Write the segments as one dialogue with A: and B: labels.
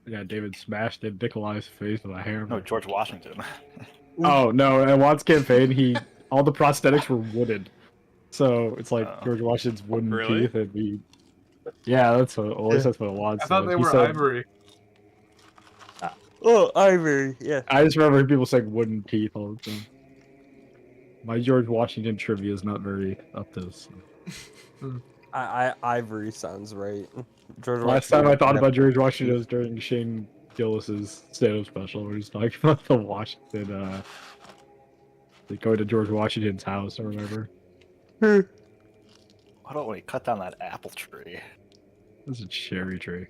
A: Yeah, David smashed in Nikolai's face with a hammer.
B: No, George Washington.
A: Oh no! In Watt's campaign, all the prosthetics were wooden, so it's like George Washington's wooden teeth, and yeah, that's what. At least that's what Watt said.
C: I thought they were
A: said,
C: ivory.
D: Oh, ivory. Yeah.
A: I just remember people saying wooden teeth all the time. My George Washington trivia is not very up to this.
D: Ivory sounds right.
A: Last time I thought about George Washington was during Shane Gillis's stand-up special, where he's talking about the Washington. They go to George Washington's house, I remember.
B: Why don't we cut down that apple tree?
A: This is a cherry tree.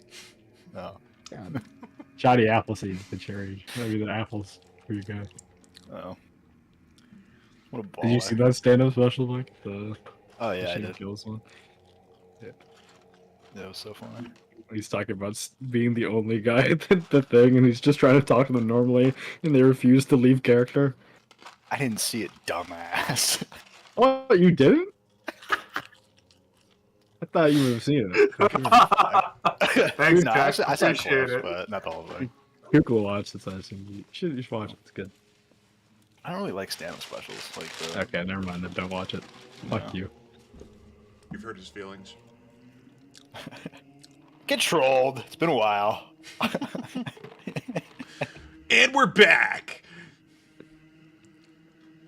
B: No.
A: Johnny Appleseed, the cherry. Maybe the apples for you guys.
B: Oh. What a baller.
A: Did you see that stand-up special, Mike?
B: Oh yeah, I
A: Shane
B: did.
A: Gillis one? Yeah.
B: That was so funny.
A: He's talking about being the only guy at the thing, and he's just trying to talk to them normally, and they refuse to leave character.
B: I didn't see it, dumbass.
A: What, you didn't? I thought you would have seen it.
C: Thanks,
B: No,
C: Jack.
B: I said
C: Appreciate
B: close,
C: it.
B: but not the whole thing.
A: People watch this, I assume. You should watch it, it's good.
B: I don't really like stand-up specials. Like the...
A: Okay, never mind, then don't watch it. Fuck you.
E: You've hurt his feelings.
B: Get trolled. It's been a while.
E: And we're back!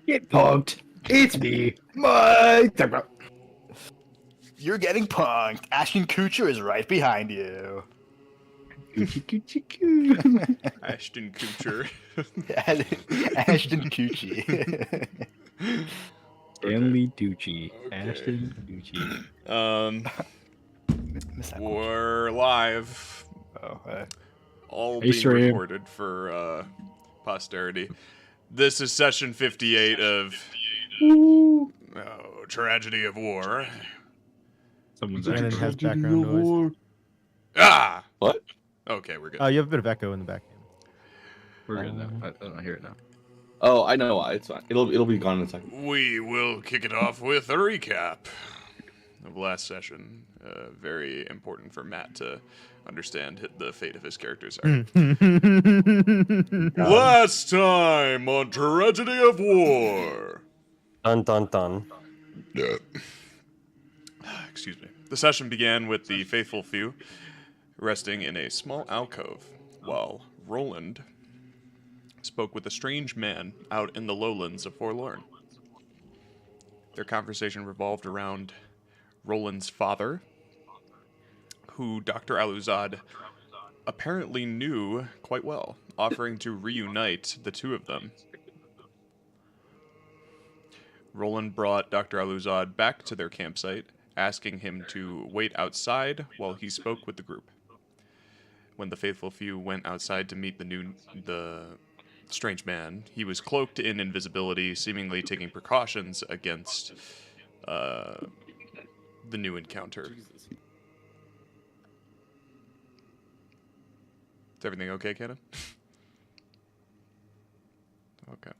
A: Get punked. It's me, Mike.
B: You're getting punked. Ashton Kutcher is right behind you.
E: Ashton Kutcher.
B: Ashton Kutcher.
A: Stanley Tucci. Ashton Tucci.
E: We're live.
B: Oh, hey.
E: All
A: Hey,
E: being
A: stream.
E: recorded for posterity. This is session 58 of Tragedy of War.
A: Someone's
F: Brandon
A: actually...
F: has background noise.
E: Ah!
G: What?
E: Okay, we're good.
F: Oh, you have a bit of echo in the back.
A: We're good now. I don't hear it now.
G: Oh, I know why. It's fine. It'll be gone in a second.
E: We will kick it off with a recap of last session. Very important for Matt to understand the fate of his characters. Last time on Tragedy of War.
D: Dun dun dun.
E: Excuse me. The session began with the faithful few resting in a small alcove while Rolland spoke with a strange man out in the lowlands of Forlorn. Their conversation revolved around Roland's father, who Dr. Aluzad apparently knew quite well, offering to reunite the two of them. Rolland brought Dr. Aluzad back to their campsite, asking him to wait outside while he spoke with the group. When the faithful few went outside to meet the strange man, he was cloaked in invisibility, seemingly taking precautions against the new encounter. Is everything okay, Cannon? Okay.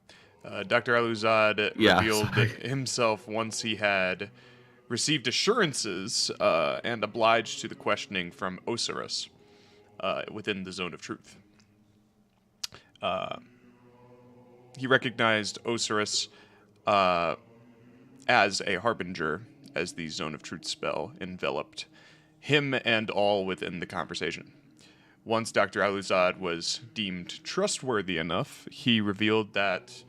E: Dr. Aluzad revealed himself once he had received assurances and obliged to the questioning from Osiris within the Zone of Truth. He recognized Osiris as a harbinger, as the Zone of Truth spell enveloped him and all within the conversation. Once Dr. Aluzad was deemed trustworthy enough, he revealed that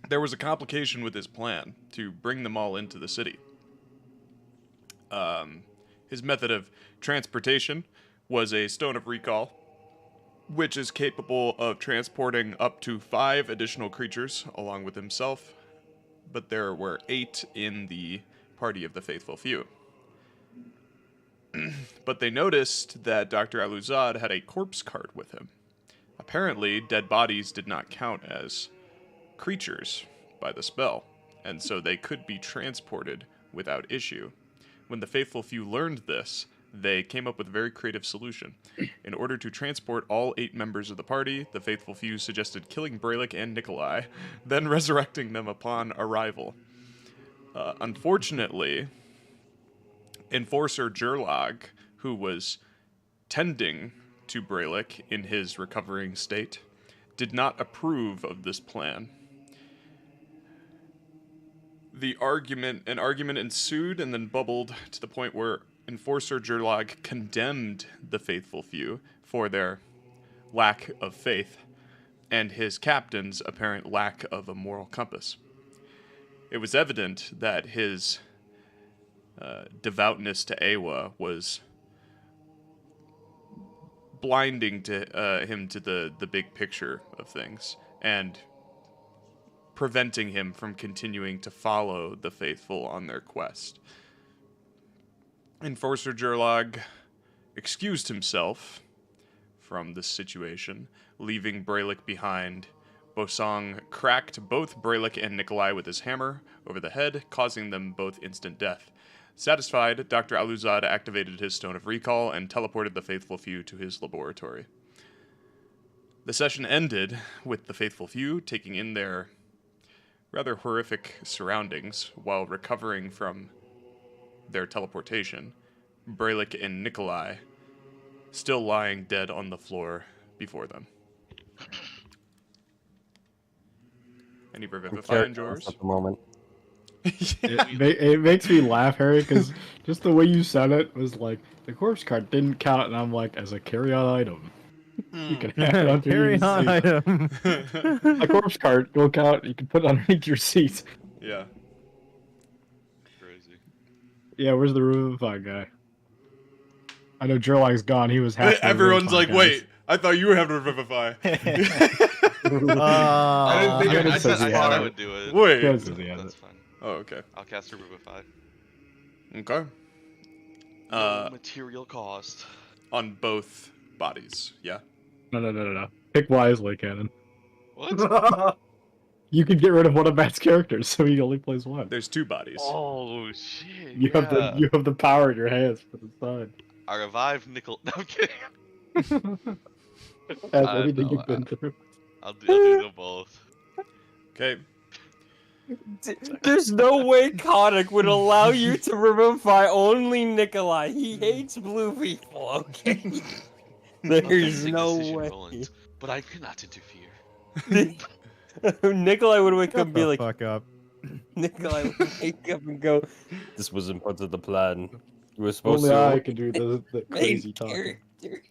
E: there was a complication with his plan to bring them all into the city. His method of transportation was a stone of recall, which is capable of transporting up to 5 additional creatures along with himself, but there were 8 in the party of the faithful few. But they noticed that Dr. Aluzad had a corpse cart with him. Apparently, dead bodies did not count as creatures by the spell, and so they could be transported without issue. When the faithful few learned this, they came up with a very creative solution. In order to transport all 8 members of the party, the faithful few suggested killing Brelikk and Nikolai, then resurrecting them upon arrival. Unfortunately, Enforcer Gerlog, who was tending to Brelikk in his recovering state, did not approve of this plan. An argument ensued and then bubbled to the point where Enforcer Gerlog condemned the faithful few for their lack of faith and his captain's apparent lack of a moral compass. It was evident that his devoutness to Aewa was blinding to him to the big picture of things and preventing him from continuing to follow the faithful on their quest. Enforcer Gerlog excused himself from this situation, leaving Brelikk behind. Bosong cracked both Brelikk and Nikolai with his hammer over the head, causing them both instant death. Satisfied, Dr. Aluzad activated his Stone of Recall and teleported the faithful few to his laboratory. The session ended with the faithful few taking in their rather horrific surroundings while recovering from their teleportation. Brelikk and Nikolai still lying dead on the floor before them. Any revivifying yours?
D: At the moment.
A: It makes me laugh, Harry, because just the way you said it was like the corpse card didn't count, and I'm like, as a carry-on item, you can have it under
F: Carry
A: your
F: on
A: seat.
F: item.
A: A corpse card will count. You can put it underneath your seat.
E: Yeah.
C: Crazy.
A: Yeah, where's the revivify guy? I know Gerlach's gone. He was half.
E: Everyone's like, wait, I thought you were having to revivify.
C: I didn't think I said I would do it.
E: Wait.
A: That's
C: That's fine.
E: Oh, okay.
C: I'll cast Revivify.
E: Okay.
C: No material cost.
E: On both bodies, yeah.
A: No. Pick wisely, Cannon.
C: What?
A: You could get rid of one of Matt's characters, so he only plays one.
E: There's two bodies.
C: Oh shit!
A: You have the power in your hands for the sign.
C: I revive Nickel. No, I'm kidding.
A: That's everything
C: no,
A: you've been through.
C: I'll do them both.
E: Okay.
D: There's no way Khanek would allow you to revivify only Nikolai. He hates blue people, okay? There's no way.
C: Rolland, but I cannot interfere.
D: Nikolai would wake up and be
F: the
D: like,
F: fuck up.
D: Nikolai would wake up and go, this wasn't part of the plan. You were supposed
A: Only I
D: to
A: can do the crazy
D: main
A: talking.
D: character.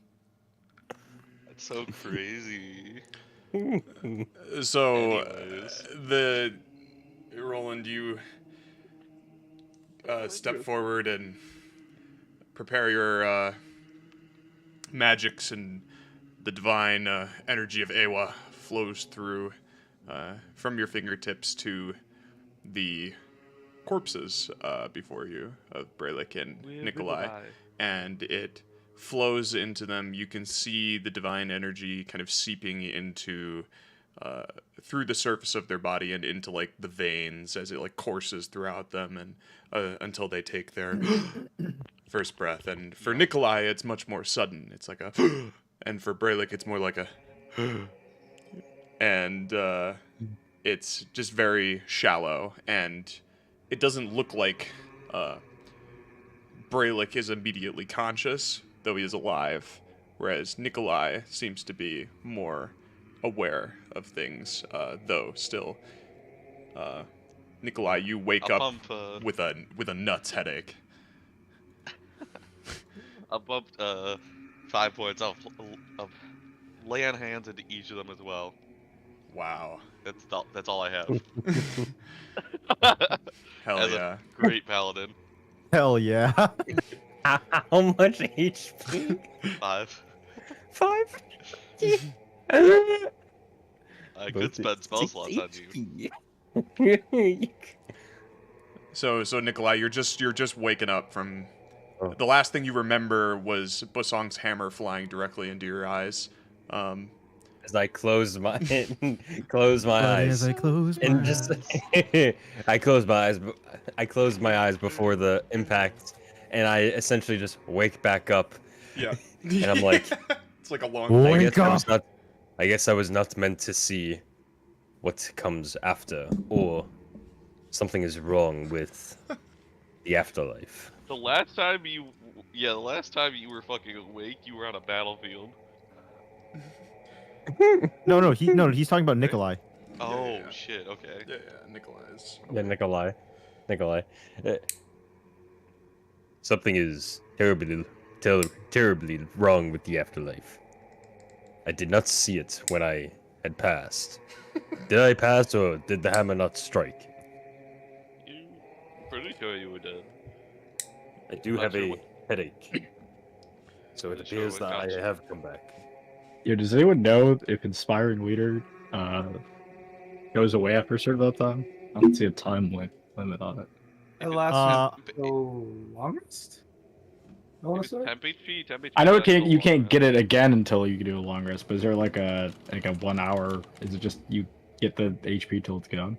C: That's so crazy.
E: So,
C: Anyways.
E: Rolland, you step forward and prepare your magics, and the divine energy of Aewa flows through from your fingertips to the corpses before you of Brelikk and Nikolai, and it flows into them. You can see the divine energy kind of seeping into through the surface of their body and into like the veins as it like courses throughout them, and until they take their first breath. And for Nikolai, it's much more sudden. It's like a, and for Brelikk, it's more like a, and it's just very shallow, and it doesn't look like Brelikk is immediately conscious, though he is alive, whereas Nikolai seems to be more aware of things, though still. Nikolai, you wake
C: I'll
E: up
C: pump,
E: with a nuts headache.
C: I'll bump 5 points. I'll lay on hands into each of them as well.
E: Wow.
C: That's all I have.
E: Hell
C: As
E: yeah.
C: a great paladin.
F: Hell yeah.
D: How much HP?
C: 5.
D: 5?
C: I could spend spell slots on you.
E: So Nikolai, you're just waking up from. The last thing you remember was Bosong's hammer flying directly into your eyes.
D: As I close my eyes,
F: As I close my
D: and just
F: eyes.
D: I close my eyes. I close my eyes before the impact, and I essentially just wake back up.
E: Yeah.
D: And I'm like,
E: it's like a long.
D: I guess I was not meant to see what comes after, or something is wrong with the afterlife.
C: The last time you were fucking awake, you were on a battlefield.
F: No, he's talking about Nikolai.
C: Oh
E: yeah.
C: shit. Okay.
E: Yeah, Nikolai's.
D: Yeah, Nikolai. Something is terribly wrong with the afterlife. I did not see it when I had passed. Did I pass, or did the hammer not strike?
C: I'm pretty sure you were dead.
D: I do
C: Not
D: have
C: sure
D: a
C: what-
D: headache, so it
C: Pretty sure
D: appears
C: what
D: that
C: got
D: I
C: you.
D: have come back.
A: Yeah, does anyone know if inspiring leader goes away after a certain amount of time? I don't see a limit on it.
H: It
C: If
H: lasts
C: it's
H: the longest? I want
C: if
H: to
C: it's
H: say?
C: temp HP, temp HP.
A: I know
C: lasts a
A: you
C: long
A: can't
C: rest.
A: get it again until you do a long rest, but is there like a 1 hour? Is it just you get the HP till it's gone?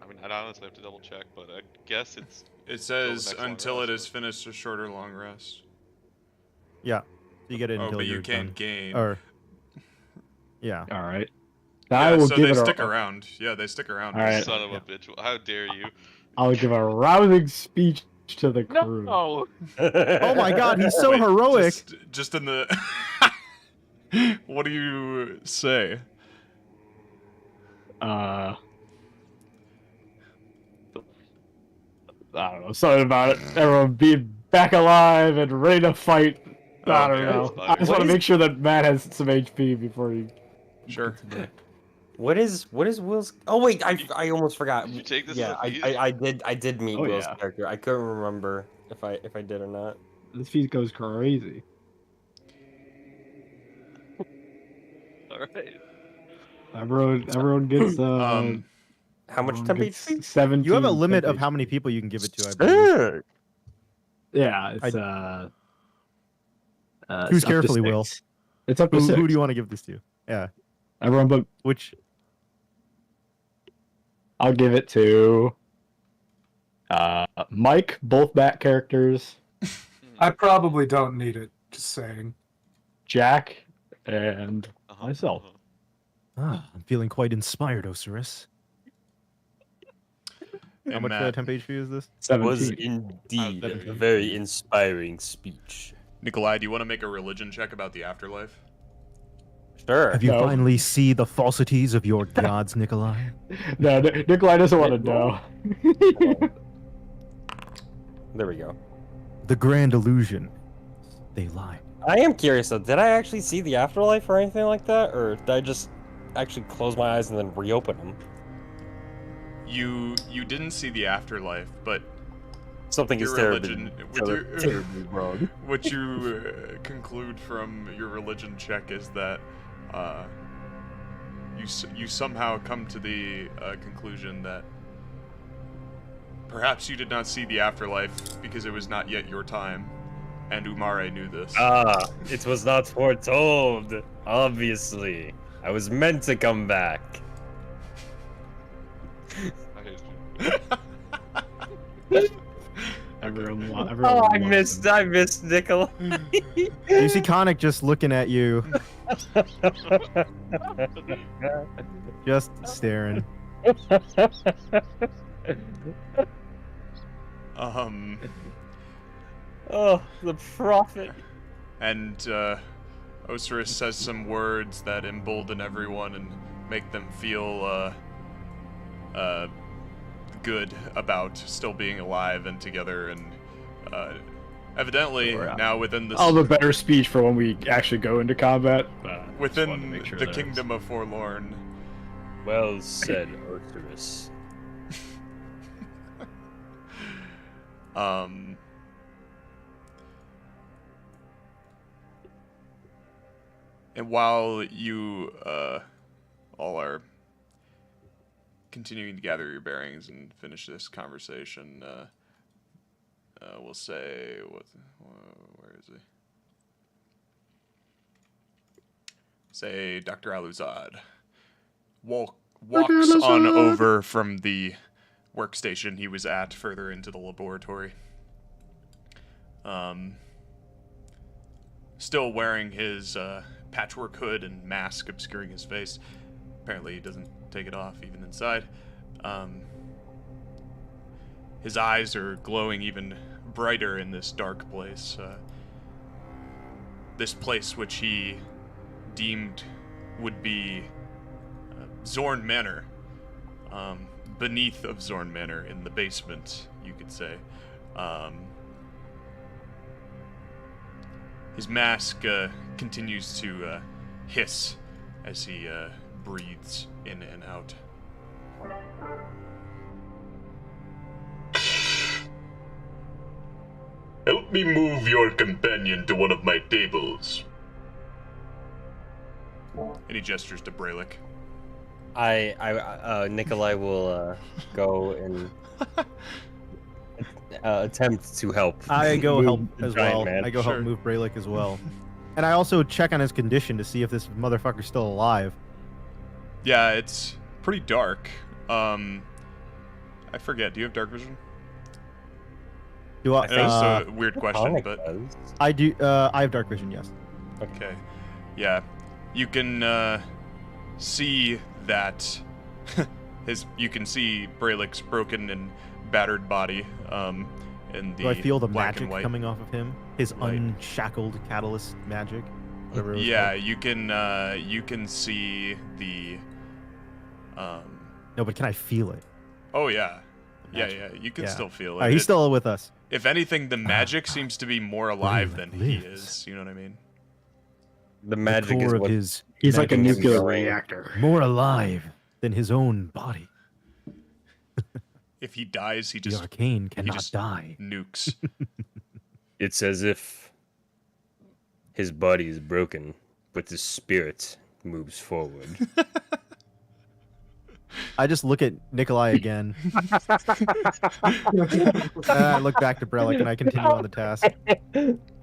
C: I mean, I'd honestly have to double check, but I guess it's.
E: It says
C: next long
E: until it
C: rest,
E: is finished a shorter long rest.
F: Yeah. You get it
E: Oh,
F: until
E: but you
F: you're
E: can't
F: done.
E: gain.
F: Or yeah.
A: All right.
E: Yeah,
A: I will
E: so
A: give
E: they
A: it
E: stick
A: a,
E: around. Yeah, they stick around.
A: All right.
C: Son of a bitch! How dare you?
A: I'll give a rousing speech to the crew.
C: No.
F: Oh my God, he's so
E: Wait,
F: heroic.
E: Just in the. What do you say?
A: I don't know, something about it. Everyone being back alive and ready to fight. I don't
E: Okay.
A: know.
C: That's
A: I just
C: fine.
A: want to make sure that Matt has some HP before he.
E: Sure.
D: What is Will's? Oh wait, I almost forgot.
C: Did you take this
D: Yeah,
C: as a feast?
D: I did meet
A: Oh,
D: Will's
A: yeah.
D: character. I couldn't remember if I did or not.
A: This feed goes crazy.
C: All right.
A: Everyone gets
D: How much
A: everyone
D: temp
A: gets
D: HP?
A: 17
F: You have a limit
A: temp
F: of how
A: HP.
F: many people you can give it to, I believe.
A: Yeah, it's
F: Choose
A: it's up to
F: carefully, Will.
A: 6. It's up to 6.
F: Who do you want to give this to? Yeah.
A: Everyone, but
F: Which
A: I'll give it to Mike, both back characters,
H: I probably don't need it. Just saying.
A: Jack, and
C: Uh-huh,
A: myself.
C: uh-huh.
F: I'm feeling quite inspired, Osiris. How
E: And
F: much
E: Matt,
F: temp HP is this?
A: 17.
D: Was indeed
C: dare
D: a
C: you.
D: very inspiring speech.
E: Nikolai, do you want to make a religion check about the afterlife?
D: Sure.
F: Have you
A: No.
F: finally see the falsities of your gods, Nikolai?
A: No, Nikolai doesn't want to know.
D: There we go.
F: The grand illusion. They lie.
D: I am curious though. Did I actually see the afterlife or anything like that, or did I just actually close my eyes and then reopen them?
E: You didn't see the afterlife, but
D: Something
E: your
D: is terribly,
E: religion, with your,
D: terribly wrong.
E: what you conclude from your religion check is that you somehow come to the conclusion that perhaps you did not see the afterlife because it was not yet your time, and Umare knew this.
D: Ah, it was not foretold. Obviously, I was meant to come back.
C: I hate you.
A: Everyone
D: Oh, I
A: loves
D: missed Nikolai.
F: You see Khanek just looking at you, just staring.
D: Oh, the prophet.
E: And Osiris says some words that embolden everyone and make them feel good about still being alive and together. And evidently now within this
A: I'll have a better speech for when we actually go into combat. Just wanted to
E: within
A: make sure
E: the
A: that
E: kingdom of Forlorn,
D: Well said, Osiris.
E: And while you all are continuing to gather your bearings and finish this conversation, we'll say, where is he? Say, Dr. Aluzad walks on over from the workstation he was at further into the laboratory. Still wearing his patchwork hood and mask obscuring his face. Apparently he doesn't take it off even inside. His eyes are glowing even brighter in this dark place. This place which he deemed would be Zorn Manor, beneath of Zorn Manor, in the basement, you could say. His mask continues to hiss as he breathes in and out.
I: Help me move your companion to one of my tables.
E: And he gestures to Brelikk.
D: Nikolai will go and attempt to help.
F: I go help as
D: giant
F: well.
D: man.
F: I go
E: Sure.
F: help move Brelikk as well. And I also check on his condition to see if this motherfucker's still alive.
E: Yeah, it's pretty dark. I forget. Do you have dark vision?
F: Do
E: I know it's a weird question,
D: Khanek
E: but
D: does.
F: I do. I have dark vision. Yes.
E: okay. Yeah, you can see that you can see Brelick's broken and battered body. In the
F: Do I feel the
E: black
F: magic
E: and white.
F: coming off of him? His
E: light.
F: unshackled catalyst magic. Whatever it was
E: Yeah,
F: called.
E: you can see the.
F: No, but can I feel it?
E: Oh yeah,
F: The
E: yeah,
F: magic.
E: yeah. You can
F: Yeah.
E: still feel it.
F: Alright, he's
E: It-
F: still with us.
E: If anything, the magic seems to be more alive than he
F: lives.
E: is. You know what I mean?
D: The magic
F: the
D: is
F: core of
D: what
F: his
A: He's like a
F: magic is
A: nuclear
D: going.
A: reactor.
F: more alive than his own body.
E: If he dies, he
F: The
E: just
F: arcane cannot
E: just-
F: die.
E: nukes.
D: It's as if his body is broken, but his spirit moves forward.
F: I just look at Nikolai again. And I look back to Brelikk and I continue on the task.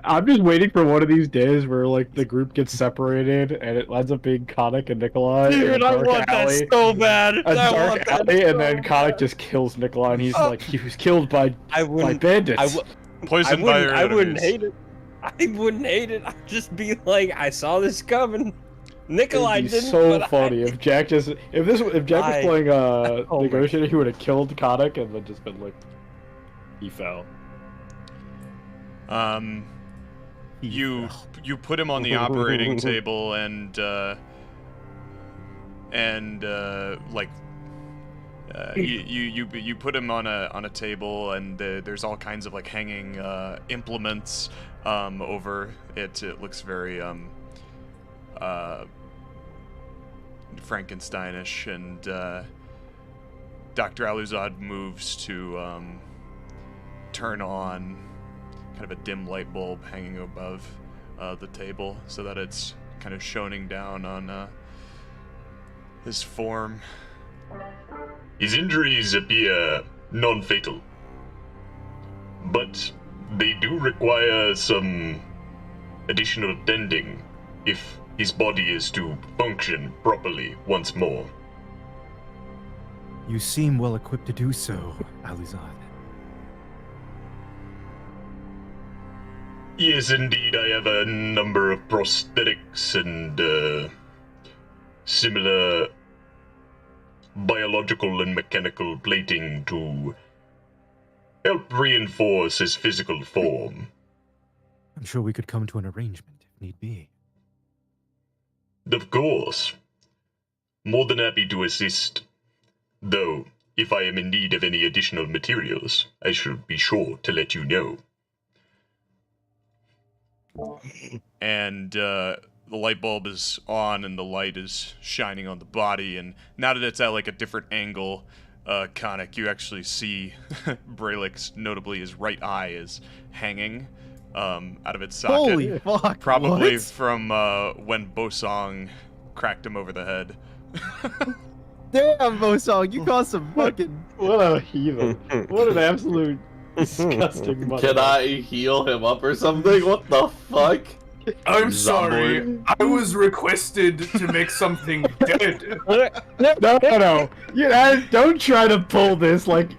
A: I'm just waiting for one of these days where like the group gets separated and it ends up being Khanek and Nikolai in a dark alley.
D: so bad.
A: A dark alley, and then Khanek just kills Nikolai, and he's like, he was killed by
D: I wouldn't.
A: bandits.
E: Poisoned by your
D: I wouldn't
E: enemies.
D: hate it. I wouldn't hate it. I'd just be like, I saw this coming. Nikolai
A: It'd be
D: didn't.
A: so
D: but
A: funny if Jack just if Jack was
D: I-
A: playing
D: Oh my-
A: negotiator, he would have killed Khanek and then just been like, he fell.
E: You put him on the operating table and you put him on a table and there's all kinds of like hanging implements over it. It looks very Frankensteinish, and Dr. Aluzad moves to turn on kind of a dim light bulb hanging above the table so that it's kind of shining down on his form.
I: His injuries appear non-fatal, but they do require some additional tending if his body is to function properly once more.
F: You seem well equipped to do so, Aluzad.
I: Yes, indeed, I have a number of prosthetics and similar biological and mechanical plating to help reinforce his physical form.
F: I'm sure we could come to an arrangement if need be.
I: Of course. More than happy to assist. Though, if I am in need of any additional materials, I should be sure to let you know.
E: And the light bulb is on and the light is shining on the body, and now that it's at like a different angle, Khanek, you actually see Brelick's, notably his right eye, is hanging out of its socket.
F: Holy fuck!
E: Probably
F: what?
E: from when Bosong cracked him over the head.
F: Damn, Bosong, you caused some fucking.
A: What a heathen! What an absolute disgusting mother.
G: Can I heal him up or something? What the fuck?
H: I'm sorry. I was requested to make something dead.
A: No. Don't try to pull this like.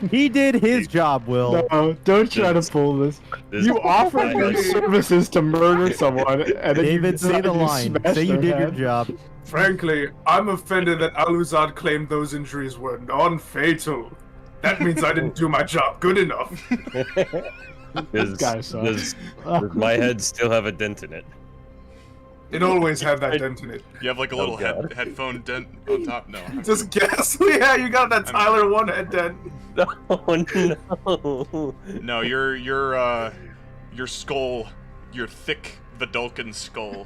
F: He did his job, Will.
A: No, don't try to pull this. You offered your services to murder someone, and then
F: David,
A: you
F: say the line.
A: smashed
F: Say you
A: their
F: did your
A: head.
F: job.
H: Frankly, I'm offended that Aluzad claimed those injuries were non-fatal. That means I didn't do my job good enough.
A: guy sucks.
D: Does my head still have a dent in it?
H: It always had that dent in it.
E: You have like a little headphone dent on top? No.
H: Just guess. Yeah, you got that Tyler one head dent.
D: Oh no.
E: No, your skull, your thick Vidalcan skull,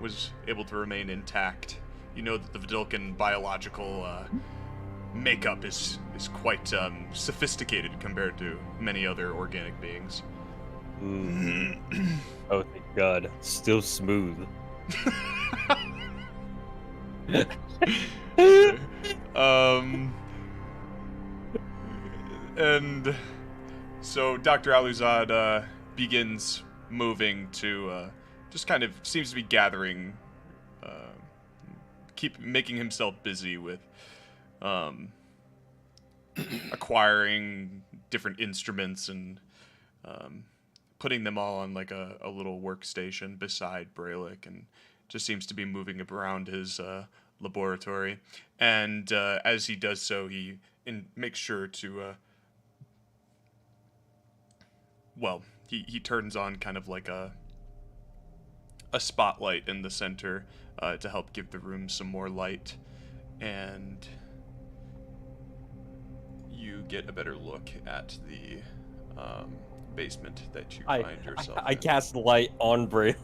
E: was able to remain intact. You know that the Vidalcan biological makeup is quite sophisticated compared to many other organic beings.
D: Oh, thank God. Still smooth.
E: And so Dr. Aluzad begins moving to just kind of seems to be gathering, keep making himself busy with acquiring different instruments and putting them all on like a little workstation beside Brelikk, and just seems to be moving around his laboratory. And as he does so, he makes sure to he turns on kind of like a spotlight in the center to help give the room some more light, and you get a better look at the basement that you find yourself
D: I
E: in.
D: cast light on Brelikk.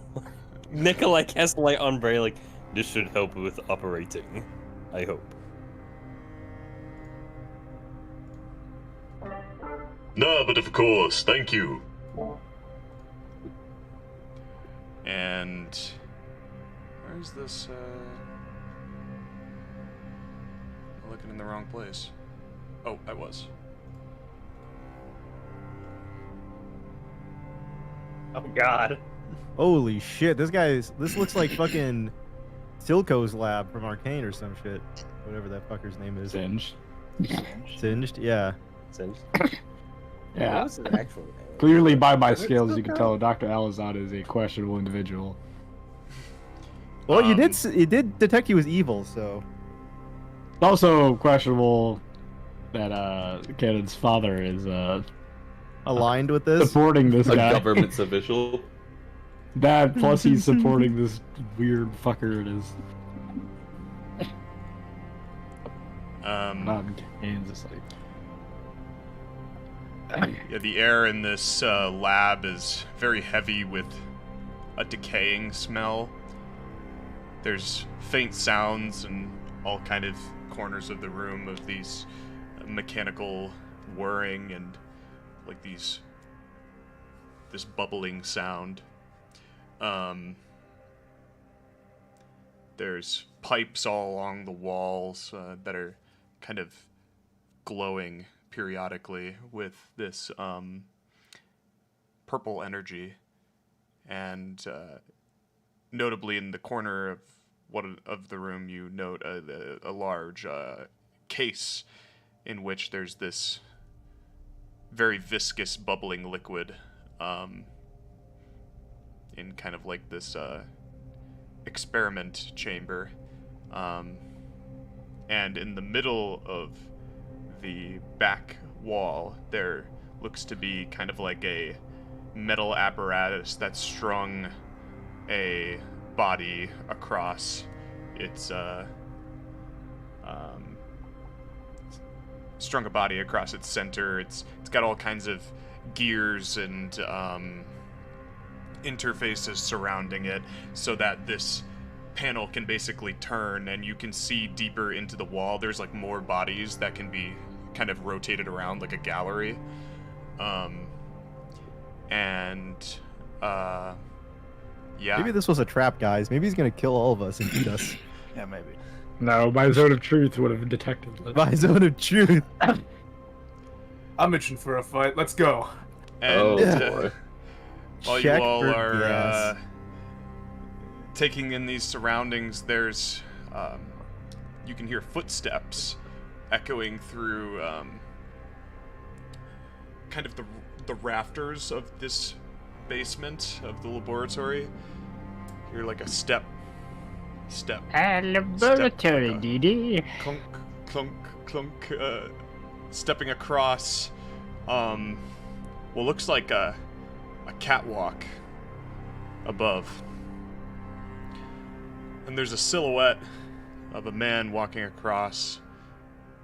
D: Nikolai cast light on Brelikk. This should help with operating, I hope.
I: No, but of course, thank you.
E: And where's this? I'm looking in the wrong place. Oh, I was.
G: Oh God.
F: Holy shit, this looks like fucking Silco's lab from Arcane or some shit. Whatever that fucker's name is.
A: Singed.
F: Singed? Yeah.
D: Singed?
A: Yeah.
D: What's the actual name?
A: Clearly, by my scales, you can tell Dr. Alazad is a questionable individual.
F: Well, you did detect he was evil, so.
A: It's also questionable that Canon's father is
F: aligned with this?
A: supporting this
G: A
A: guy.
G: government's official.
A: That plus he's supporting this weird fucker it is. Not in Kansas,
E: Yeah, the air in this lab is very heavy with a decaying smell. There's faint sounds in all kind of corners of the room of these mechanical whirring and like this bubbling sound. There's pipes all along the walls that are kind of glowing periodically with this purple energy, and notably in the corner of of the room you note a large case in which there's this very viscous bubbling liquid in kind of like this experiment chamber, and in the middle of the back wall there looks to be kind of like a metal apparatus that's strung a body across its center. It's got all kinds of gears and interfaces surrounding it so that this panel can basically turn and you can see deeper into the wall. There's like more bodies that can be kind of rotated around like a gallery. Yeah.
F: Maybe this was a trap, guys. Maybe he's gonna kill all of us and eat us.
B: Yeah, maybe.
A: No, my zone of truth would have detected it.
F: My zone of truth.
H: I'm itching for a fight. Let's go.
E: And
G: Oh boy.
E: while you
F: Check
E: all
F: for
E: are
F: gas.
E: taking in these surroundings, there's you can hear footsteps echoing through kind of the rafters of this basement of the laboratory. You're like a step.
A: Laboratory,
E: Step,
A: DD.
E: clunk, clunk, clunk, stepping across what looks like a catwalk above. And there's a silhouette of a man walking across.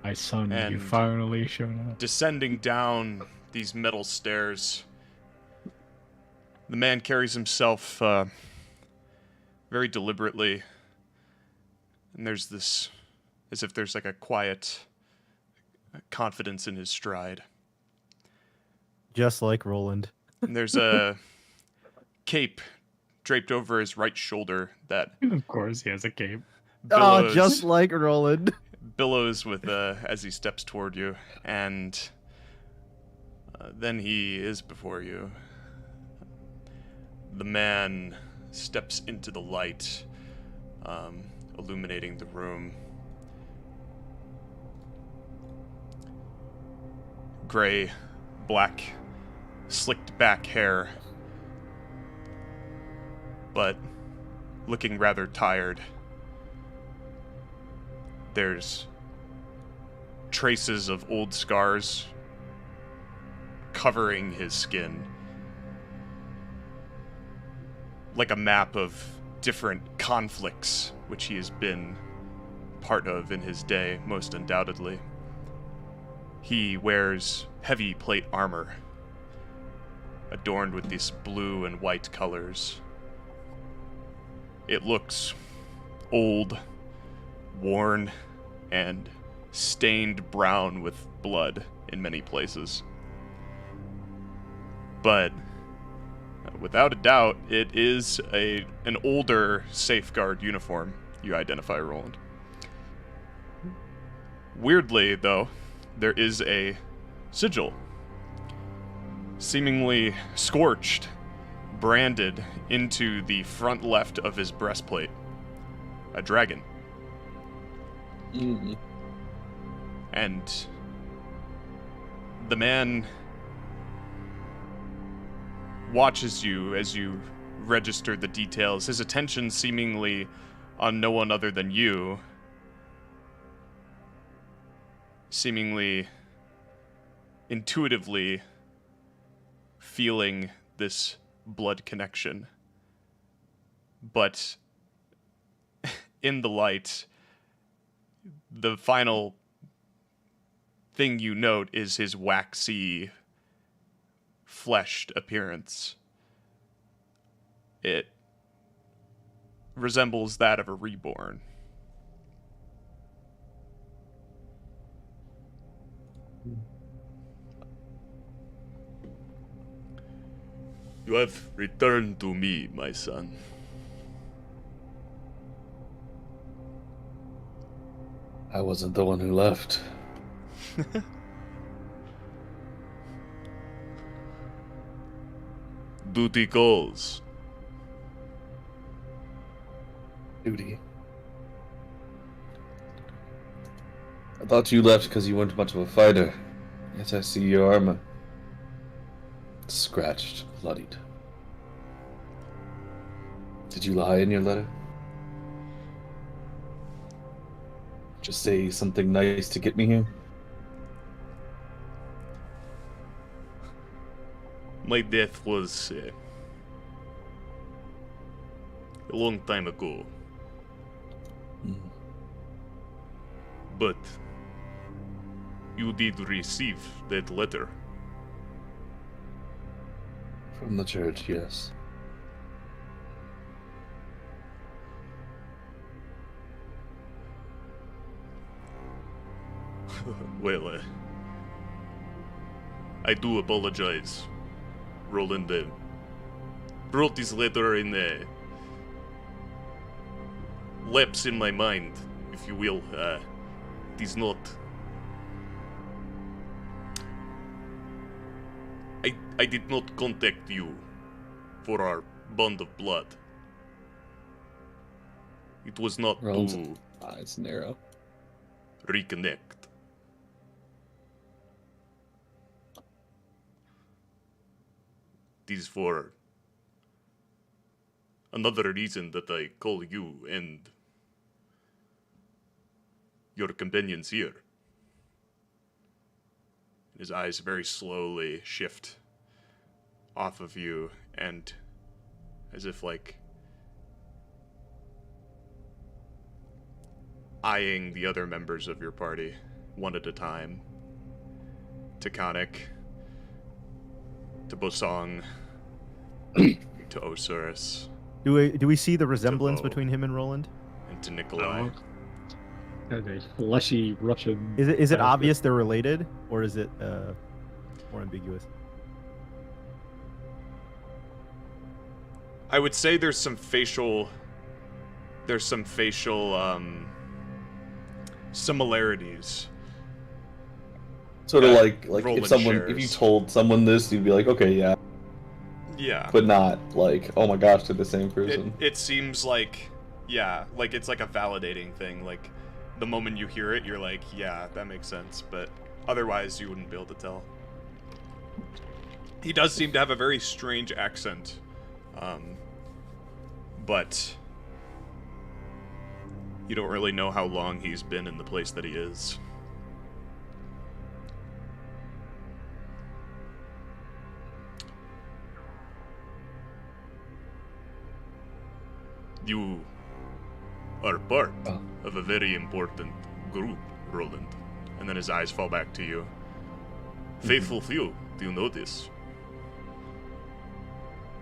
A: My son, you
E: And
A: finally shown up.
E: descending down these metal stairs. The man carries himself very deliberately. And there's this, as if there's like a quiet confidence in his stride.
F: Just like Rolland.
E: And there's a cape draped over his right shoulder that
A: Of course, he has a cape.
E: billows,
F: Oh, just like Rolland.
E: billows with as he steps toward you, and then he is before you. The man steps into the light, illuminating the room. Gray, black, slicked back hair, but looking rather tired. There's traces of old scars covering his skin, like a map of different conflicts which he has been part of in his day, most undoubtedly. He wears heavy plate armor, adorned with these blue and white colors. It looks old, worn, and stained brown with blood in many places. But without a doubt, it is an older safeguard uniform you identify, Rolland. Weirdly, though, there is a sigil, seemingly scorched, branded into the front left of his breastplate. A dragon.
G: Mm.
E: And the man watches you as you register the details, his attention seemingly on no one other than you, seemingly intuitively feeling this blood connection. But in the light, the final thing you note is his waxy, fleshed appearance. It resembles that of a reborn. You have returned to me, my son.
G: I wasn't the one who left.
E: Duty calls.
G: Duty. I thought you left because you weren't much of a fighter. Yes, I see your armor. Scratched, bloodied. Did you lie in your letter? Just say something nice to get me here?
E: My death was a long time ago. But you did receive that letter.
G: From the church, yes.
E: Well, I do apologize. Rolland wrote this letter in lapse in my mind, if you will. It is not. I did not contact you for our bond of blood. It was not
G: Rolland's
E: to
G: eyes narrow.
E: reconnect. It is for another reason that I call you and your companions here. His eyes very slowly shift off of you, and as if like eyeing the other members of your party one at a time. To Khanek, to Bosong, to Osiris,
F: Do we see the resemblance
E: Vough.
F: between him and Rolland?
E: and to Nikolai.
A: And a fleshy Russian.
F: Is it
A: bastard.
F: obvious they're related, or is it more ambiguous?
E: I would say there's some facial similarities.
G: Sort of
E: Yeah,
G: like
E: Rolland
G: if you
E: shares.
G: told someone this, you'd be like, okay, yeah,
E: Yeah.
G: but not like, oh my gosh, they're the same person.
E: It seems like, yeah, like it's like a validating thing. Like, the moment you hear it, you're like, yeah, that makes sense. But otherwise, you wouldn't be able to tell. He does seem to have a very strange accent. But you don't really know how long he's been in the place that he is. You are part of a very important group, Rolland. And then his eyes fall back to you. Faithful few, do you know this?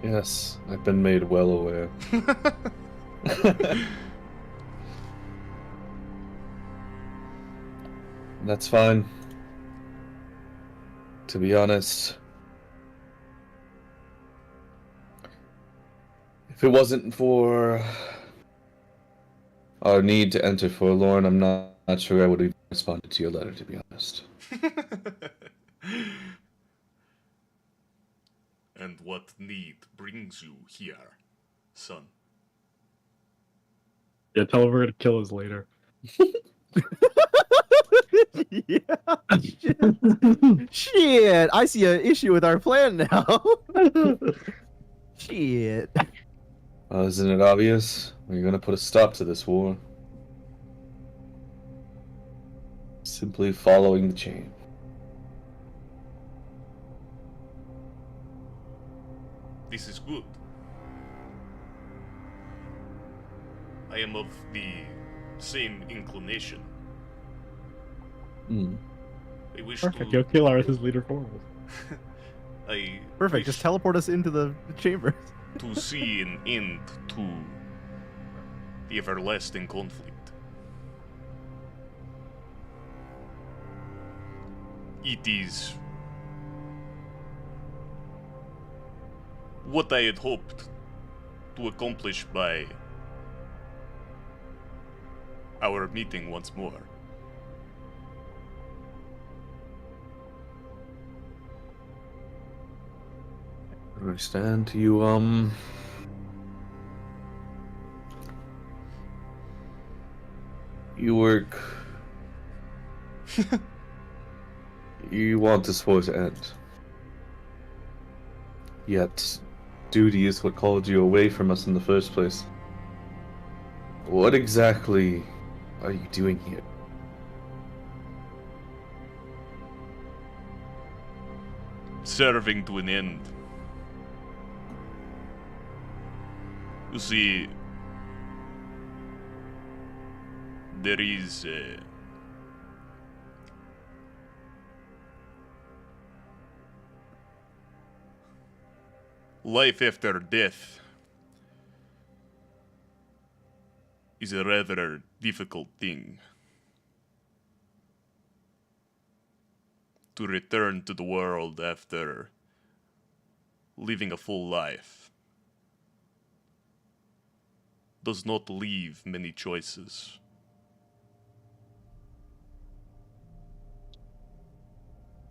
G: Yes, I've been made well aware. That's fine. To be honest, if it wasn't for our need to enter Forlorn, I'm not sure I would have responded to your letter, to be honest.
E: And what need brings you here, son?
A: Yeah, tell him we're gonna kill us later.
F: Yeah. Shit. I see an issue with our plan now. Shit.
G: Isn't it obvious? We're gonna put a stop to this war. Simply following the chain.
E: This is good. I am of the same inclination.
G: Hmm.
E: I wish
A: Perfect.
E: to...
A: Go kill Arthur's leader for us.
E: I
F: Perfect.
E: wish
F: Just teleport us into the chamber.
E: to see an end to the everlasting conflict. It is what I had hoped to accomplish by our meeting once more.
G: I understand. You work. You want this war to end. Yet, duty is what called you away from us in the first place. What exactly are you doing here?
E: Serving to an end. You see, there is life after death is a rather difficult thing. To return to the world after living a full life does not leave many choices.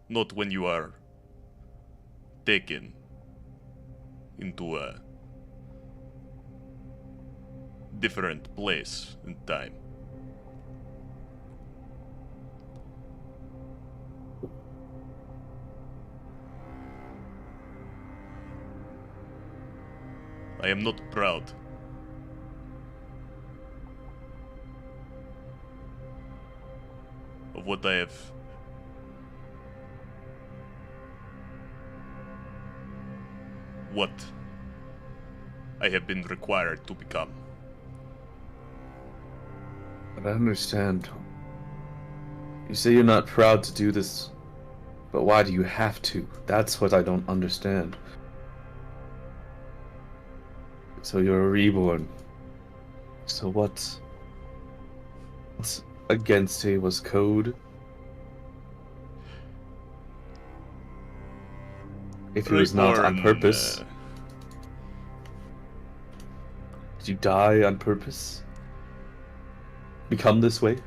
E: Not when you are taken into a different place and time. I am not proud. Of what I have what I have been required to become.
G: But I understand. You say you're not proud to do this, but why do you have to? That's what I don't understand. So you're a reborn. So what's against Aewa's code? If it was not on
E: Reborn,
G: purpose. Did you die on purpose? Become this way?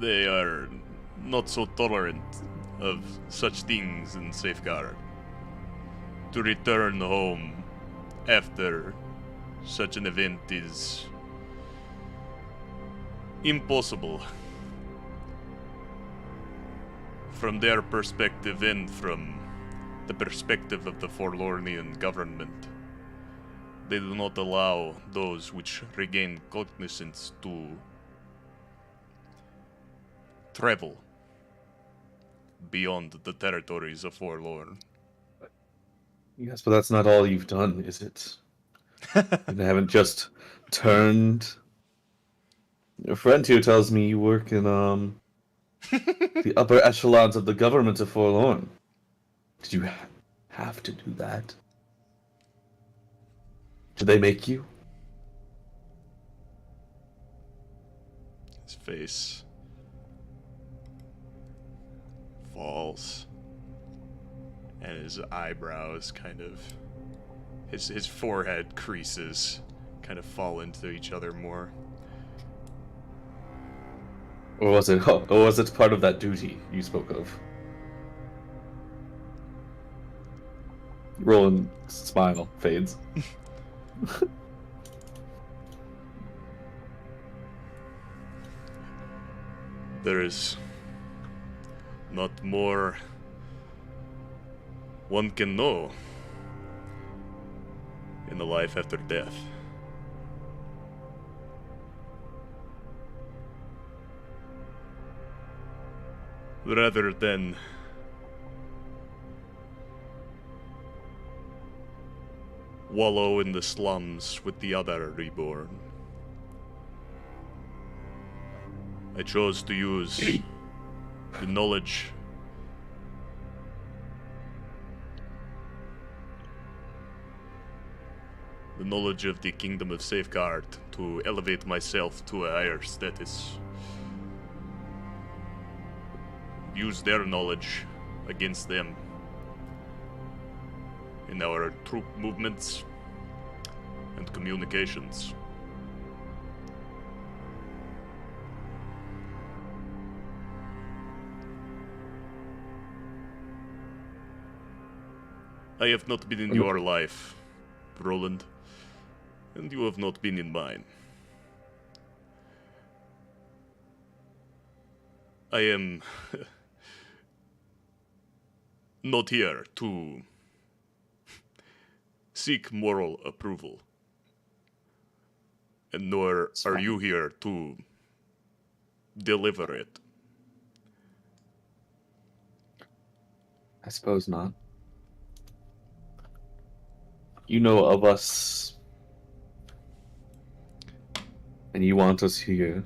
E: They are not so tolerant of such things in Safeguard. To return home after such an event is impossible. From their perspective and from the perspective of the Forlornian government, they do not allow those which regain cognizance to travel beyond the territories of Forlorn.
G: Yes, but that's not all you've done, is it? You haven't just turned. Your friend here tells me you work in the upper echelons of the government of Forlorn. Did you have to do that? Did they make you?
E: His face falls, and his eyebrows kind of, his forehead creases kind of fall into each other more.
G: Or was it part of that duty you spoke of? Rolland's smile fades.
E: There is not more one can know in the life after death. Rather than wallow in the slums with the other reborn, I chose to use the knowledge of the Kingdom of Safeguard to elevate myself to a higher status. Use their knowledge against them in our troop movements and communications. I have not been in your life, Rolland, and you have not been in mine. I am not here to seek moral approval, and nor are you here to deliver it.
G: I suppose not. You know of us, and you want us here.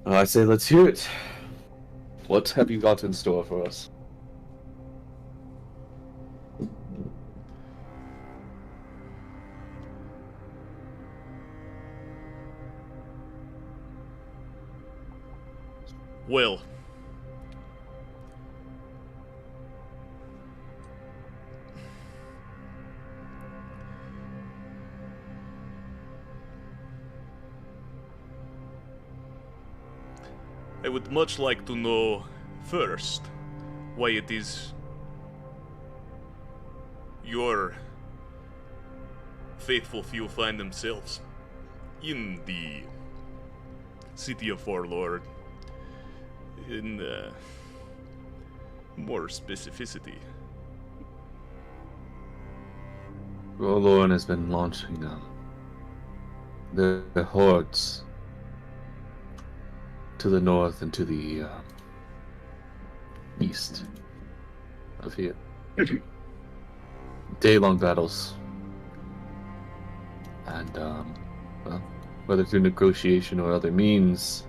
G: I say let's hear it. What have you got in store for us?
E: Well, I would much like to know first why it is your faithful few find themselves in the city of Forlorn in more specificity.
G: Forlorn has been launching the hordes to the north and to the east of here. Day-long battles. And, well, whether through negotiation or other means,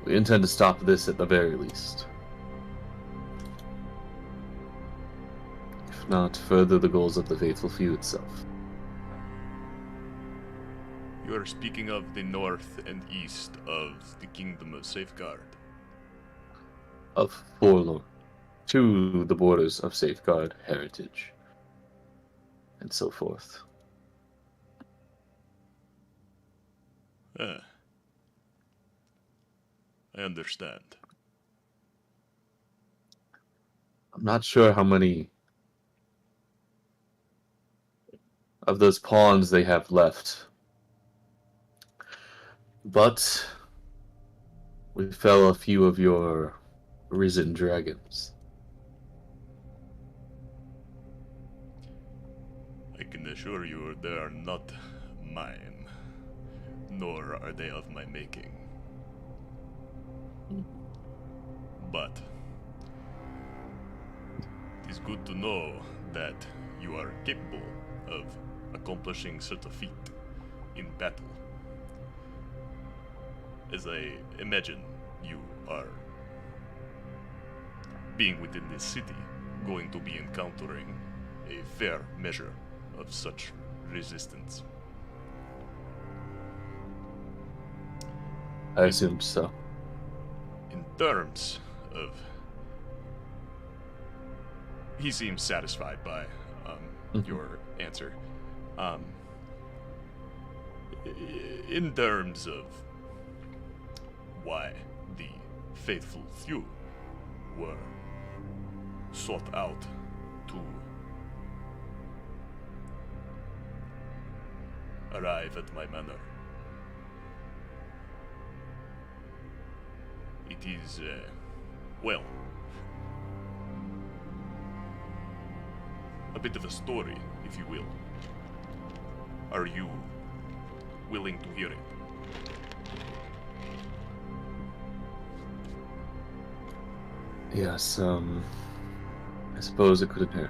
G: we intend to stop this at the very least. If not, further the goals of the Faithful Few itself.
E: You are speaking of the north and east of the Kingdom of Safeguard.
G: Of Forlorn, to the borders of Safeguard, Heritage, and so forth.
E: I understand.
G: I'm not sure how many of those pawns they have left. But we fell a few of your risen dragons.
E: I can assure you they are not mine, nor are they of my making. But it is good to know that you are capable of accomplishing such a feat in battle. As I imagine you are, being within this city, going to be encountering a fair measure of such resistance.
G: I assume so.
E: In terms of... He seems satisfied by your answer. In terms of why the Faithful Few were sought out to arrive at my manor. It is, well, a bit of a story, if you will. Are you willing to hear it?
G: Yes, I suppose it couldn't hurt.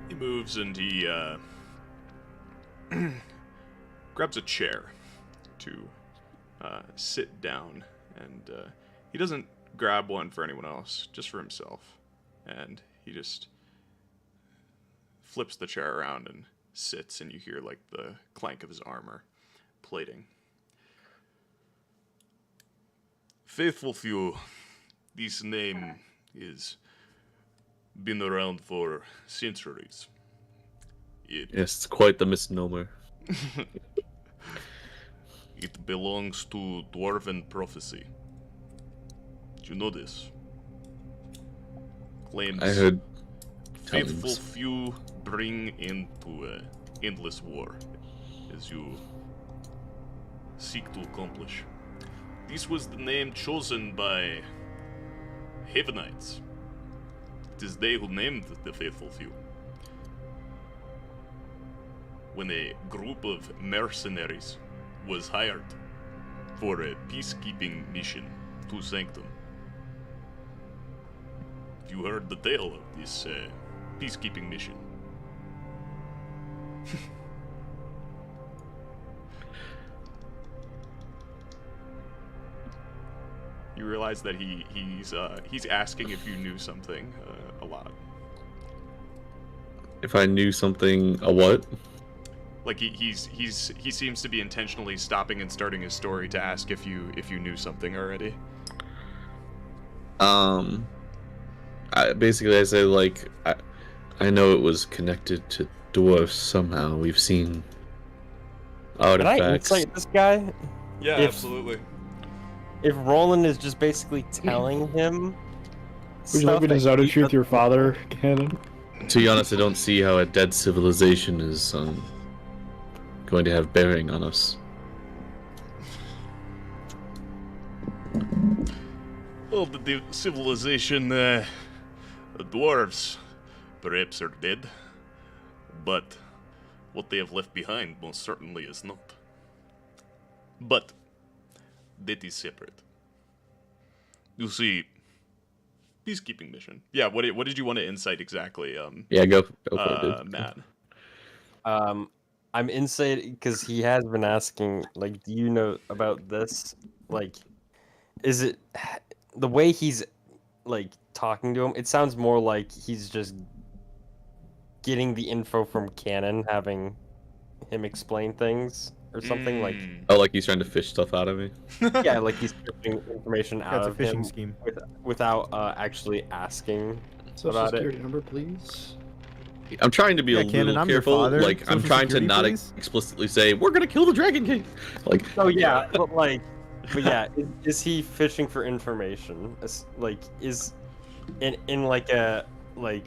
E: He moves and he, grabs a chair to, sit down, and, he doesn't grab one for anyone else, just for himself. And he just flips the chair around and sits, and you hear, like, the clank of his armor plating. Faithful Few, this name is been around for centuries.
G: Yes, it's quite the misnomer.
E: It belongs to Dwarven prophecy. Did you know this? Claims
G: I heard
E: faithful
G: tellings.
E: few bring into endless war as you seek to accomplish. This was the name chosen by Havenites. It is they who named the Faithful Few. When a group of mercenaries was hired for a peacekeeping mission to Sanctum. You heard the tale of this peacekeeping mission. You realize that he's asking if you knew something a lot.
G: If I knew something, a what?
E: Like he seems to be intentionally stopping and starting his story to ask if you knew something already.
G: I say like I know it was connected to dwarfs somehow. We've seen
D: Can I
G: artifacts.
D: insight this guy?
E: Yeah,
D: If-
E: absolutely.
D: If Rolland is just basically telling him
A: Would you like me to
D: that
A: zone
D: he
A: truth your father, Canon?
G: To be honest, I don't see how a dead civilization is going to have bearing on us.
E: Well, the civilization, the dwarves, perhaps are dead, but what they have left behind most certainly is not. But that is separate. You see, peacekeeping mission. Yeah. What did you want to insight exactly?
G: Yeah, go for it, dude.
E: Matt.
D: I'm insight because he has been asking, like, do you know about this? Like, is it the way he's like talking to him? It sounds more like he's just getting the info from Canon, having him explain things or something. Like,
G: Oh, like he's trying to fish stuff out of me.
D: yeah, like he's getting information out
F: That's a
D: of
F: phishing
D: him
F: scheme.
D: without actually asking
J: Social
D: about
J: security
D: it.
J: number, please.
G: I'm trying to be
F: Yeah,
G: a
F: Cannon,
G: little
F: I'm your
G: careful.
F: father.
G: Like, I'm
F: Social
G: trying to
F: security,
G: not
F: please?
G: explicitly say we're gonna kill the Dragon King. Like,
D: Oh yeah, but like, but yeah, is he fishing for information? Like, is in like a like.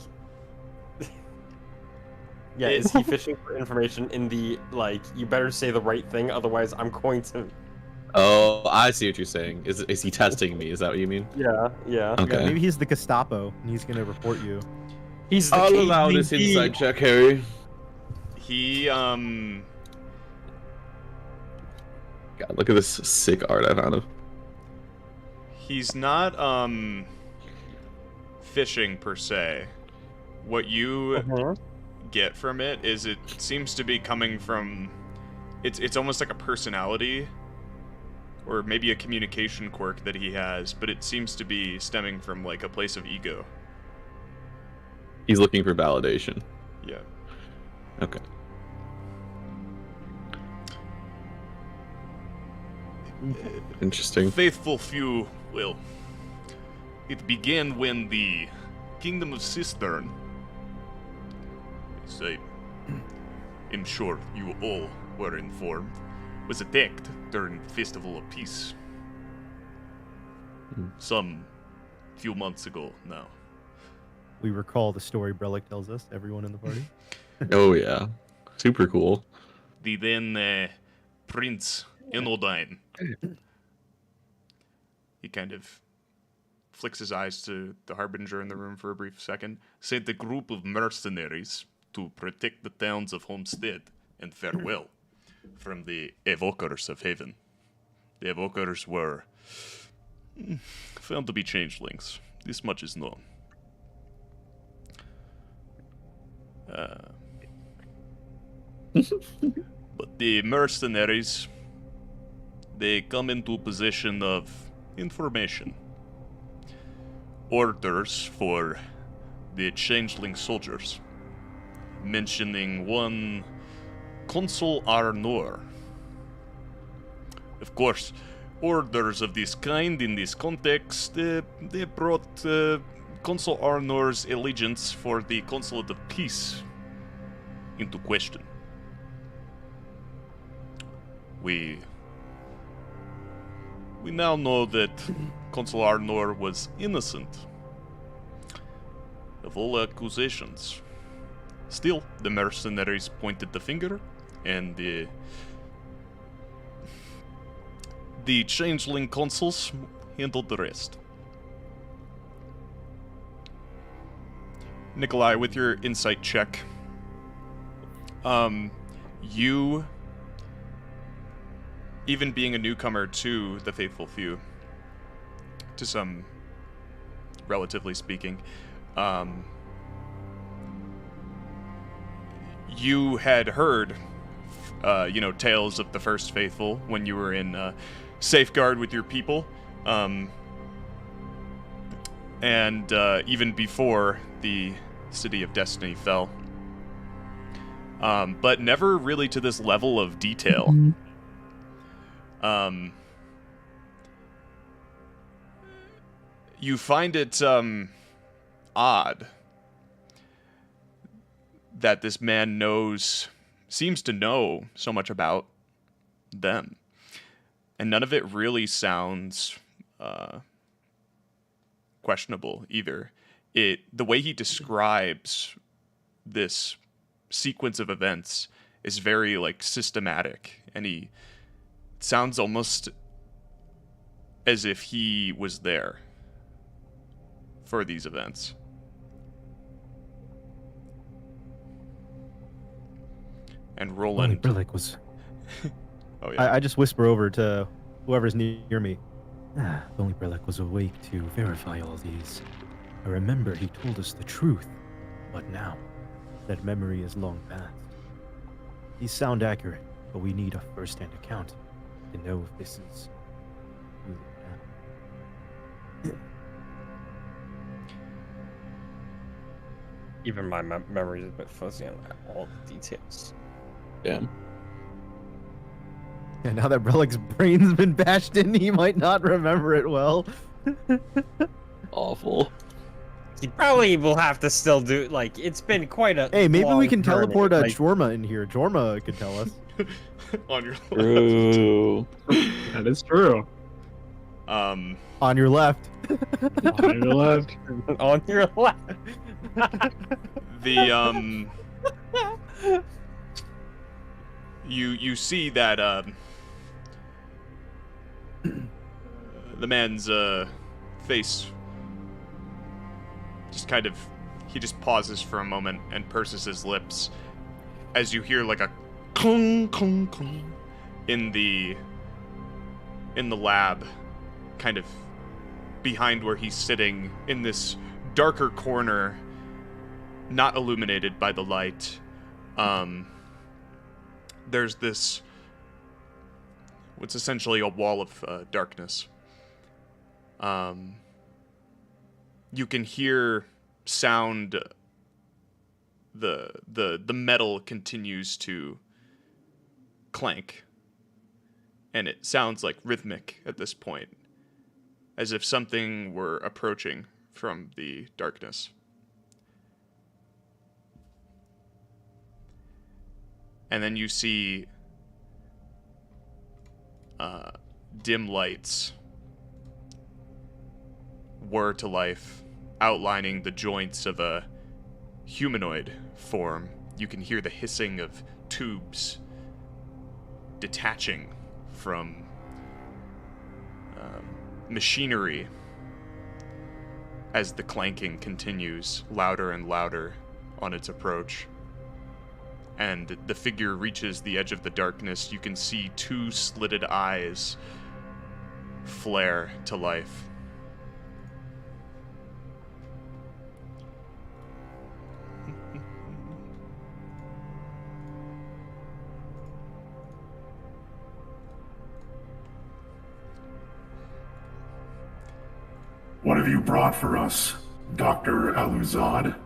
D: Yeah, is he fishing for information in the, like, you better say the right thing, otherwise I'm going to...
G: oh, I see what you're saying. Is he testing me? Is that what you mean?
D: Yeah, yeah.
G: Okay.
F: Yeah, maybe he's the Gestapo, and he's gonna report you.
D: He's the
G: I'll allow this
D: KGB.
G: inside check, Harry.
E: He
G: God, look at this sick art I found of.
E: He's not fishing per se. What you get from it is it seems to be coming from it's almost like a personality or maybe a communication quirk that he has, but it seems to be stemming from like a place of ego.
G: He's looking for validation.
E: Yeah.
G: Okay. Interesting.
E: Faithful few, well, it began when the Kingdom of Cistern, as I am sure you all were informed, was attacked during the Festival of Peace. Some few months ago now.
F: We recall the story Brelikk tells us, everyone in the party.
G: Oh yeah, super cool.
E: The then Prince Enodine, he kind of flicks his eyes to the Harbinger in the room for a brief second, sent a group of mercenaries to protect the towns of Homestead and Farewell from the Evokers of Haven. The Evokers were found to be changelings. This much is known. But the mercenaries, they come into possession of information. Orders for the changeling soldiers, mentioning one Consul Arnor. Of course, orders of this kind in this context, they brought Consul Arnor's allegiance for the Consulate of Peace into question. We now know that Consul Arnor was innocent of all accusations. Still, the mercenaries pointed the finger, and the changeling consuls handled the rest. Nikolai, with your insight check, you, even being a newcomer to the Faithful Few, to some, relatively speaking, you had heard, tales of the First Faithful when you were in Safeguard with your people, and even before the City of Destiny fell. But never really to this level of detail. You find it odd that this man seems to know so much about them. And none of it really sounds questionable either. The way he describes this sequence of events is very systematic, and it sounds almost as if he was there for these events. And Rolland.
F: Brelikk was.
E: Oh yeah.
F: I just whisper over to whoever's near me. If only Brelikk was awake to verify all these. I remember he told us the truth, but now, that memory is long past. These sound accurate, but we need a first-hand account to know if this is really happening.
D: Even my memory is a bit fuzzy on all the details.
G: Damn.
F: And now that Brelick's brain's been bashed in, he might not remember it well.
G: Awful.
D: He probably will have to still do, like, it's been quite a
F: Hey, maybe we
D: long
F: can
D: journey,
F: teleport a
D: like,
F: Jorma in here. Jorma could tell us.
E: On your left.
G: True.
A: That is true.
F: On your left.
A: On your left.
D: on your left.
E: The you see that the man's face just kind of, he just pauses for a moment and purses his lips as you hear like a clunk clunk clunk in the lab, kind of behind where he's sitting in this darker corner, not illuminated by the light. There's this, what's essentially a wall of darkness. You can hear sound. The metal continues to clank, and it sounds like rhythmic at this point, as if something were approaching from the darkness. And then you see dim lights whir to life, outlining the joints of a humanoid form. You can hear the hissing of tubes detaching from machinery as the clanking continues louder and louder on its approach. And the figure reaches the edge of the darkness. You can see two slitted eyes flare to life.
H: What have you brought for us, Dr. Aluzad?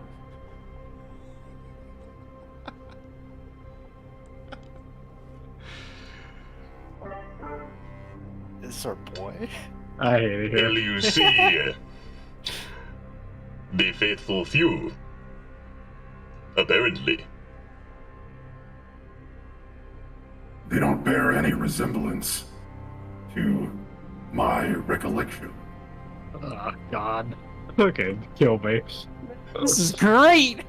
B: Is this our boy?
A: I hate it here.
I: LUC. The faithful few. Apparently.
H: They don't bear any resemblance to my recollection.
A: Oh, God. Okay, kill me.
D: This is great.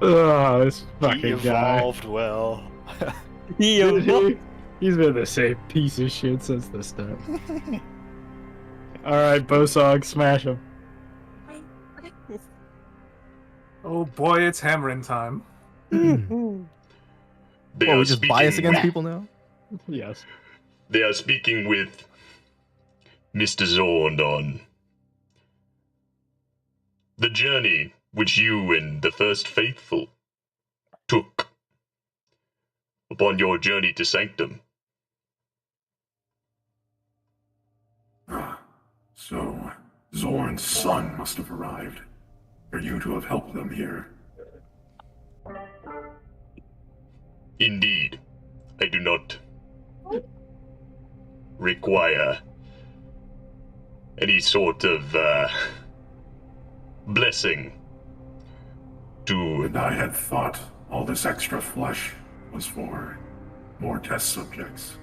A: Oh, this
B: He
A: fucking guy.
B: evolved well.
A: He's been the same piece of shit since the start. Alright, Bosong, smash him.
H: Oh boy, it's hammering time.
I: They
F: Oh,
I: are
F: we just bias
I: speaking-
F: against people now?
A: Yes.
I: They are speaking with Mr. Zorn on the journey which you and the First Faithful took upon your journey to Sanctum.
H: So, Zorn's son must have arrived for you to have helped them here.
I: Indeed, I do not require any sort of blessing to...
H: And I had thought all this extra flesh was for more test subjects.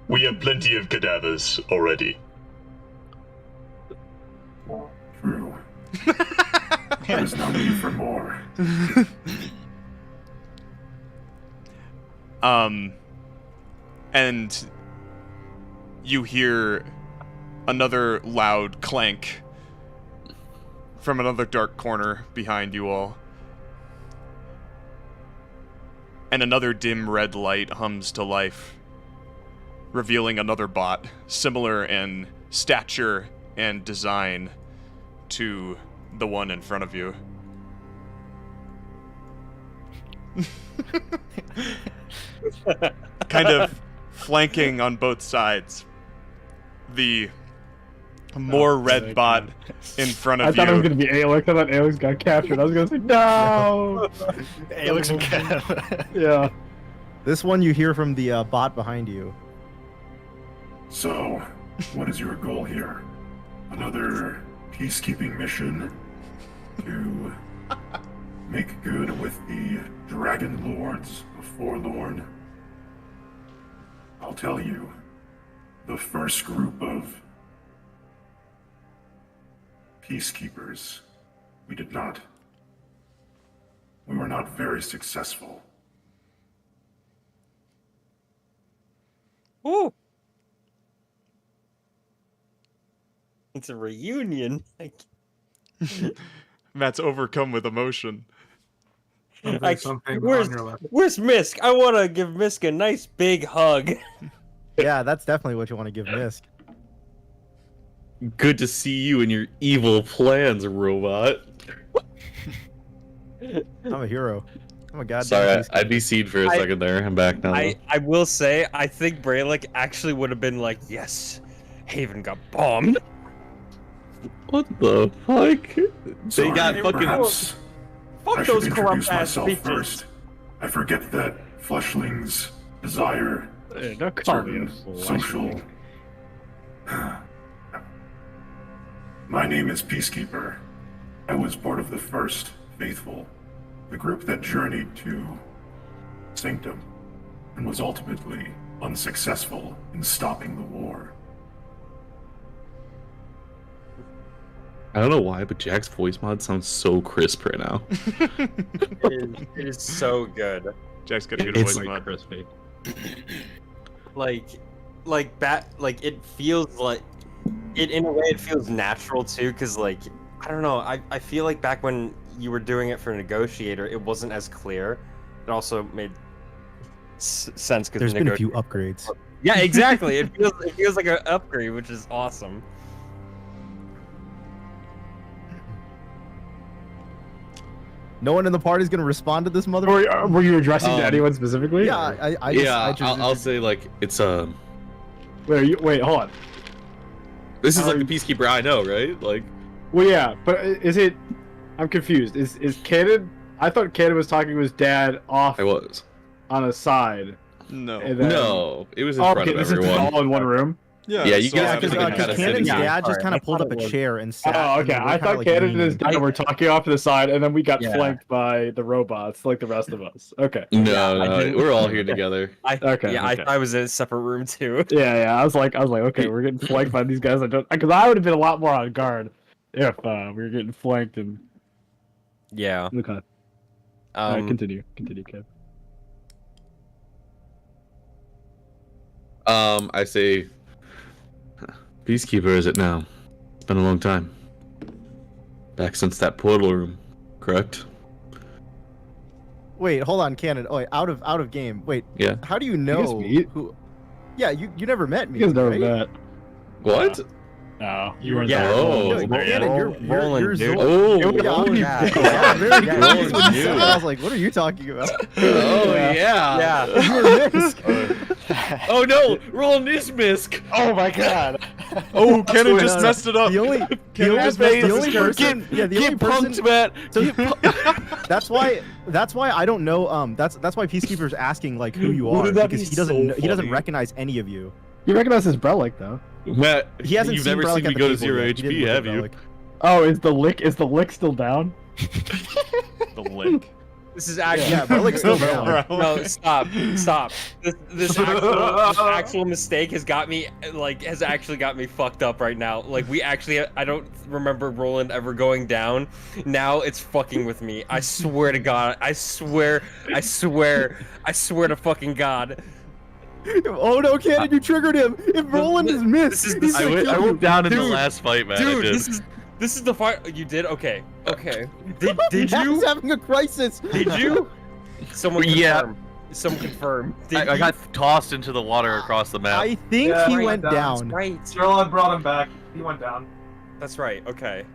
I: We have plenty of cadavers already.
H: True. There's no need for more.
E: And you hear another loud clank from another dark corner behind you all. and another dim red light hums to life, revealing another bot, similar in stature and design to the one in front of you. Kind of flanking on both sides. The more red bot in front of
A: I thought it was
E: you.
A: gonna be Alex. I thought Alex got captured. I was gonna say no.
B: Alex and Kev.
A: Yeah.
F: This one you hear from the bot behind you.
J: So, what is your goal here? Another peacekeeping mission to make good with the Dragon Lords of Forlorn? I'll tell you, the first group of peacekeepers, we were not very successful.
D: Ooh. It's a reunion.
E: Matt's overcome with emotion.
D: Where's Misk? I want to give Misk a nice big hug.
F: Yeah, that's definitely what you want to give Misk.
G: Good to see you and your evil plans, robot.
F: I'm a hero. I'm a goddamn
G: Sorry,
F: peacekeeper.
G: I BC'd for a second there. I'm back now.
D: I will say, I think Brelikk actually would have been like, yes, Haven got bombed.
G: What the fuck? They
J: Sorry,
G: got fucking.
J: perhaps
D: Fuck
J: I should
D: those corrupt
J: introduce
D: ass
J: myself
D: bitches.
J: first. I forget that fleshlings desire
A: Hey, don't call me a
J: certain
A: fleshling.
J: social. My name is Peacekeeper. I was part of the first Faithful, the group that journeyed to Sanctum, and was ultimately unsuccessful in stopping the war.
G: I don't know why, but Jack's voice mod sounds so crisp right now.
D: It is so good.
E: Jack's got a good
G: It's
E: voice
A: like
E: mod.
A: crispy.
D: Like it feels like it in a way. It feels natural too, because like I don't know. I feel like back when you were doing it for Negotiator, it wasn't as clear. It also made sense because
F: There's been a few upgrades.
D: Yeah, exactly. It feels like an upgrade, which is awesome.
F: No one in the party is gonna respond to this mother.
A: Were you addressing to anyone specifically?
F: Yeah,
A: or-
G: I'll say like it's
A: Wait, hold on.
G: This is like the peacekeeper I know, right? Like,
A: Well, yeah, but is it? I'm confused. Is Canon? I thought Canon was talking to his dad off
G: I was.
A: on a side.
E: No.
A: And then...
G: No, it was in
A: Oh,
G: front
A: okay,
G: of
A: this is
G: everyone.
A: all in one room.
E: Yeah,
G: you
E: so
G: guys
E: I
G: could've
E: think
G: had a
F: Cannon's
G: sitting down.
F: dad just kind
D: I
F: of pulled
D: thought
F: up a
D: it was-
F: chair and sat.
A: Oh,
F: and
A: okay.
F: we were
A: I
F: kinda,
A: thought
F: like,
A: Canon and
F: leaning.
A: his dad were talking off to the side, and then we got
D: Yeah.
A: flanked by the robots, like the rest of us. Okay.
G: No,
D: I
G: no,
D: didn't-
G: we're all here together.
A: Okay,
D: I
A: okay.
D: thought I was in a separate room too.
A: Yeah. I was like, okay, we're getting flanked by these guys. Because I would have been a lot more on guard if we were getting flanked and.
D: Yeah.
A: Okay. Alright, continue, Kev.
G: I say, Peacekeeper is it now? It's been a long time. Back since that portal room, correct?
F: Wait, hold on, Cannon. Oh, wait, out of game. Wait,
G: Yeah.
F: how do you
A: guys
F: know
A: meet?
F: who? Yeah, you never met me.
A: You guys never
F: right?
A: met.
G: What?
A: No, you were
D: Yeah.
G: Oh.
F: No, Cannon, you're
D: Rolland, dude.
G: Oh,
F: Yeah,
D: Yeah.
F: very
D: Yeah,
F: good.
D: Rolland,
F: When you
D: dude.
F: said that, I was like, what are you talking about?
G: oh yeah.
D: Yeah.
F: You were Misk.
G: Oh no, Rolland is Misk.
B: Oh my god.
E: Oh, Kenan
F: Wait,
E: just
F: no.
E: messed it up.
F: The only
E: Kenan just messed up his character.
F: the only person.
G: Matt.
F: So that's why I don't know. That's why Peacekeeper's asking like who you are,
G: Wouldn't that
F: because
G: be
F: he doesn't
G: so
F: he doesn't
G: funny?
F: recognize any of you.
A: You recognize his Brelikk though.
G: Matt,
F: He hasn't
G: you've
F: seen
G: never
F: Brelikk
G: seen
F: at
G: me
F: the
G: go to
F: table
G: 0
F: yet. He didn't
G: HP,
F: look at
G: have you?
F: Brelikk.
A: Oh, is the lick still down?
E: The link.
D: This is actually
F: Yeah, Brelik's still down.
D: No, stop. This actual mistake has actually got me fucked up right now. Like I don't remember Rolland ever going down. Now it's fucking with me. I swear to God. I swear to fucking God.
F: Oh no, Cannon, you triggered him. If Roland is missed,
D: This is
F: he's
D: the-
F: gonna kill
G: I
F: you.
G: went down in the
D: Dude,
G: last fight, man. I
D: Dude,
G: did.
D: this is the fight you did? Okay. Did
F: Matt's
D: you?
F: having a crisis.
D: Did you? Someone
G: Yeah.
D: confirm. Someone confirm.
K: I got tossed into the water across the map.
F: I think
H: Yeah,
F: he
H: right
F: went down.
D: Right.
H: Rolland brought him back. He went down.
D: That's right. Okay.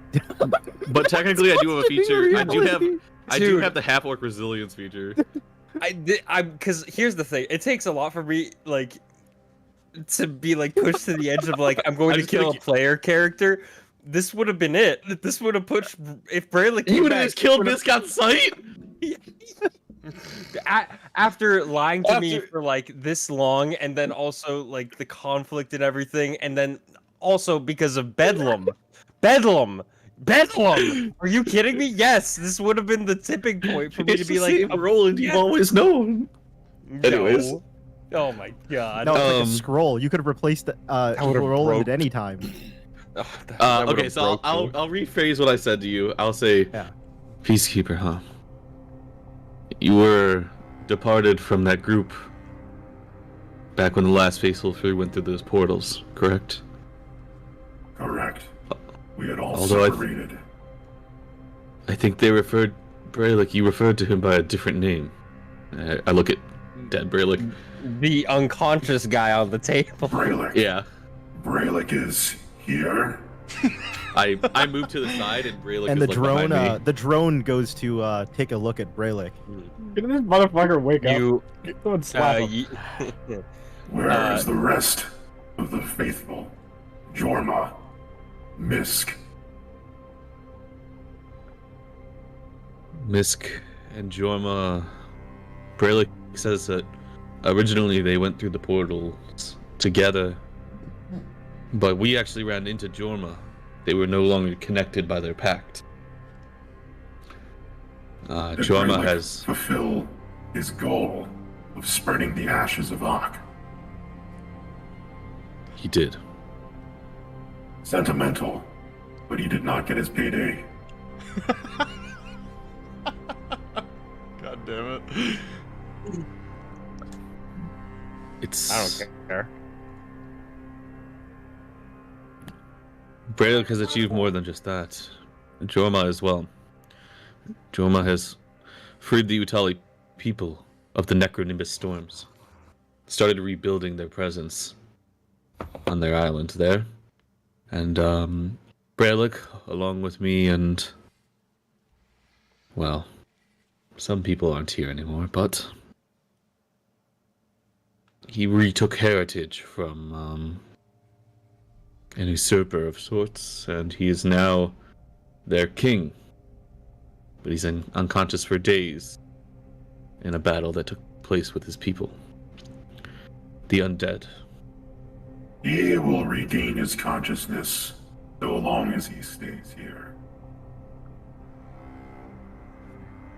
K: But technically, I do have a feature. I do
D: Dude.
K: have the half orc resilience feature.
D: Because here's the thing. It takes a lot for me, like, to be like pushed to the edge of like I'm going to kill a player character. This would have been it. This would have pushed if Brelikk.
K: You would have just killed Misk on sight.
D: After lying to me for like this long, and then also like the conflict and everything, and then also because of Bedlam. Are you kidding me? Yes, this would have been the tipping point for me to be like,
K: Rolland, you've always known.
D: No.
K: Anyways.
D: Oh my god.
F: No, it's like a scroll. You could have replaced Rolland at any time.
K: Okay, so I'll rephrase what I said to you. I'll say,
G: Peacekeeper, huh? You were departed from that group back when the last Faithful Few went through those portals, correct?
J: Correct. We had all
G: Although
J: separated.
G: I think they referred Brelikk. You referred to him by a different name. I look at dead Brelikk.
D: The unconscious guy on the table.
J: Brelikk.
K: Yeah.
J: Brelikk is here.
K: I moved to the side and Brelikk
F: And
K: is
F: the
K: like
F: drone,
K: behind me.
F: the drone goes to take a look at Brelikk.
A: Can this motherfucker wake up? Someone slap him.
J: Where is the rest of the faithful? Jorma. Misk.
G: Misk and Jorma. Brelikk says that originally they went through the portals together, but we actually ran into Jorma. They were no longer connected by their pact.
J: Did
G: Jorma
J: Brelikk
G: has
J: fulfill his goal of spreading the ashes of Ak.
G: He did.
J: Sentimental, but he did not get his payday.
E: God damn it.
G: It's.
D: I don't care.
G: Brelikk has achieved more than just that. Jorma as well. Jorma has freed the Utali people of the Necronimbus storms. Started rebuilding their presence on their island there. And Brelikk, along with me and, well, some people aren't here anymore, but he retook heritage from an usurper of sorts, and he is now their king. But he's unconscious for days in a battle that took place with his people. The undead.
J: He will regain his consciousness so long as he stays here.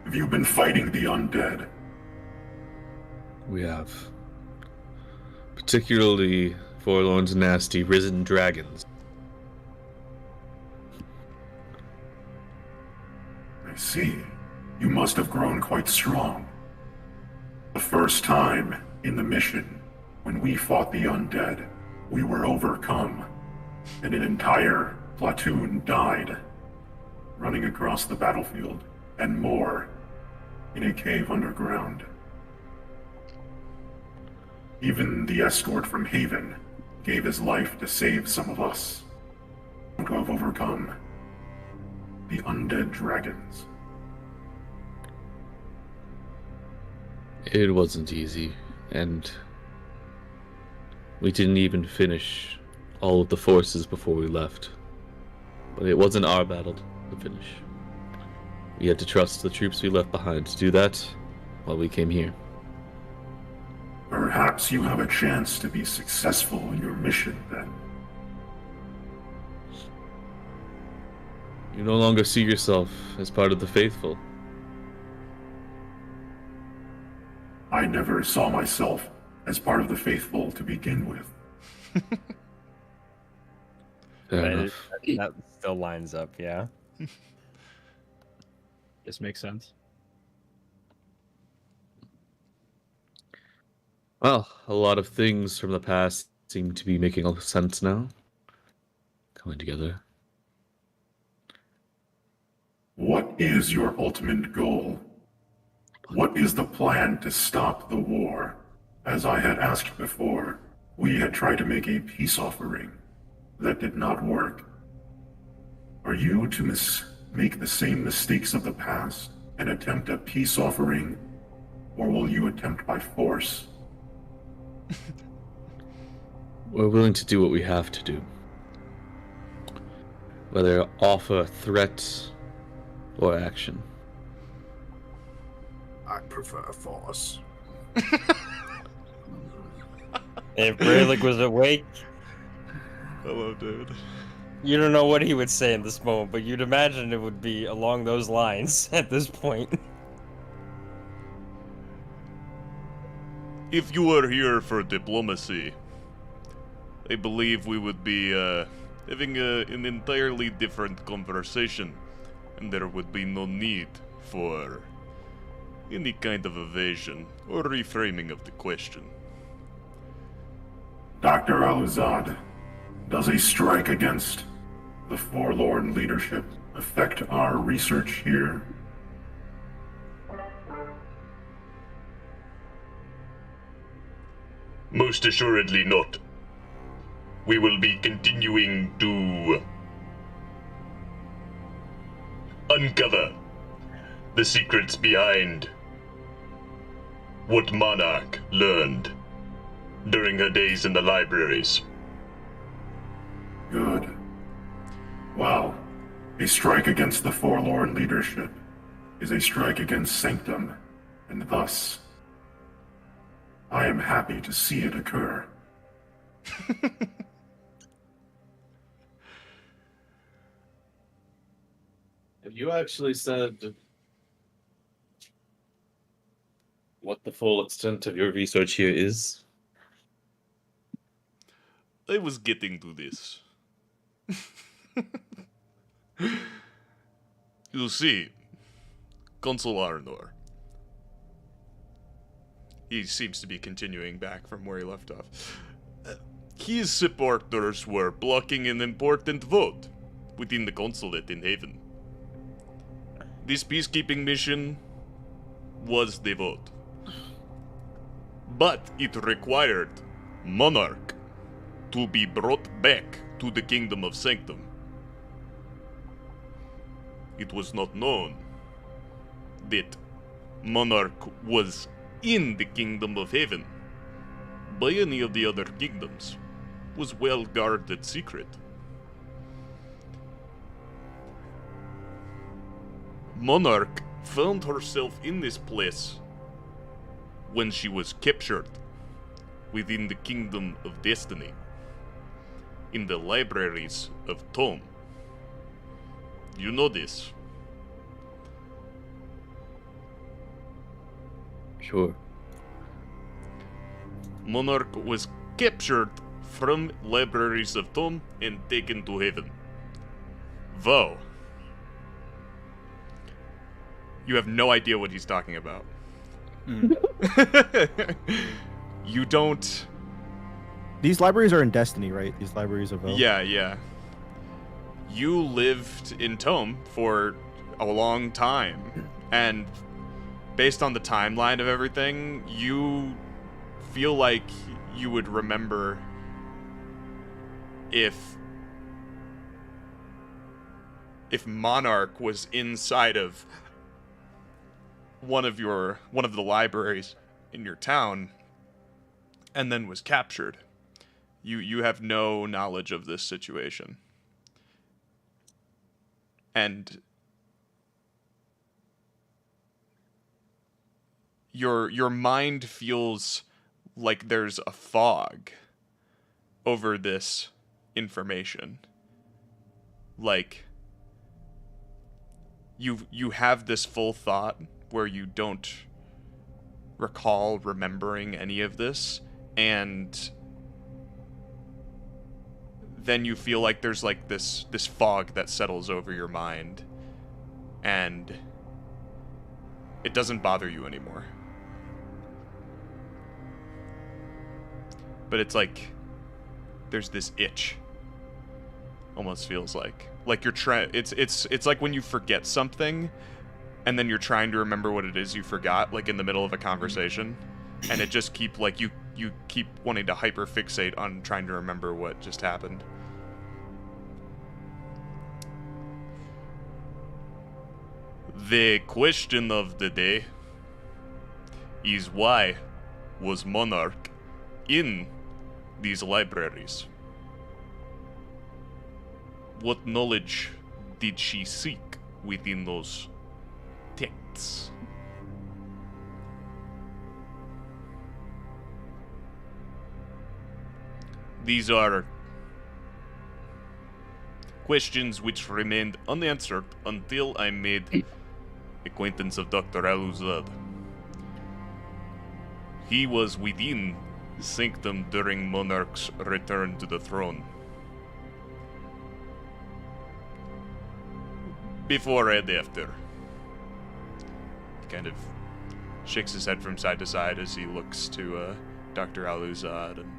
J: Have you been fighting the undead?
G: We have. Particularly Forlorn's nasty risen dragons.
J: I see. You must have grown quite strong. The first time in the mission, when we fought the undead, we were overcome, and an entire platoon died, running across the battlefield, and more, in a cave underground. Even the escort from Haven gave his life to save some of us, who have overcome the undead dragons.
G: It wasn't easy, and we didn't even finish all of the forces before we left. But it wasn't our battle to finish. We had to trust the troops we left behind to do that while we came here.
J: Perhaps you have a chance to be successful in your mission then.
G: You no longer see yourself as part of the faithful.
J: I never saw myself as part of the faithful to begin with.
G: Fair enough.
D: That still lines up, yeah.
A: This makes sense.
G: Well, a lot of things from the past seem to be making a lot of sense now. Coming together.
J: What is your ultimate goal? What is the plan to stop the war? As I had asked before, we had tried to make a peace offering. That did not work. Are you to make the same mistakes of the past and attempt a peace offering, or will you attempt by force?
G: We're willing to do what we have to do. Whether offer threat or action.
H: I prefer force.
D: If Brelikk was awake,
E: Hello, dude.
D: you don't know what he would say in this moment, but you'd imagine it would be along those lines at this point.
E: If you were here for diplomacy, I believe we would be having an entirely different conversation, and there would be no need for any kind of evasion or reframing of the question.
J: Dr. Aluzad, does a strike against the Forlorn leadership affect our research here?
I: Most assuredly not. We will be continuing to uncover the secrets behind what Monarch learned during her days in the libraries.
J: Good. Well, a strike against the Forlorn leadership is a strike against Sanctum, and thus, I am happy to see it occur.
G: Have you actually said what the full extent of your research here is?
E: I was getting to this. You see, Consul Arnor. He seems to be continuing back from where he left off. His supporters were blocking an important vote within the consulate in Haven. This peacekeeping mission was the vote. But it required Monarch to be brought back to the Kingdom of Sanctum. It was not known that Monarch was in the Kingdom of Haven by any of the other kingdoms. It was well-guarded secret. Monarch found herself in this place when she was captured within the Kingdom of Destiny, in the libraries of Tome. You know this.
G: Sure.
E: Monarch was captured from libraries of Tome and taken to Haven. Vough. You have no idea what he's talking about. You don't...
F: These libraries are in Destiny, right? These libraries of Vough?
E: Yeah. You lived in Tome for a long time, and based on the timeline of everything, you feel like you would remember if Monarch was inside of one of the libraries in your town and then was captured. You have no knowledge of this situation. And your mind feels like there's a fog over this information. Like you have this full thought where you don't recall remembering any of this, and then you feel like there's like this fog that settles over your mind, and it doesn't bother you anymore. But it's like there's this itch. Almost feels like you're trying. It's like when you forget something, and then you're trying to remember what it is you forgot, like in the middle of a conversation, and it just keep like you keep wanting to hyperfixate on trying to remember what just happened. The question of the day is, why was Monarch in these libraries? What knowledge did she seek within those texts? These are questions which remained unanswered until I made acquaintance of Dr. Aluzad. He was within Sanctum during Monarch's return to the throne. Before and after. Kind of shakes his head from side to side as he looks to Dr. Aluzad, and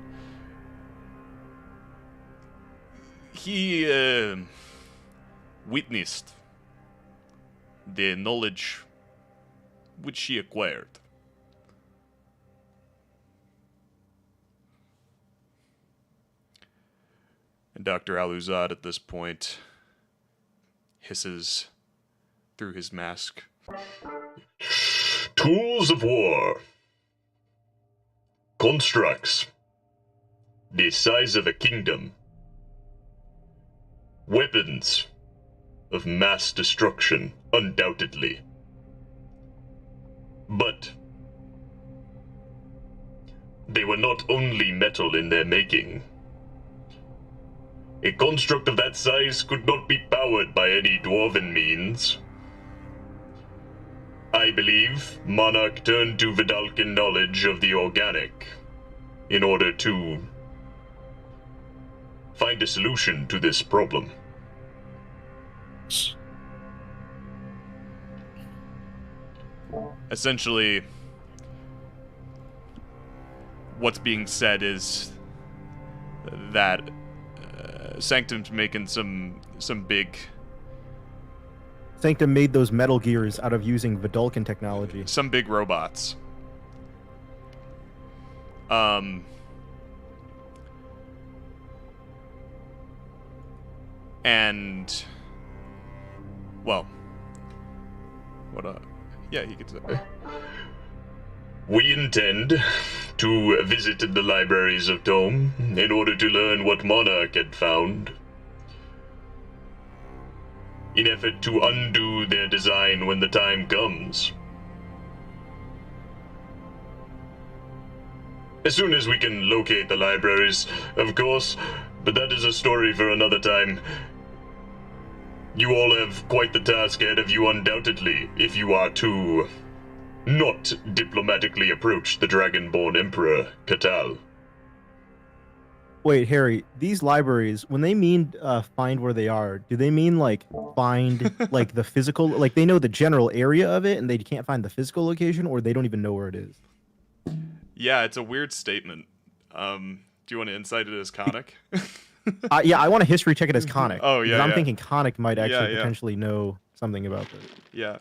E: he witnessed the knowledge which she acquired. And Dr. Aluzad at this point hisses through his mask.
I: Tools of war. Constructs. The size of a kingdom. Weapons. Of mass destruction, undoubtedly. But they were not only metal in their making. A construct of that size could not be powered by any dwarven means. I believe Monarch turned to Vedalken knowledge of the organic in order to find a solution to this problem.
E: Essentially, what's being said is that Sanctum's making some big...
F: Sanctum made those metal gears out of using Vedalken technology.
E: Some big robots. And... well... what, yeah, he could say...
I: We intend to visit the libraries of Tome in order to learn what Monarch had found, in effort to undo their design when the time comes. As soon as we can locate the libraries, of course, but that is a story for another time. You all have quite the task ahead of you, undoubtedly, if you are to not diplomatically approach the Dragonborn Emperor, Catal.
F: Wait, Harry, these libraries, when they mean find where they are, do they mean like find like the physical, like they know the general area of it and they can't find the physical location, or they don't even know where it is?
E: Yeah, it's a weird statement. Do you want to insight it as Khanek?
F: Yeah, I want to history check it as Khanek.
E: Oh, yeah,
F: I'm
E: yeah.
F: thinking Khanek might actually
E: Yeah.
F: potentially know something about this.
E: Yeah.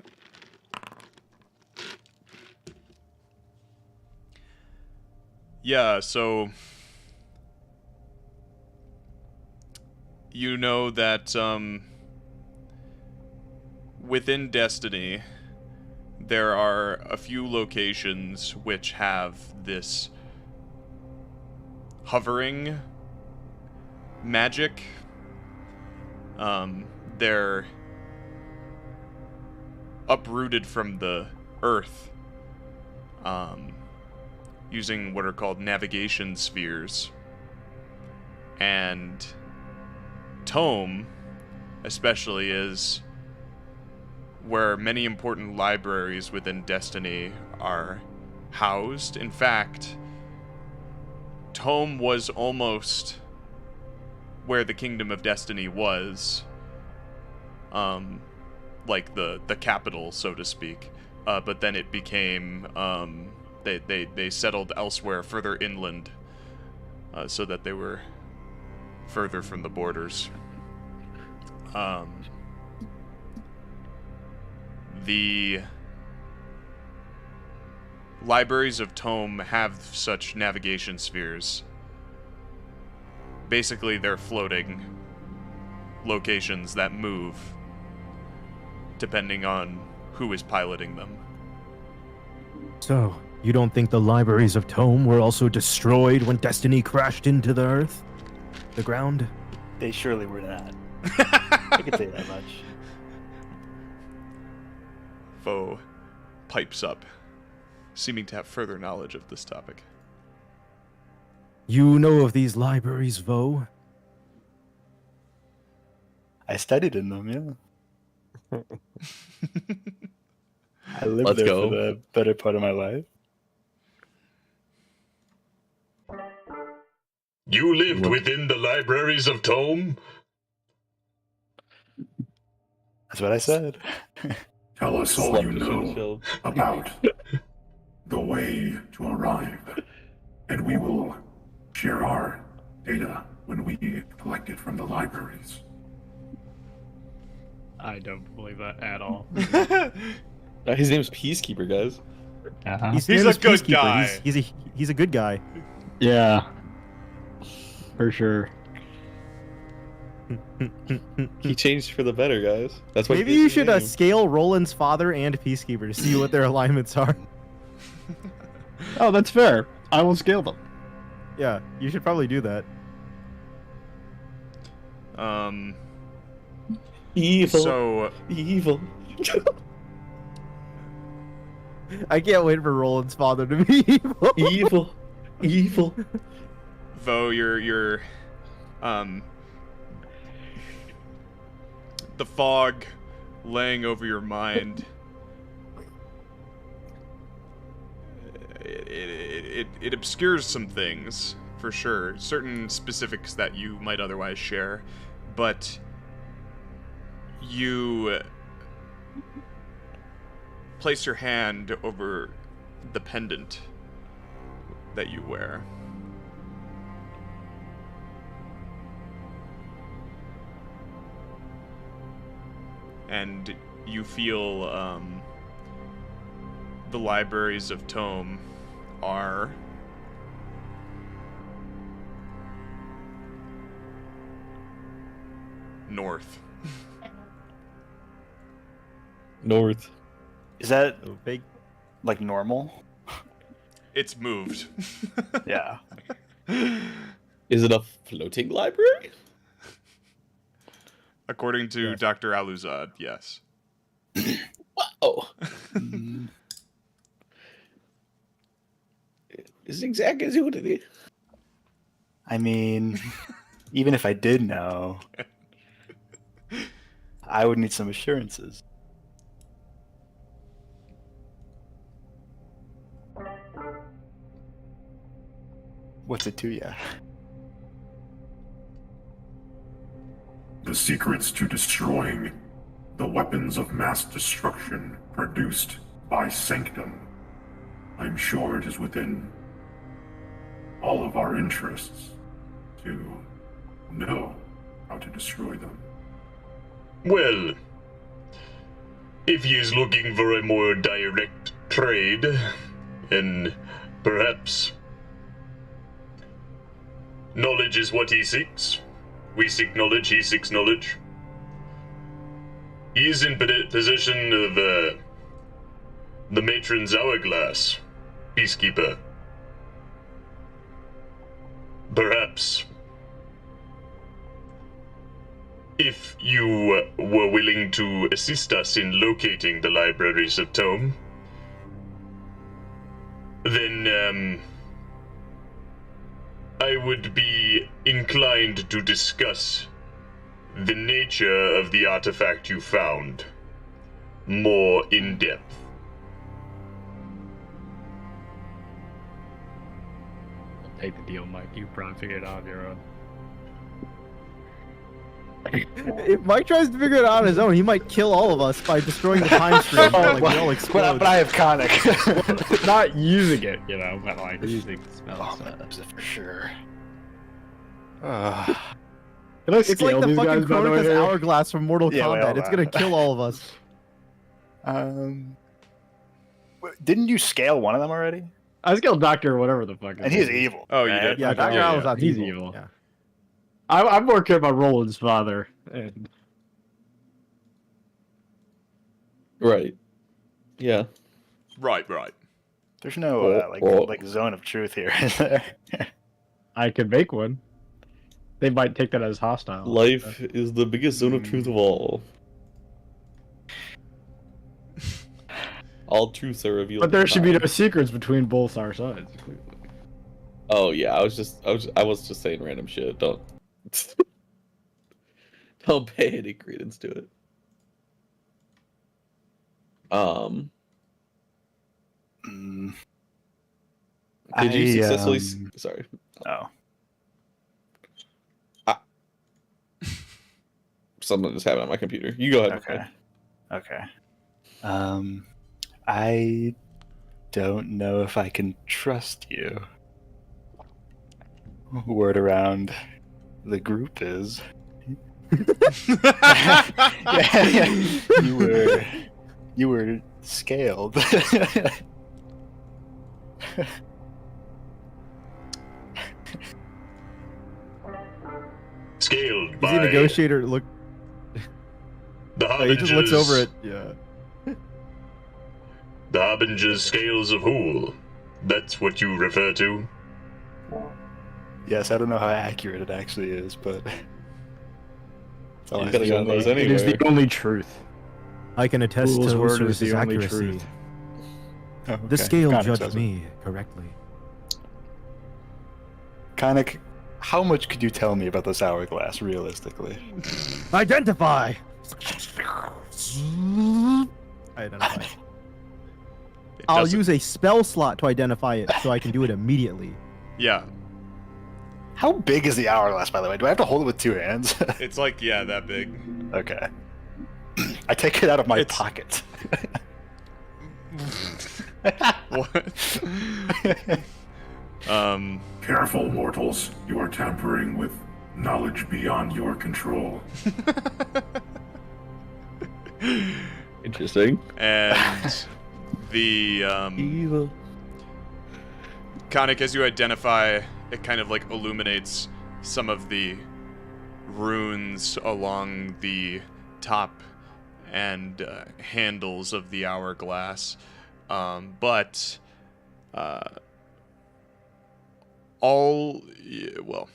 E: Yeah, so... you know that, within Destiny, there are a few locations which have this hovering magic. They're uprooted from the earth, using what are called navigation spheres. And Tome, especially, is where many important libraries within Destiny are housed. In fact, Tome was almost where the Kingdom of Destiny was, like the capital, so to speak. But then it became, they settled elsewhere, further inland, so that they were further from the The libraries of Tome have such navigation spheres. Basically, they're floating locations that move depending on who is piloting them.
F: So, you don't think the libraries of Tome were also destroyed when Destiny crashed into the Earth? The ground?
B: They surely were not. I can say that much.
E: Vough pipes up, seeming to have further knowledge of this topic.
F: You know of these libraries, Vough?
B: I studied in them, yeah. I lived
K: Let's
B: there
K: go.
B: for the better part of my life.
I: You lived within the libraries of Tome?
B: That's what I said.
J: Tell us all you know about the way to arrive, and we will share our data when we collect it from the libraries.
A: I don't believe that at all.
K: His name's Peacekeeper, guys.
E: He's a good guy.
F: He's a good guy.
A: Yeah. For sure.
K: He changed for the better, guys. That's why.
F: Maybe you should scale Roland's father and Peacekeeper to see what their alignments are.
A: Oh, that's fair. I will scale them.
F: Yeah, you should probably do that.
K: Evil.
E: So
K: evil.
F: I can't wait for Roland's father to be evil.
K: Evil. Evil.
E: Vough, you're the fog laying over your mind. It obscures some things, for sure. Certain specifics that you might otherwise share, but you place your hand over the pendant that you wear. And you feel the libraries of Tome are north.
K: North.
B: Is that
F: big,
B: like normal?
E: It's moved.
B: Yeah.
K: Is it a floating library?
E: According to Dr. Aluzad, yes.
K: Wow. Is it exactly as you would it?
B: I mean, even if I did know, I would need some assurances. What's it to ya?
J: The secrets to destroying the weapons of mass destruction produced by Sanctum. I'm sure it is within all of our interests to know how to destroy them.
I: Well, if he is looking for a more direct trade, and perhaps knowledge is what he seeks. We seek knowledge, he seeks knowledge. He is in possession of the Matron's hourglass, Peacekeeper. Perhaps, if you were willing to assist us in locating the libraries of Tome, then I would be inclined to discuss the nature of the artifact you found more in depth.
A: Take the deal, Mike. You probably figure it out on your own.
F: If Mike tries to figure it out on his own, he might kill all of us by destroying the time stream. Like, we all explode.
B: But I have Khanek.
A: Not using it, you know, but like using the spell.
B: For sure.
A: Can I
F: It's like
A: scale
F: the
A: these
F: fucking
A: guys, by the way,
F: Chronicus
A: here?
F: hourglass from Mortal
B: Yeah,
F: Kombat. It's gonna kill all of us.
B: Didn't you scale one of them already?
A: I scaled Doctor whatever the fuck.
B: And he's evil.
E: Oh, you
B: right?
E: did?
F: Yeah, Dr.
E: Yeah,
F: Owl's not
A: he's
F: evil.
A: evil.
F: Yeah.
A: I'm more care about Roland's father. And
G: Right. Yeah.
E: Right.
B: There's no like zone of truth here, is there?
A: I could make one. They might take that as hostile.
G: Life is the biggest zone of truth of all. All truths are revealed.
A: But there
G: in
A: should be
G: time.
A: no secrets between both our sides.
G: Oh yeah, I was just saying random shit. Don't pay any credence to it. Did you successfully? Sorry.
B: Oh.
G: Something just happened on my computer. You go ahead.
B: Okay. I don't know if I can trust you. Word around the group is you were scaled.
I: Scaled
F: Is
I: by
F: he a negotiator? Look,
I: the
F: he just looks over
I: Harbinger's,
F: it. Yeah.
I: the Harbinger's scales of Huul. That's what you refer to?
B: Yes, I don't know how accurate it actually is, but it's all
G: You
B: I
G: could have gotten those
A: It is
G: anywhere.
A: the only truth.
F: I can attest
A: Huul's
F: to
A: word is
F: Osiris's
A: the only
F: accuracy.
A: truth.
B: Oh,
F: The
B: okay.
F: scale
B: Khanek
F: judged
B: says it.
F: me correctly.
B: Khanek, how much could you tell me about this hourglass, realistically?
F: Identify! Identify. I'll
E: doesn't-
F: use a spell slot to identify it so I can do it immediately.
E: Yeah.
B: How big is the hourglass, by the way? Do I have to hold it with two hands?
E: It's like, yeah, that big.
B: Okay. I take it out of my
E: It's-
B: pocket.
E: What?
J: Careful, mortals. You are tampering with knowledge beyond your control.
G: Interesting.
E: And the
G: Evil.
E: Khanek, as you identify, it kind of like illuminates some of the runes along the top and handles of the hourglass. But all well,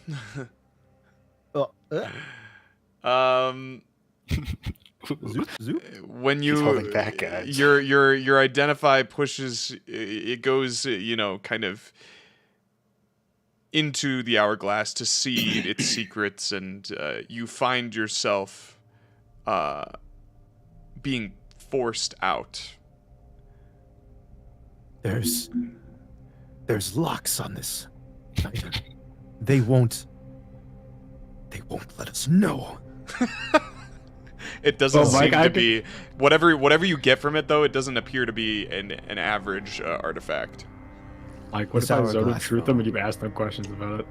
F: Zoop, zoop.
E: when
B: He's holding back, guys.
E: your identify pushes, it goes, kind of into the hourglass to see its secrets, and you find yourself being forced out.
F: There's locks on this. They won't let us know.
E: It doesn't
A: Well, Mike,
E: seem
A: I
E: to
A: could-
E: be whatever you get from it, though. It doesn't appear to be an average artifact.
A: Like, what
F: This
A: if I zone of
F: hourglass,
A: truth
F: though.
A: them and you ask them questions about it?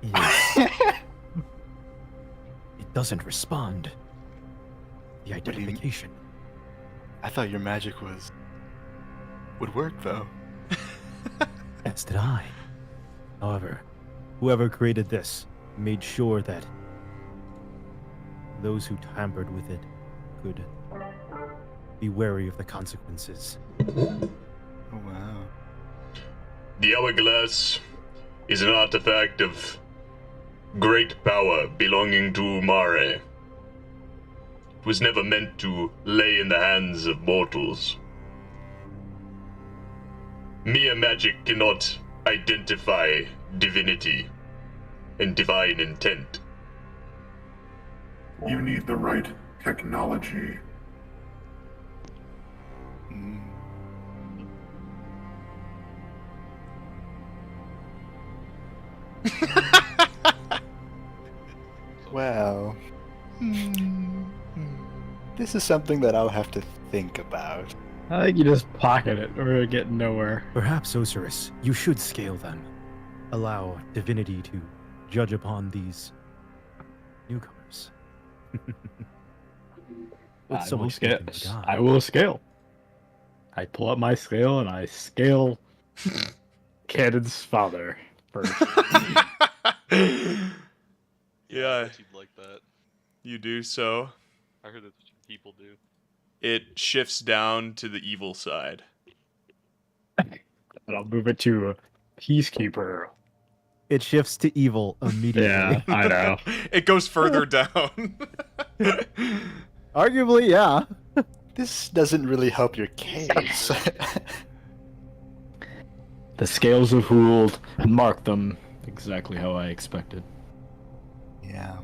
F: Yes. It doesn't respond. The identification.
B: I thought your magic would work, though.
F: As did I. However, whoever created this made sure that those who tampered with it could be wary of the consequences.
B: Oh, wow.
I: The hourglass is an artifact of great power belonging to Umare. It was never meant to lay in the hands of mortals. Mere magic cannot identify divinity and divine intent.
J: You need the right technology.
B: Well, this is something that I'll have to think about.
A: I think you just pocket it or get nowhere.
F: Perhaps, Osiris, you should scale them. Allow divinity to judge upon these newcomers. With
A: I
F: so
A: will
F: much
A: scale.
F: faith in God.
A: I will scale. I pull up my scale and I scale Canon's father first.
E: Yeah,
C: I bet you'd like that.
E: you do so.
C: I heard that's what people do.
E: It shifts down to the evil side.
A: And I'll move it to Peacekeeper.
F: It shifts to evil immediately.
A: Yeah, I know.
E: It goes further down.
F: Arguably, yeah.
B: This doesn't really help your case.
A: The scales of Huul mark them exactly how I expected.
B: Yeah.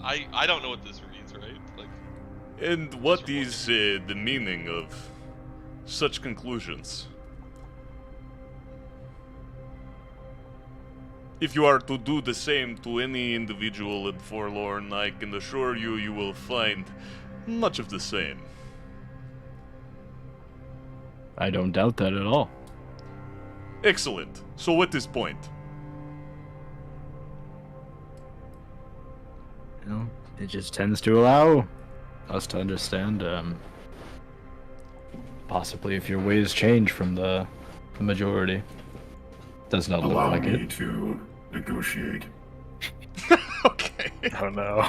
C: I don't know what this reads, right? Like,
E: And what is the meaning of such conclusions? If you are to do the same to any individual in Forlorn, I can assure you, you will find much of the same.
A: I don't doubt that at all.
E: Excellent. So at this point,
A: You know, it just tends to allow us to understand, possibly if your ways change from the majority. Does not look
J: Allow
A: like
J: me
A: it.
J: to negotiate.
E: okay.
B: Oh no.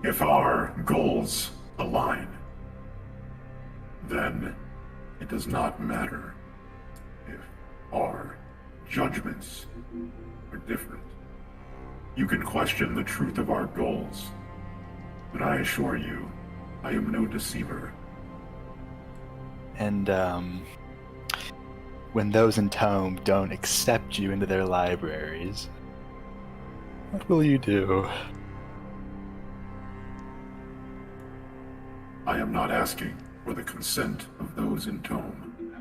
J: If our goals align, then it does not matter if our judgments are different. You can question the truth of our goals, but I assure you, I am no deceiver.
B: And when those in Tome don't accept you into their libraries, what will you do?
J: I am not asking for the consent of those in Tome.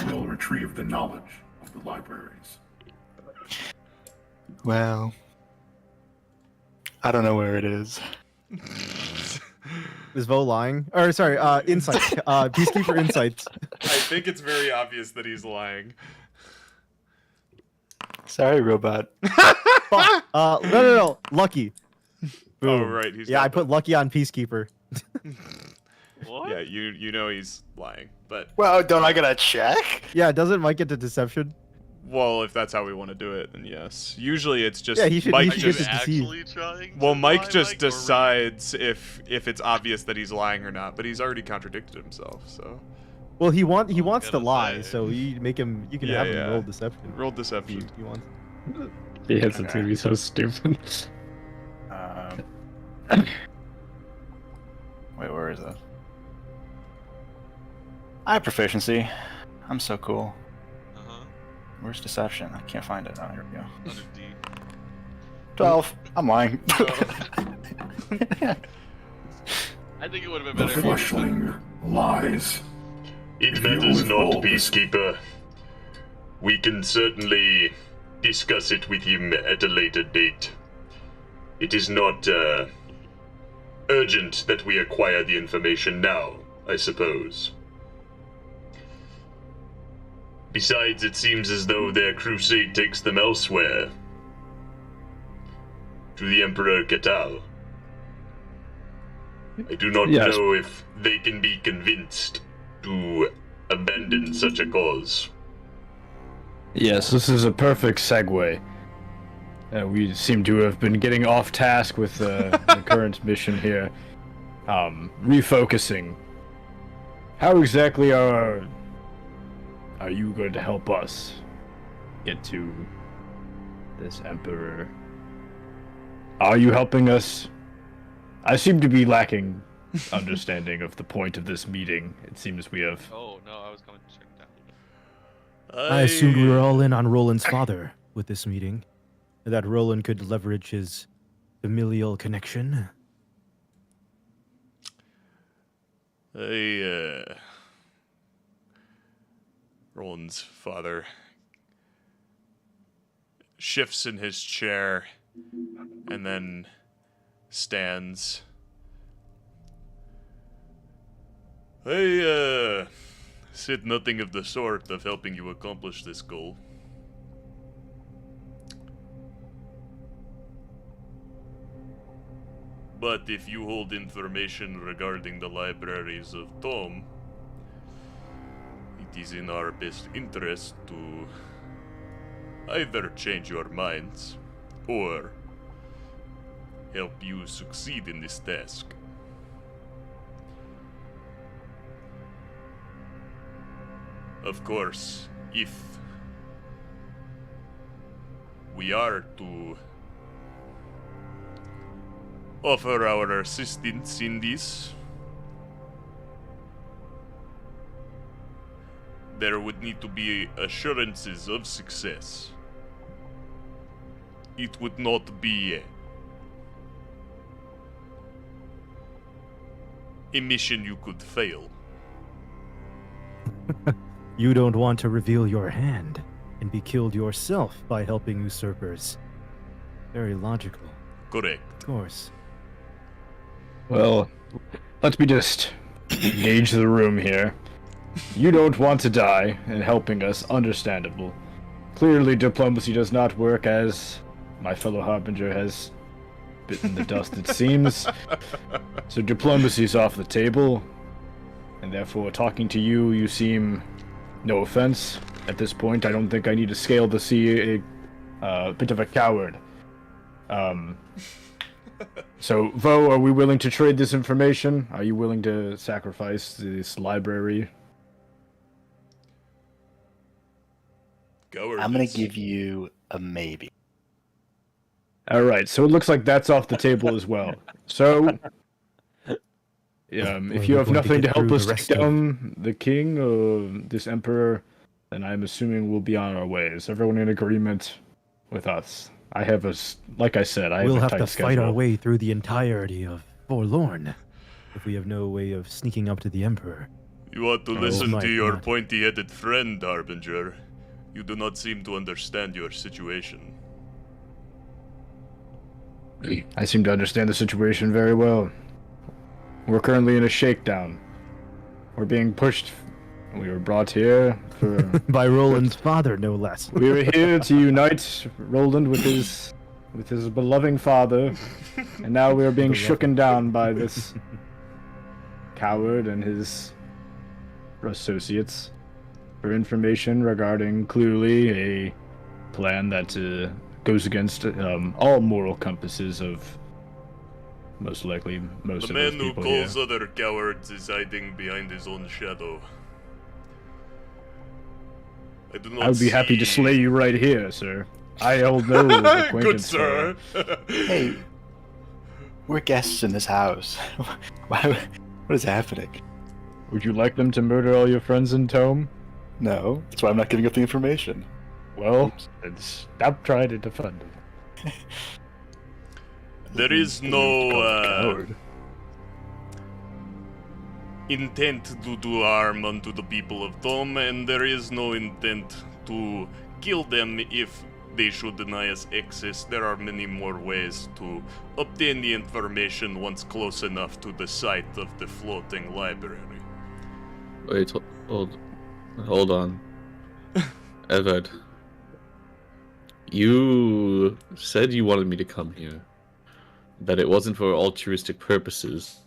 J: We will retrieve the knowledge of the libraries.
B: Well, I don't know where it is.
F: Is Vo lying? Or sorry, insight. Peacekeeper insights.
E: I think it's very obvious that he's lying.
B: Sorry, robot.
F: No. Lucky.
E: Oh,
F: Boom.
E: right. He's
F: Yeah,
E: got
F: I put Lucky on Peacekeeper.
C: what?
E: Yeah, you know he's lying, but
B: Well, don't I gotta check?
F: Yeah, doesn't Mike get to deception?
E: well, if that's how we want to do it, then yes. Usually it's just
F: Yeah, he should-
E: Mike
F: he
C: Are
F: should
C: you
F: get
E: just
F: to deceive.
C: actually trying
E: well,
C: to
E: Mike
C: lie,
E: just
C: Mike, or were you-
E: decides if it's obvious that he's lying or not, but he's already contradicted himself, so
F: Well, he wants to
C: gotta
F: lie,
C: say.
F: so you make him. You can
E: Yeah,
F: have him
E: yeah.
F: roll deception.
E: roll
F: He,
E: deception.
F: he wants.
A: He hits it to be so stupid.
B: Wait, where is it? I have proficiency. I'm so cool.
C: Uh-huh.
B: Where's deception? I can't find it. Oh, here we go.
C: Under D.
B: 12. I'm lying.
C: I think it would have been
J: The
C: better if you
J: fleshling lies.
I: It
J: If you
I: matters not,
J: withhold this-
I: Peacekeeper. We can certainly discuss it with him at a later date. It is not, urgent that we acquire the information now, I suppose. Besides, it seems as though their crusade takes them elsewhere. To the Emperor Catal. I do not
A: Yes.
I: know if they can be convinced to abandon such a cause.
A: Yes, this is a perfect segue. We seem to have been getting off task with the current mission here. Refocusing. How exactly are you going to help us get to this Emperor? Are you helping us? I seem to be lacking understanding of the point of this meeting. It seems we have...
C: Oh, no, I was coming to check it out.
F: I assumed we were all in on Roland's father with this meeting, and that Rolland could leverage his familial connection.
E: Roland's father shifts in his chair and then stands. I said nothing of the sort of helping you accomplish this goal.
I: But if you hold information regarding the libraries of Tom, it is in our best interest to either change your minds or help you succeed in this task. Of course, if we are to offer our assistance in this, there would need to be assurances of success. It would not be a mission you could fail.
F: You don't want to reveal your hand and be killed yourself by helping usurpers. Very logical.
I: Correct.
F: Of course.
A: Well, let me just gauge the room here. You don't want to die in helping us, understandable. Clearly diplomacy does not work, as my fellow Harbinger has bitten the dust, it seems. So diplomacy's off the table, and therefore talking to you, you seem, no offense, at this point, I don't think I need to scale to see a bit of a coward. So, Vough, are we willing to trade this information? Are you willing to sacrifice this library?
B: I'm gonna give you a maybe.
A: Alright, so it looks like that's off the table as well. So, if you have nothing to help us take down the king or this emperor, then I'm assuming we'll be on our way. Is everyone in agreement with us? I have like I said, I have
F: We'll
A: a
F: have
A: tight
F: to
A: schedule.
F: fight our way through the entirety of Forlorn if we have no way of sneaking up to the Emperor.
I: You want to listen
F: might
I: to your
F: not.
I: pointy-headed friend, Harbinger. You do not seem to understand your situation.
A: I seem to understand the situation very well. We're currently in a shakedown. We're being pushed. We were brought here for...
F: By Rolland's father, no less.
A: We were here to unite Rolland with his beloved father, and now we are being shooken down by this coward and his associates for information regarding clearly a plan that goes against all moral compasses of most likely most
I: The
A: of those
I: man who
A: people
I: calls
A: here.
I: other cowards is hiding behind his own shadow. I do not
A: I would be happy to
I: see-
A: slay you right here, sir. I hold no
I: Good
A: acquaintance.
I: sir.
B: Hey, we're guests in this house. What is happening?
A: Would you like them to murder all your friends in Tome?
B: No, that's why I'm not giving up the information.
A: Well, then stop trying to defend them.
I: There is no intent to do harm unto the people of Tom, and there is no intent to kill them if they should deny us access. There are many more ways to obtain the information once close enough to the site of the floating library.
G: Wait, hold on. Evad, you said you wanted me to come here, that it wasn't for altruistic purposes,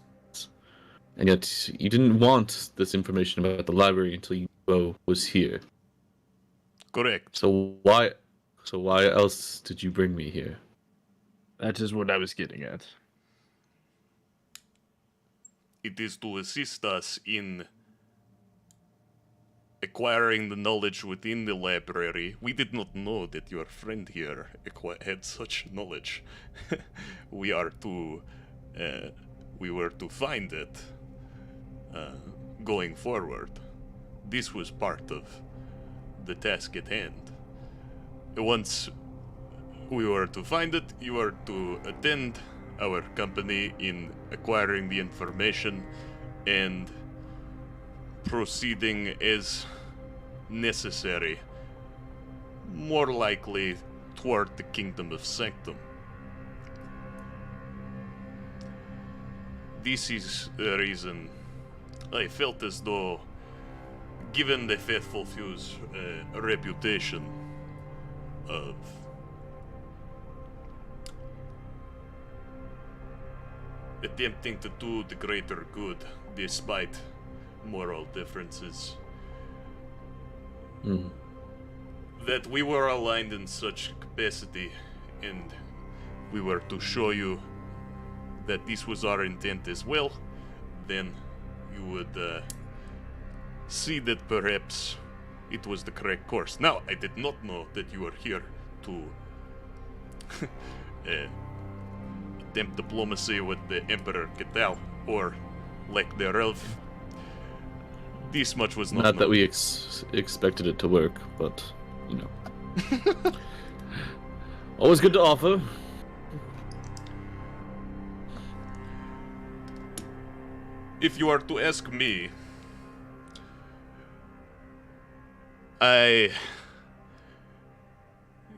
G: and yet you didn't want this information about the library until you was here.
I: Correct.
G: So why else did you bring me here?
A: That is what I was getting at.
I: It is to assist us in acquiring the knowledge within the library. We did not know that your friend here had such knowledge. we were to find it going forward. This was part of the task at hand. Once we were to find it, you were to attend our company in acquiring the information and proceeding as necessary, more likely toward the kingdom of Sanctum. This is the reason I felt as though, given the Faithful Few's reputation of attempting to do the greater good despite moral differences. That we were aligned in such capacity, and we were to show you that this was our intent as well, then you would see that perhaps it was the correct course. Now, I did not know that you were here to attempt diplomacy with the Emperor Catal, or lack thereof. This much was not
K: Not that
I: known.
K: we expected it to work, but, you know. Always good to offer.
I: If you are to ask me,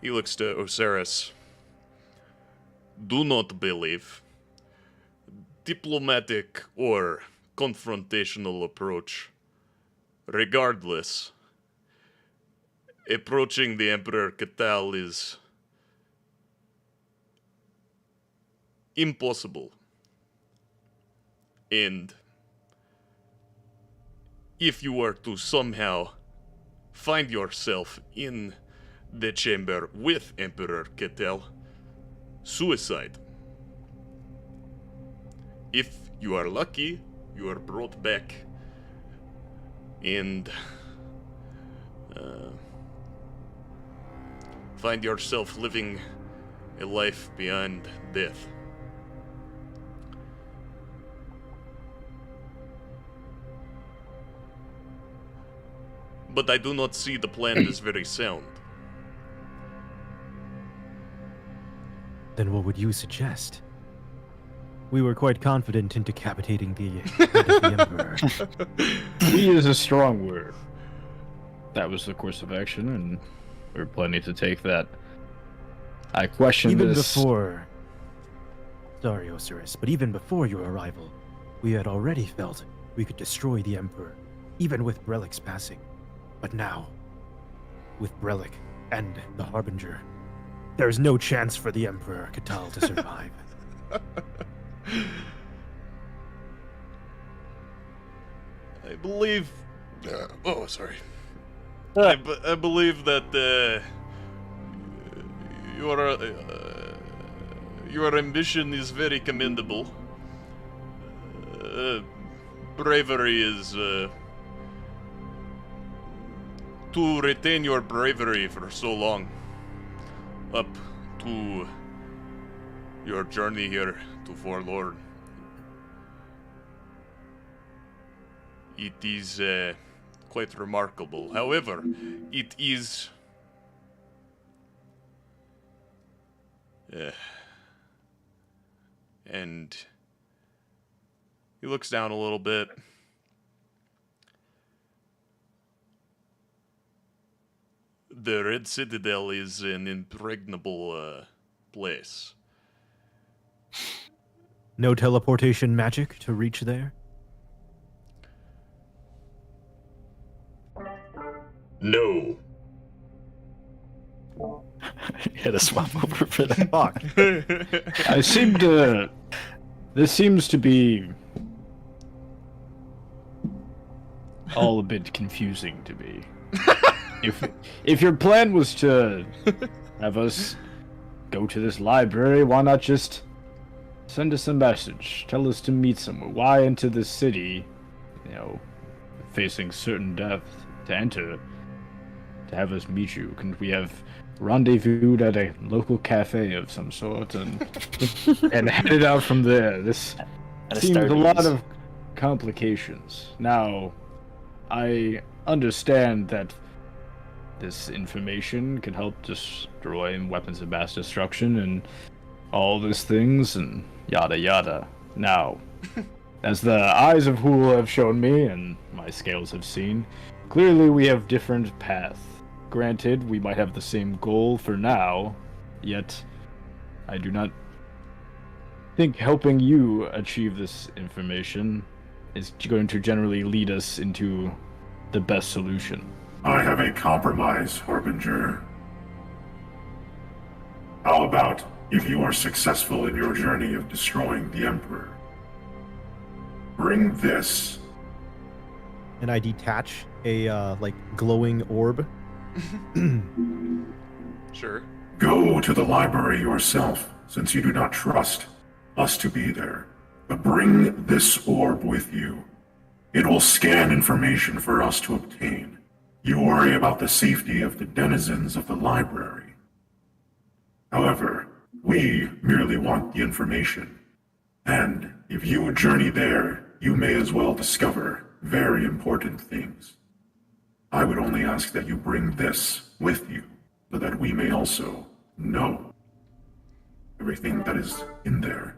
I: he looks to Osiris. Do not believe diplomatic or confrontational approach. Regardless, approaching the Emperor Catal is impossible. And if you were to somehow find yourself in the chamber with Emperor Catal, suicide. If you are lucky, you are brought back and find yourself living a life beyond death. But I do not see the plan as very sound.
F: Then what would you suggest? We were quite confident in decapitating the head of the Emperor.
A: He is a strong word. That was the course of action, and we were planning to take that. I question
F: Even
A: this.
F: before... Sorry, Osiris, but even before your arrival, we had already felt we could destroy the Emperor, even with Brelick's passing. But now, with Brelikk and the Harbinger, there is no chance for the Emperor Catal to survive.
I: I believe... sorry. I believe that your ambition is very commendable. Bravery is... to retain your bravery for so long, up to your journey here to Forlorn. It is quite remarkable. However, it is and he looks down a little bit. The Red Citadel is an impregnable place.
F: No teleportation magic to reach there?
I: No.
B: Hit a swap over for that.
F: Fuck.
A: This seems to be all a bit confusing to me. If your plan was to have us go to this library, why not just send us a message? Tell us to meet somewhere. Why into this city, facing certain death to enter, to have us meet you? Couldn't we have rendezvoused at a local cafe of some sort and headed out from there? This seems a lot of complications. Now, I understand that this information can help destroy weapons of mass destruction and all these things and yada yada. Now, as the eyes of Huul have shown me and my scales have seen, clearly we have different paths. Granted, we might have the same goal for now, yet I do not think helping you achieve this information is going to generally lead us into the best solution.
J: I have a compromise, Harbinger. How about if you are successful in your journey of destroying the Emperor, bring this.
F: And I detach a like glowing orb.
E: Sure.
J: Go to the library yourself, since you do not trust us to be there. But bring this orb with you. It will scan information for us to obtain. You worry about the safety of the denizens of the library. However, we merely want the information. And if you journey there, you may as well discover very important things. I would only ask that you bring this with you, so that we may also know everything that is in there.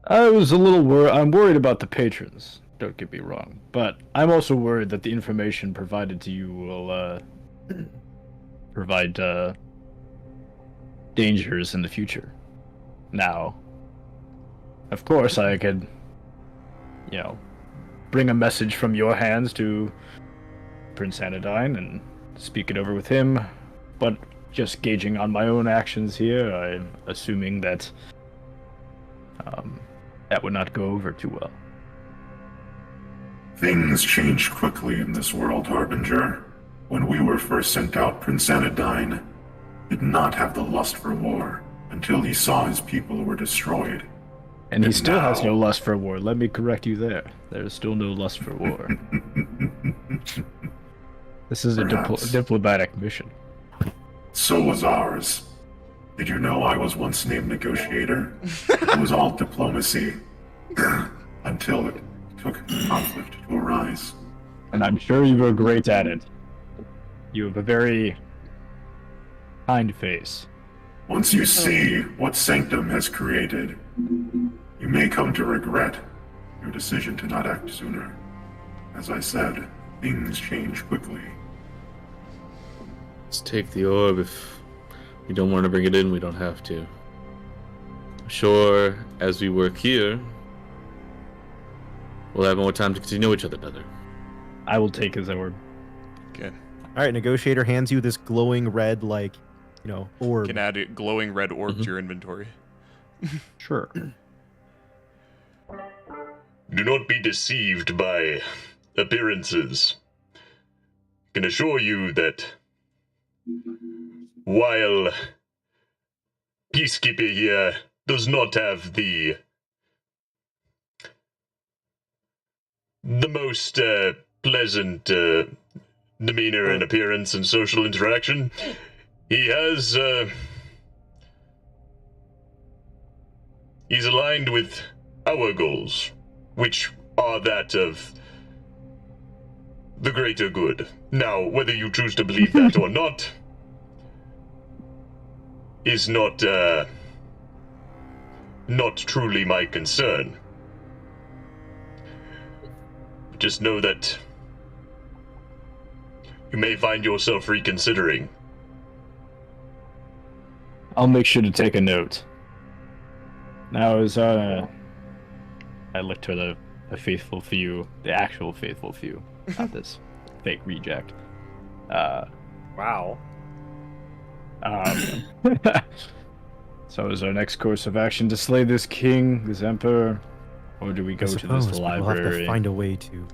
A: I was a little worried. I'm worried about the patrons. Don't get me wrong, but I'm also worried that the information provided to you will provide dangers in the future. Now, of course, I could, bring a message from your hands to Prince Anodyne and speak it over with him, but just gauging on my own actions here, I'm assuming that that would not go over too well.
J: Things change quickly in this world, Harbinger. When we were first sent out, Prince Anodyne did not have the lust for war until he saw his people were destroyed.
A: And he still has no lust for war. Let me correct you there. There's still no lust for war. This is a diplomatic mission.
J: So was ours. Did you know I was once named negotiator? It was all diplomacy. Until it took conflict to arise.
A: And I'm sure you were great at it. You have a very kind face.
J: Once you see what Sanctum has created, you may come to regret your decision to not act sooner. As I said, things change quickly.
K: Let's take the orb. If we don't want to bring it in, we don't have to. Sure, as we work here, we'll have more time to get to know each other better.
A: I will take his orb.
E: Okay.
F: All right, negotiator hands you this glowing red, orb.
E: Can add a glowing red orb to your inventory.
A: Sure.
I: Do not be deceived by appearances. I can assure you that while Peacekeeper here does not have the most pleasant demeanor and appearance and social interaction, he has he's aligned with our goals, which are that of the greater good. Now, whether you choose to believe that or not is not truly my concern. Just know that you may find yourself reconsidering.
A: I'll make sure to take a note. Now, as I look to the faithful few, the actual faithful few, not this fake reject.
D: Wow.
A: So is our next course of action to slay this king, this emperor, or do we go to this library?
F: We'll have to find a way to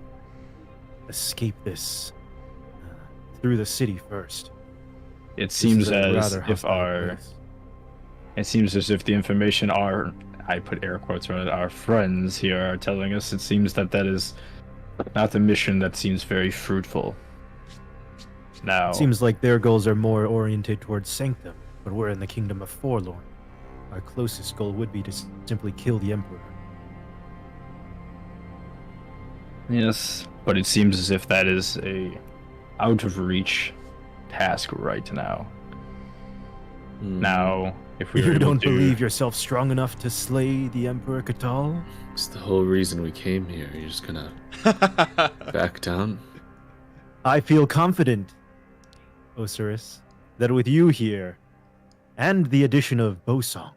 F: escape this through the city first.
A: It seems as if the information I put air quotes around it, our friends here are telling us, it seems that is not the mission that seems very fruitful. Now,
F: it seems like their goals are more oriented towards Sanctum, but we're in the kingdom of Forlorn. Our closest goal would be to simply kill the Emperor.
A: Yes, but it seems as if that is a out of reach task right now. Now, if we
F: don't believe yourself strong enough to slay the Emperor Catal?
K: It's the whole reason we came here. You're just gonna back down?
F: I feel confident, Osiris, that with you here, and the addition of Bosong,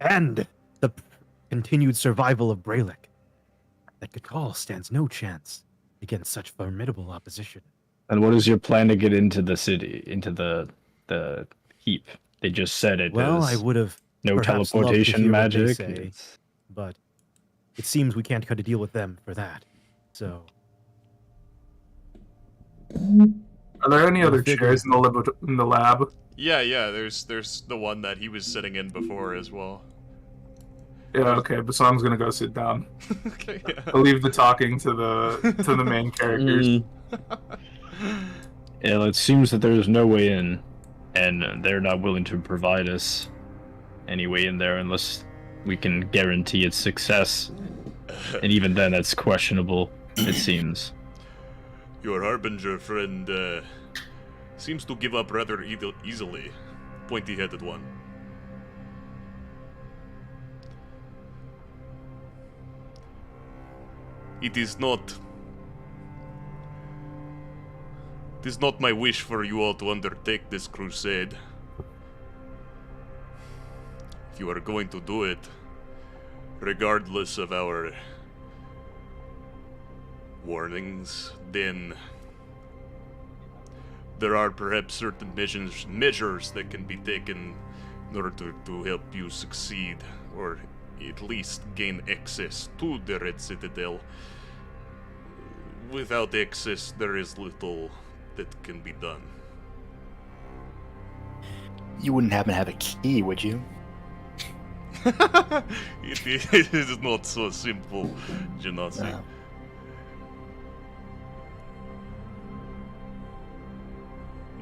F: and the continued survival of Brelikk, that Catal stands no chance against such formidable opposition.
A: And what is your plan to get into the city, into the heap? They just said it.
F: Well, I would have
A: no teleportation magic.
F: but it seems we can't cut a deal with them for that. So,
H: Are there any other
F: figure-
H: chairs in the lab?
E: Yeah, there's the one that he was sitting in before as well.
H: Yeah, okay, Bosong's gonna go sit down.
E: Okay, yeah.
H: I'll leave the talking to the main characters.
A: Yeah, it seems that there's no way in, and they're not willing to provide us any way in there unless we can guarantee its success. And even then, that's questionable, it seems.
E: Your Harbinger friend seems to give up rather easily. Pointy-headed one. It is not my wish for you all to undertake this crusade. If you are going to do it, regardless of our warnings, then there are perhaps certain measures that can be taken in order to help you succeed, or at least gain access to the Red Citadel. Without access, there is little that can be done.
B: You wouldn't happen to have a key, would you?
E: It is not so simple, Genasi.
B: No.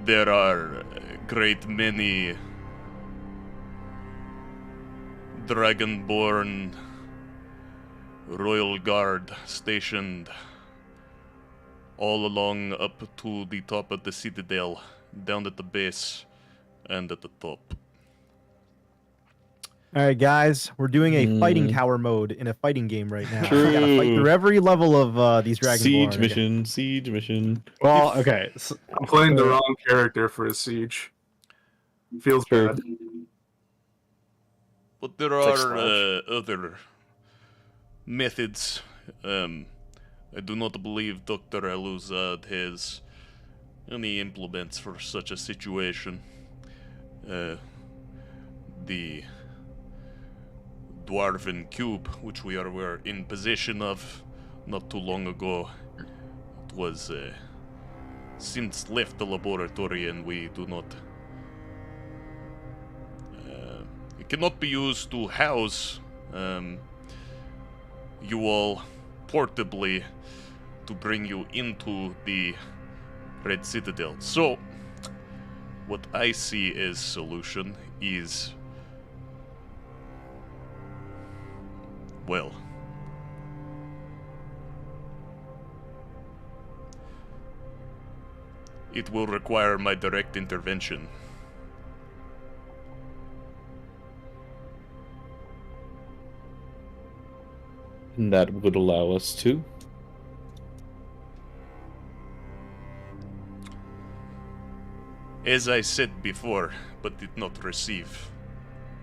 E: There are a great many Dragonborn Royal Guard stationed all along up to the top of the Citadel, down at the base, and at the top.
F: all right, guys, we're doing a fighting tower mode in a fighting game right now.
G: True.
F: We gotta fight through every level of these Dragonborn.
G: Siege mission.
A: Well, okay. So,
H: I'm playing the wrong character for a siege. Feels
G: True.
H: bad.
E: But there are other methods. I do not believe Dr. Aluzad has any implements for such a situation. The Dwarven Cube, which we were in possession of not too long ago, it was since left the laboratory, and we do not... it cannot be used to house you all portably to bring you into the Red Citadel. So, what I see as solution is, well, it will require my direct intervention.
G: And that would allow us to.
E: As I said before, but did not receive.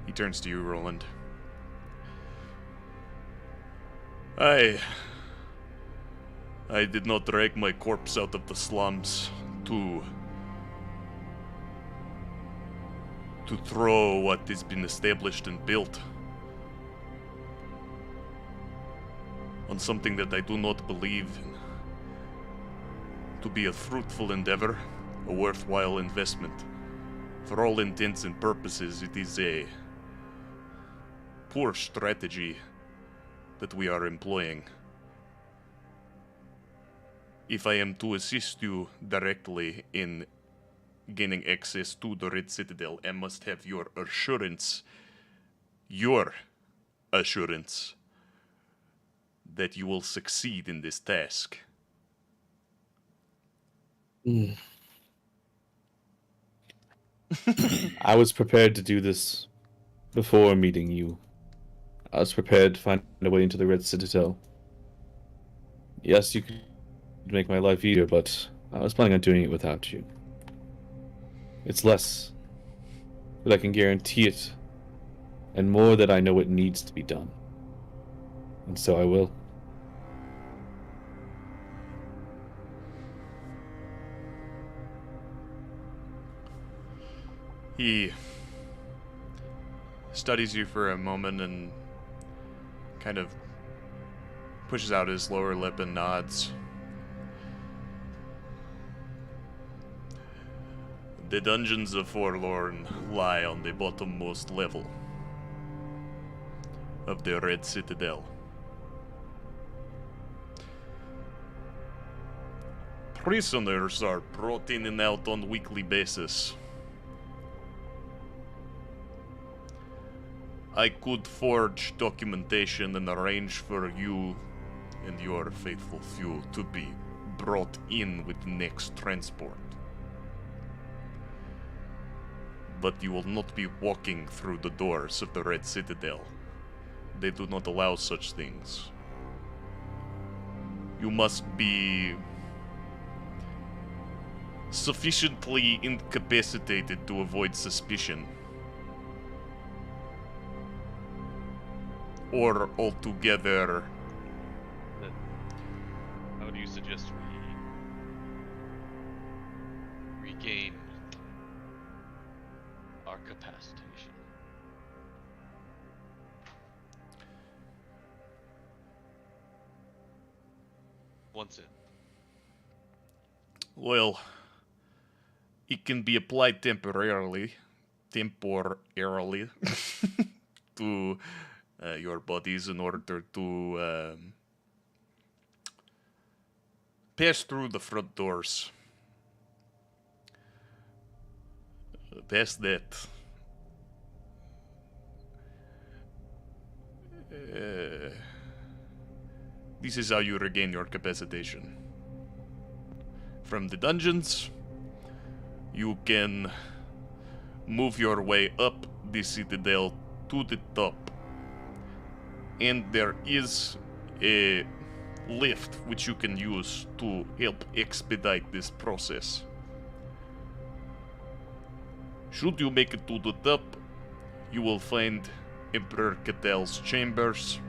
E: He turns to you, Rolland. I did not drag my corpse out of the slums to throw what has been established and built on something that I do not believe in to be a fruitful endeavor, a worthwhile investment. For all intents and purposes, it is a poor strategy that we are employing. If I am to assist you directly in gaining access to the Red Citadel, I must have your assurance that you will succeed in this task.
G: I was prepared to do this before meeting you. I was prepared to find a way into the Red Citadel. Yes, you could make my life easier, but I was planning on doing it without you. It's less that I can guarantee it, and more that I know it needs to be done. And so I will.
E: He studies you for a moment and kind of pushes out his lower lip and nods. The dungeons of Forlorn lie on the bottommost level of the Red Citadel. Prisoners are brought in and out on a weekly basis. I could forge documentation and arrange for you and your faithful few to be brought in with the next transport. But you will not be walking through the doors of the Red Citadel. They do not allow such things. You must be sufficiently incapacitated to avoid suspicion. Or altogether...
C: Then how do you suggest we regain our capacitation? Once in.
E: Well, it can be applied temporarily to your bodies in order to pass through the front doors. Past that, this is how you regain your capacitation. From the dungeons, you can move your way up the citadel to the top. And there is a lift which you can use to help expedite this process. Should you make it to the top, you will find Emperor Catel's chambers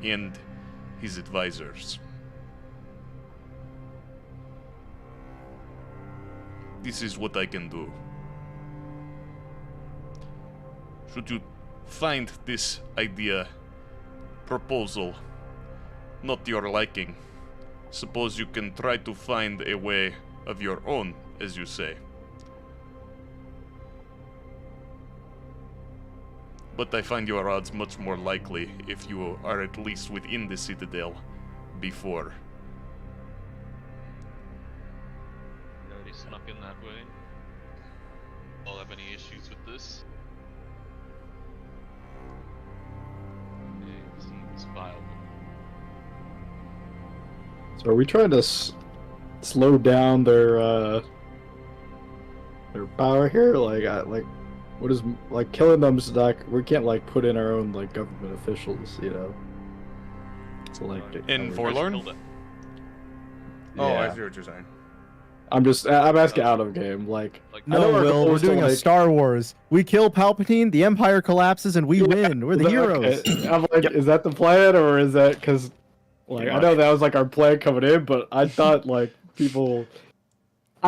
E: and his advisors. This is what I can do. Should you find this proposal not your liking, suppose you can try to find a way of your own, as you say. But I find your odds much more likely if you are at least within the citadel before.
C: You already snuck in that way. I'll have any issues with this. It seems viable.
A: So are we trying to slow down their power here? Like, what is, like, killing them's not, we can't, like, put in our own, like, government officials, you know? So, like,
E: in Forlorn? Oh, I see what you're saying.
A: I'm asking out of game, like
L: no, Will, we're doing a Star Wars. We kill Palpatine, the Empire collapses, and we win. We're the heroes.
A: Okay. I'm like, is that the plan, or is that, because, like, I know that was, like, our plan coming in, but I thought, like, I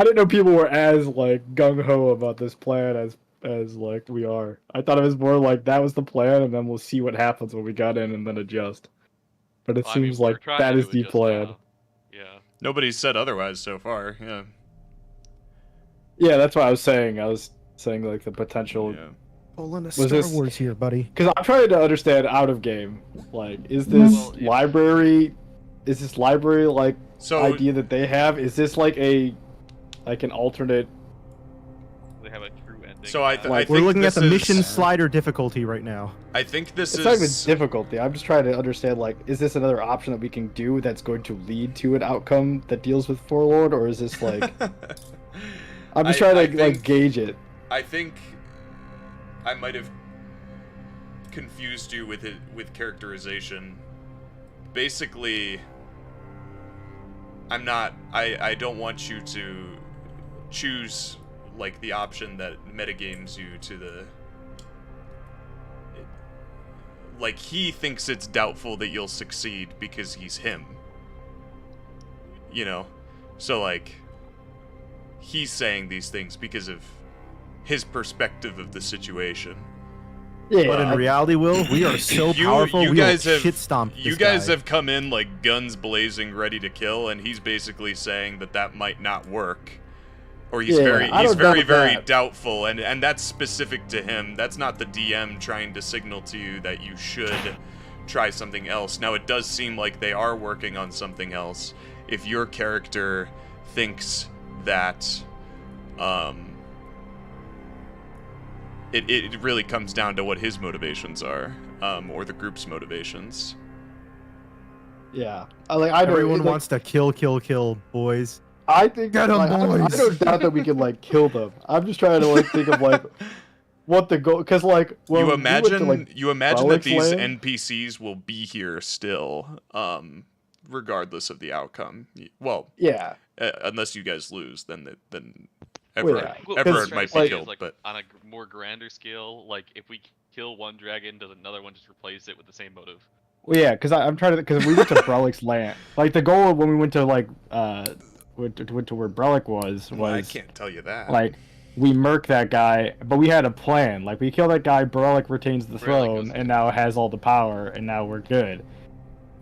A: didn't know people were as, like, gung-ho about this plan as like we are. I thought it was more like that was the plan, and then we'll see what happens when we got in and then adjust. But it seems like that is the plan.
C: Yeah.
E: Nobody's said otherwise so far, yeah.
A: Yeah, that's what I was saying. I was saying, like, the potential...
E: Yeah.
L: Pulling a Star Wars here, buddy.
A: Because I'm trying to understand out of game. Like, is this library, like, idea that they have? Is this, like, an alternate...
C: They have a true ending.
E: So I think
L: we're looking at the mission slider difficulty right now.
E: I think this
A: it's
E: is...
A: not even difficulty. I'm just trying to understand, like, is this another option that we can do that's going to lead to an outcome that deals with Forlorn, or is this, like... I'm just trying to, like, gauge it.
E: I think I might have confused you with characterization. Basically, I don't want you to choose, like, the option that metagames you to the... Like, he thinks it's doubtful that you'll succeed because he's him. You know? So, like, he's saying these things because of his perspective of the situation.
L: But in reality, Will, we are so powerful.
E: You
L: we
E: guys
L: will
E: have
L: shit stomp
E: you
L: this
E: guys
L: guy.
E: have come in like guns blazing, ready to kill, and he's basically saying that might not work, or he's very doubtful, and that's specific to him. That's not the DM trying to signal to you that you should try something else. Now it does seem like they are working on something else. If your character thinks that, it really comes down to what his motivations are, or the group's motivations.
M: Yeah, I
L: Everyone wants to kill, boys.
M: I think
L: Get 'em,
M: I
L: boys.
M: don't doubt that we can like kill them. I'm just trying to like think of like what the goal, because like
E: You imagine that
M: Brelik's
E: these
M: land?
E: NPCs will be here still, regardless of the outcome. Well,
M: Yeah.
E: Unless you guys lose, then
M: Well, yeah.
E: Everard might be killed.
C: Like,
E: but
C: on a more grander scale, like if we kill one dragon, does another one just replace it with the same motive?
M: Well, yeah, because I'm trying to, because we went to Brelick's land. Like the goal when we went to like went to where Brelikk was
E: I can't tell you that.
M: like we murk that guy, but we had a plan. Like we kill that guy, Brelikk retains the throne, and now has all the power, and now we're good.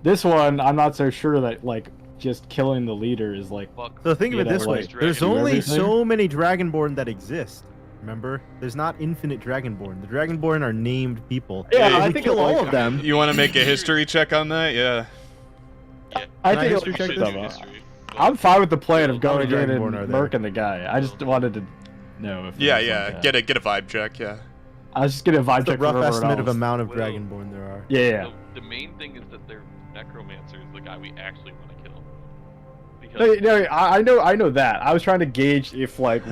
M: This one, I'm not so sure that like just killing the leader is like.
L: So think of it this way:
M: like,
L: there's
M: do
L: only
M: everything.
L: so many Dragonborn that exist. Remember, there's not infinite Dragonborn. The Dragonborn are named people.
M: Yeah,
L: If
M: I
L: we
M: think
L: kill
M: like-
L: all of them.
E: You want to make a history check on that? Yeah.
M: I
L: Can I
M: think
L: history check
M: it'll-
L: this?
M: I'm fine with the plan of
L: How many
M: going in and
L: Dragonborn are there?
M: murking the guy. I just wanted to know if.
E: Yeah,
M: it was
E: yeah.
M: like that.
E: Get a vibe check. Yeah.
M: I was just getting a vibe
L: What's the
M: check
L: rough
M: for everyone
L: estimate of
M: else.
L: amount of Dragonborn there are?
M: Yeah.
C: The main thing is that their necromancer is the guy we actually want to kill.
M: No, I know that. I was trying to gauge if like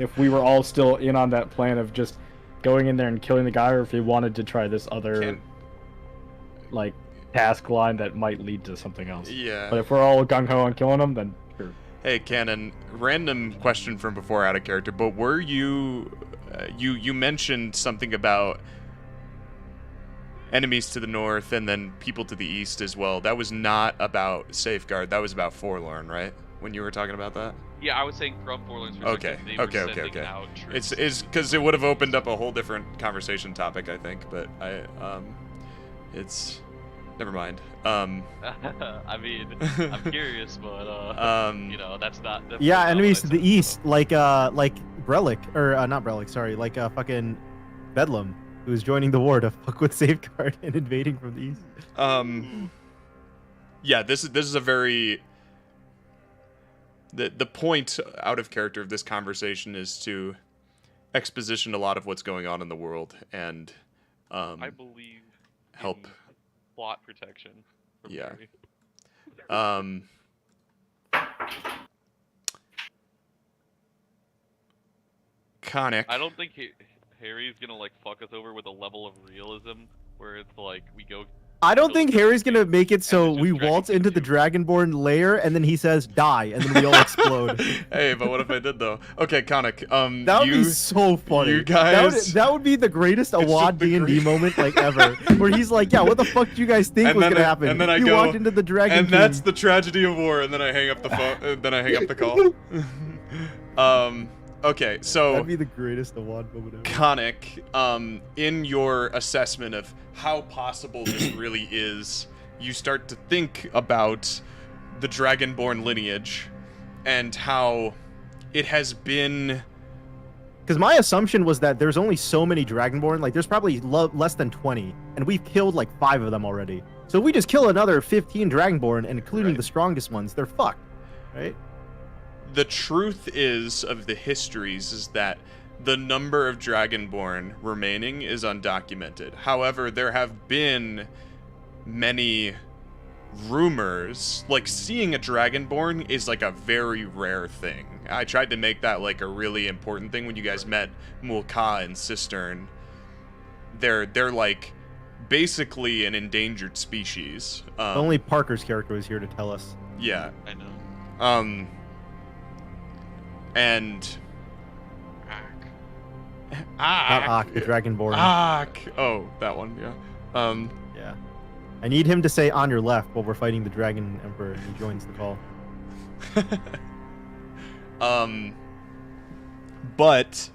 M: if we were all still in on that plan of just going in there and killing the guy, or if we wanted to try this other like task line that might lead to something else.
E: Yeah.
M: But if we're all gung ho on killing him, then sure.
E: Hey, Cannon. Random question from before out of character, but were you you mentioned something about enemies to the north and then people to the east as well. That was not about Safeguard. That was about Forlorn, right? When you were talking about that.
C: Yeah, I was saying from Forlorn's perspective, they were sending out troops.
E: It's because it would have opened up a whole different conversation topic, I think. But it's never mind.
C: I mean, I'm curious, but you know, that's not.
L: Yeah,
C: not
L: enemies
C: what
L: to
C: I
L: the east, like Brelikk, or not Brelikk, sorry, like fucking Bedlam, who is joining the war to fuck with Safeguard and invading from the east.
E: Yeah, this is a very. The point out of character of this conversation is to exposition a lot of what's going on in the world and
C: I believe
E: help
C: in plot protection. From
E: Yeah.
C: Harry.
E: Khanek.
C: I don't think Harry's gonna like fuck us over with a level of realism where it's like we go.
L: I don't think Harry's gonna make it so we waltz into the Dragonborn lair and then he says die and then we all explode.
E: Hey, but what if I did though? Okay, Khanek.
L: That would be so funny.
E: You guys.
L: That would be the greatest Awad D&D moment like ever, where he's like, "Yeah, what the fuck do you guys think was gonna happen?"
E: And then I
L: you
E: go,
L: walked into the Dragon
E: and that's
L: King."
E: the tragedy of war. And then I hang up the phone. Then I hang up the call. Okay, so
L: That'd be the greatest Awad moment ever.
E: Khanek, in your assessment of how possible this really is, you start to think about the Dragonborn lineage and how it has been.
L: Because my assumption was that there's only so many Dragonborn, like there's probably less than 20, and we've killed like 5 of them already. So if we just kill another 15 Dragonborn, and including the strongest ones, they're fucked, right?
E: The truth is of the histories is that the number of Dragonborn remaining is undocumented. However, there have been many rumors, like seeing a Dragonborn is like a very rare thing. I tried to make that like a really important thing when you guys met Mulka and Cistern. They're like basically an endangered species.
L: Only Parker's character was here to tell us.
E: Yeah.
C: I know.
E: And
L: Not Ak, the Dragonborn.
E: Ak. Oh, that one. Yeah.
L: Yeah. I need him to say on your left while we're fighting the Dragon Emperor and he joins the call.
E: But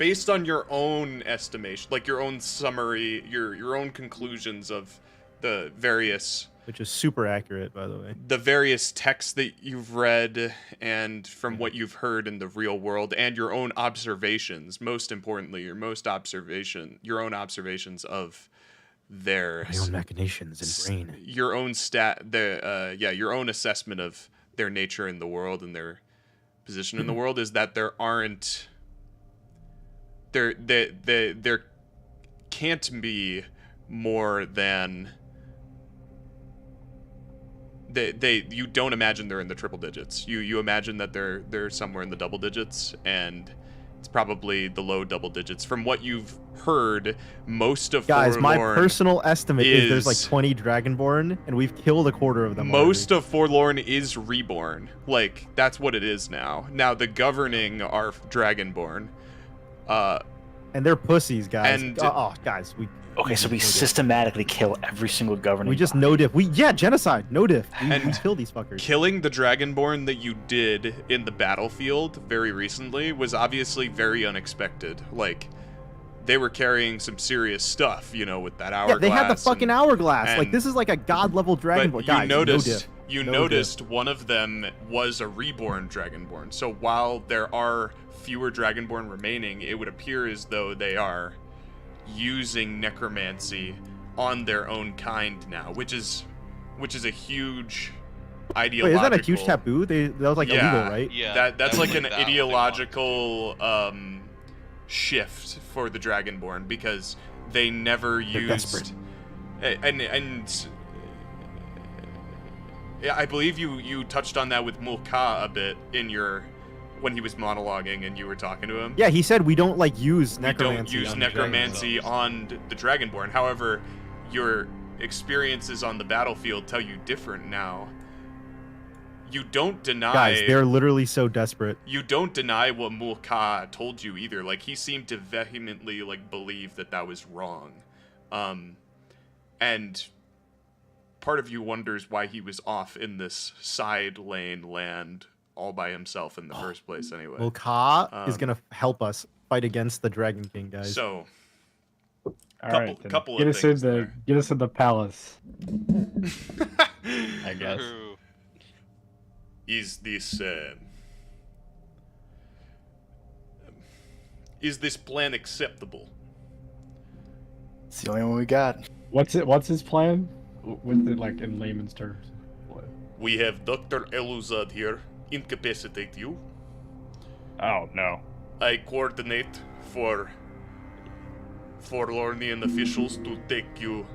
E: based on your own estimation, like your own summary, your own conclusions of the various,
L: which is super accurate, by the way,
E: the various texts that you've read and from what you've heard in the real world and your own observations, most importantly, your own observations of their
L: my own machinations and brain,
E: your own your own assessment of their nature in the world and their position in the world is that there can't be more than you don't imagine they're in the triple digits. You imagine that they're somewhere in the double digits, and it's probably the low double digits. From what you've heard, most of
L: guys,
E: Forlorn
L: my personal estimate is there's like 20 Dragonborn, and we've killed a quarter of them.
E: Most of Forlorn is reborn. Like, that's what it is now. Now the governing are Dragonborn.
L: And they're pussies, guys.
E: And
L: guys,
B: Okay, so we systematically kill every single governing.
L: We just no diff. Genocide, no diff. We kill these fuckers.
E: Killing the Dragonborn that you did in the battlefield very recently was obviously very unexpected. Like, they were carrying some serious stuff, you know, with that hourglass.
L: Yeah, they had the fucking hourglass. Like, this is like a god level Dragonborn. Guys,
E: you noticed one of them was a reborn Dragonborn. So while there are fewer Dragonborn remaining, it would appear as though they are using necromancy on their own kind now, which is a huge ideological.
L: Wait, is that a huge taboo? That was like illegal, right?
C: Yeah,
E: that's like an ideological shift for the Dragonborn, because they never used.
L: Desperate.
E: And yeah, I believe you touched on that with Mulka a bit in your when he was monologuing and you were talking to him.
L: Yeah, he said we don't like use necromancy.
E: We don't use necromancy on the Dragonborn. However, your experiences on the battlefield tell you different now. You don't deny.
L: Guys, they're literally so desperate.
E: You don't deny what Mulka told you either. Like, he seemed to vehemently like believe that was wrong, and part of you wonders why he was off in this side lane land all by himself in the first place. Anyway,
L: Mulka is gonna help us fight against the Dragon King, guys.
E: So,
M: couple get us in the palace.
D: I guess.
E: Is this plan acceptable?
B: It's the only one we got.
M: What's his plan? What's it like in layman's terms?
I: We have Dr. Eluzad here. Incapacitate you.
M: Oh, no.
I: I coordinate for Forlornian officials to take you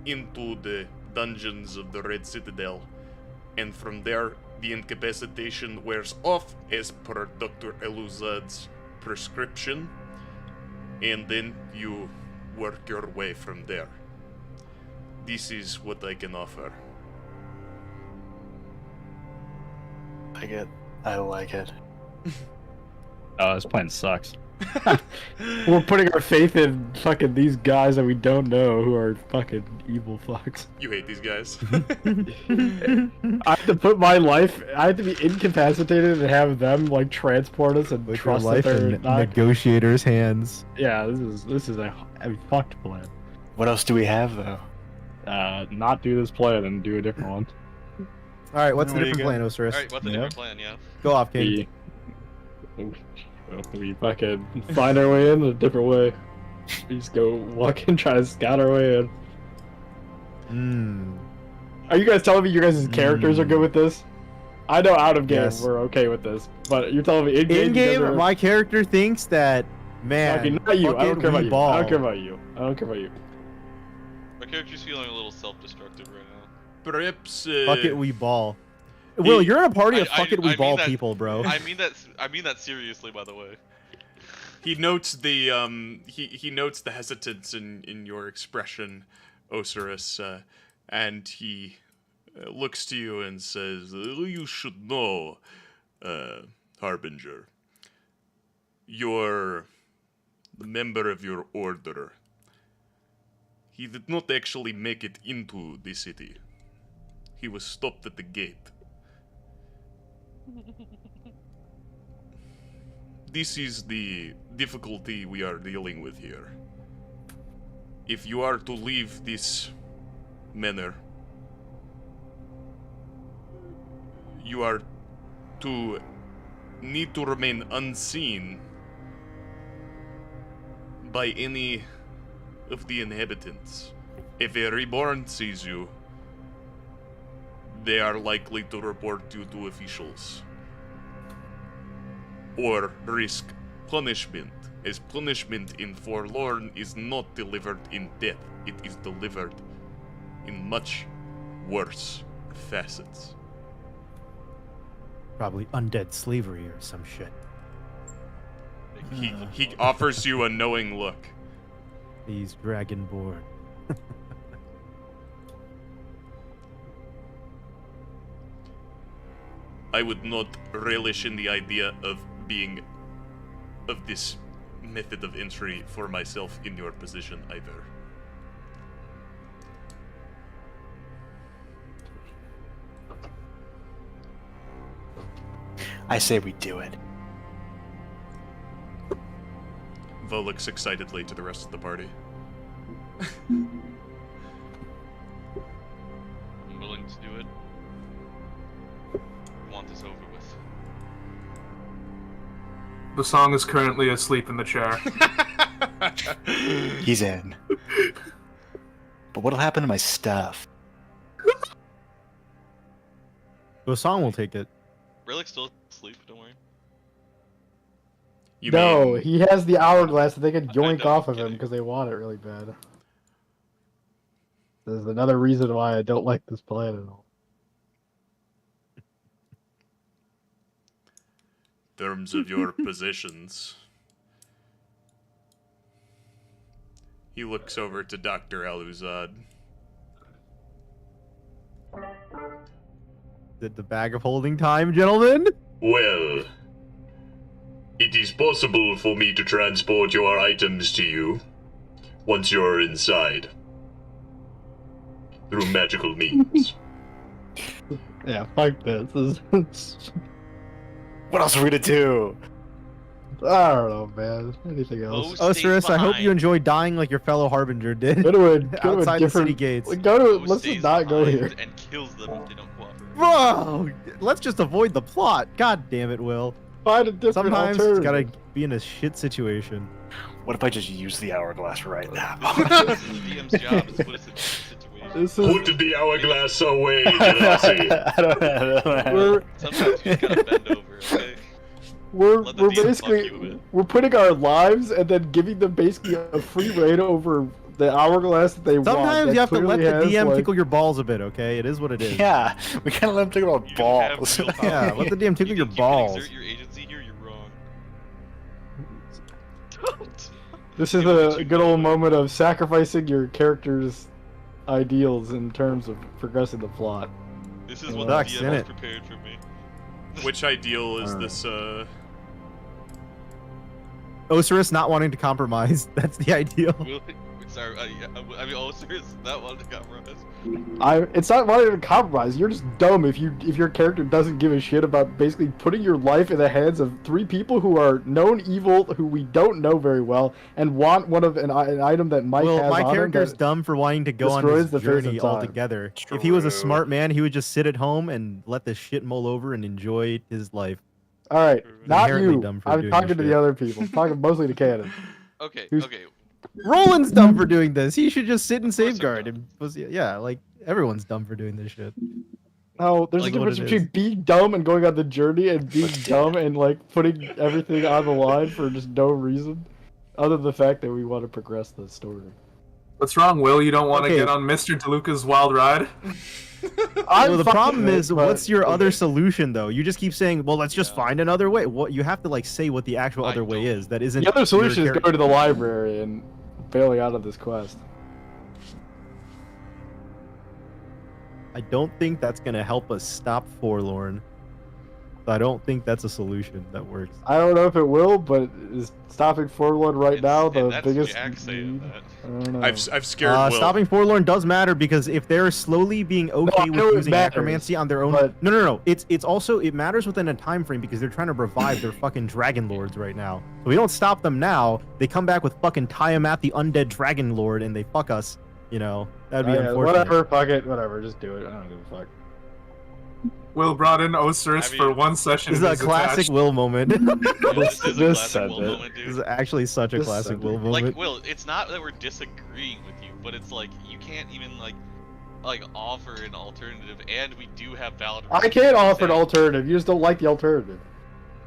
I: into the dungeons of the Red Citadel. And from there, the incapacitation wears off as per Dr. Eluzad's prescription. And then you work your way from there. This is what I can offer.
B: I like it.
M: Oh, this plan sucks. We're putting our faith in fucking these guys that we don't know who are fucking evil fucks.
E: You hate these guys.
M: I have to put my life. I have to be incapacitated and have them like transport us and trust
L: life
M: that they're
L: in
M: not.
L: negotiators' hands.
M: Yeah, this is a fucked plan.
B: What else do we have though?
M: Not do this plan and do a different one.
L: All right, what's the different plan, Osiris?
C: Alright, what's the different plan, yeah?
L: Go off, King.
M: We fucking find our way in a different way. We just go walk in, try to scout our way in. Are you guys telling me your guys' characters are good with this? I know out of game we're okay with this, but you're telling me in game.
L: In game, my character thinks that, man.
M: Okay, not you. I don't care about you.
L: Ball.
M: I don't care about you. I don't care about you.
C: My character's feeling a little self-destructive right now.
E: Perhaps.
L: Fuck it, we ball. Will, you're in a party of fuck it, we ball people, bro.
C: I mean that seriously, by the way.
E: He notes the he notes the hesitance in your expression, Osiris, and he looks to you and says, "You should know, Harbinger. You're the member of your order. He did not actually make it into the city. He was stopped at the gate. this is the difficulty we are dealing with here. If you are to leave this manor, you are to need to remain unseen by any of the inhabitants. If a reborn sees you, they are likely to report you to officials. Or risk punishment, as punishment in Forlorn is not delivered in death, it is delivered in much worse facets.
L: Probably undead slavery or some shit.
E: He offers you a knowing look.
L: He's dragonborn.
E: I would not relish in the idea of this method of entry for myself in your position either.
B: I say we do it.
E: Vough looks excitedly to the rest of the party.
C: I'm willing to do it. I want this over with.
H: Bosong is currently asleep in the chair.
B: He's in. But what'll happen to my stuff?
L: Bosong will take it.
C: Brelik's still asleep, don't worry.
M: No, he has the hourglass that they can yoink off of him because they want it really bad. There's another reason why I don't like this plan at all.
E: In terms of your positions, he looks over to Dr. Aluzad.
L: Did the bag of holding time, gentlemen?
I: Well, it is possible for me to transport your items to you once you're inside through magical means.
M: Yeah, fuck this.
B: What else are we gonna do?
M: I don't know, man. Anything else?
L: Osiris, I hope you enjoy dying like your fellow Harbinger did.
M: Go to
L: outside
M: different
L: the city gates.
M: Let's just not go here.
C: And kills them if they don't cooperate.
L: Bro, let's just avoid the plot. God damn it, Will.
M: Find a different
L: Sometimes it's
M: alternative.
L: gotta be in a shit situation.
B: What if I just use the hourglass right now?
C: This is the DM's job, is to put us in this situation.
I: Put the hourglass away, Genasi.
B: I don't
C: Sometimes you just gotta bend over, okay?
M: We're
C: Let the DM fuck
M: basically
C: you a bit.
M: we're putting our lives and then giving them basically a free reign over the hourglass that they want.
L: Sometimes
M: that
L: you have to let the
M: clearly has,
L: DM
M: like-
L: tickle your balls a bit, okay? It is what it is.
B: Yeah, we can't let him tickle our balls.
L: Yeah, let the DM tickle your balls.
C: Exert your agency here, you're wrong.
M: This is a good old moment of sacrificing your character's ideals in terms of progressing the plot.
C: This is what
L: Sucks,
C: the DM has
L: innit?
C: prepared for me.
E: Which ideal is this,
L: Osiris not wanting to compromise. That's the ideal.
C: Sorry, I mean, Osiris not wanting to compromise.
M: It's not wanting to compromise. You're just dumb if your character doesn't give a shit about basically putting your life in the hands of three people who are known evil, who we don't know very well, and want one of an item that Mike
L: Well,
M: has
L: my
M: on him
L: character's
M: that
L: dumb for wanting to go on
M: destroys
L: his
M: the face of
L: journey
M: time.
L: altogether. If he was a smart man, he would just sit at home and let this shit mull over and enjoy his life.
M: All right, not
L: Inherently
M: you.
L: dumb for
M: I'm
L: doing
M: talking
L: this
M: to
L: shit.
M: the other people. I'm talking mostly to Cannon.
C: Okay,
M: Who's-
C: okay.
L: Roland's dumb for doing this. He should just sit and safeguard. And yeah, like everyone's dumb for doing this shit.
M: No, there's
L: Like
M: a
L: what
M: difference
L: it
M: between
L: is.
M: being dumb and going on the journey and being dumb and like putting everything on the line for just no reason, other than the fact that we want to progress the story.
H: What's wrong, Will? You don't want to
L: Okay.
H: get on Mr. DeLuca's wild ride?
L: Well, the
M: fine
L: problem
M: with it,
L: is,
M: but-
L: what's your other solution though? You just keep saying, "Well, let's just find another way." What you have to like say what the actual other way is. That isn't.
M: The other
L: your
M: solution is
L: character-
M: going to the library and bailing out of this quest.
L: I don't think that's gonna help us stop Forlorn. So I don't think that's a solution that works.
M: I don't know if it will, but is stopping Forlorn right now the
C: that's
M: biggest
C: Jack saying
M: need?
C: that.
M: I don't know.
E: I've scared Will.
L: Stopping Forlorn does matter because if they're slowly being okay
M: I know
L: with
M: it
L: using
M: matters,
L: necromancy on their own,
M: but-
L: no. It's also it matters within a time frame because they're trying to revive their fucking dragon lords right now. So we don't stop them now. They come back with fucking Tiamat, the undead dragon lord, and they fuck us. You know that'd be unfortunate.
M: Whatever, fuck it, whatever. Just do it. I don't give a fuck.
H: Will brought in Osiris for one session.
L: This is a classic Will moment.
C: This is a classic Will moment,
L: This
C: dude.
L: is actually such a classic Will moment.
C: Like, Will, it's not that we're disagreeing with you, but it's like you can't even like offer an alternative, and we do have valid.
M: I can't offer an alternative. You just don't like the alternative.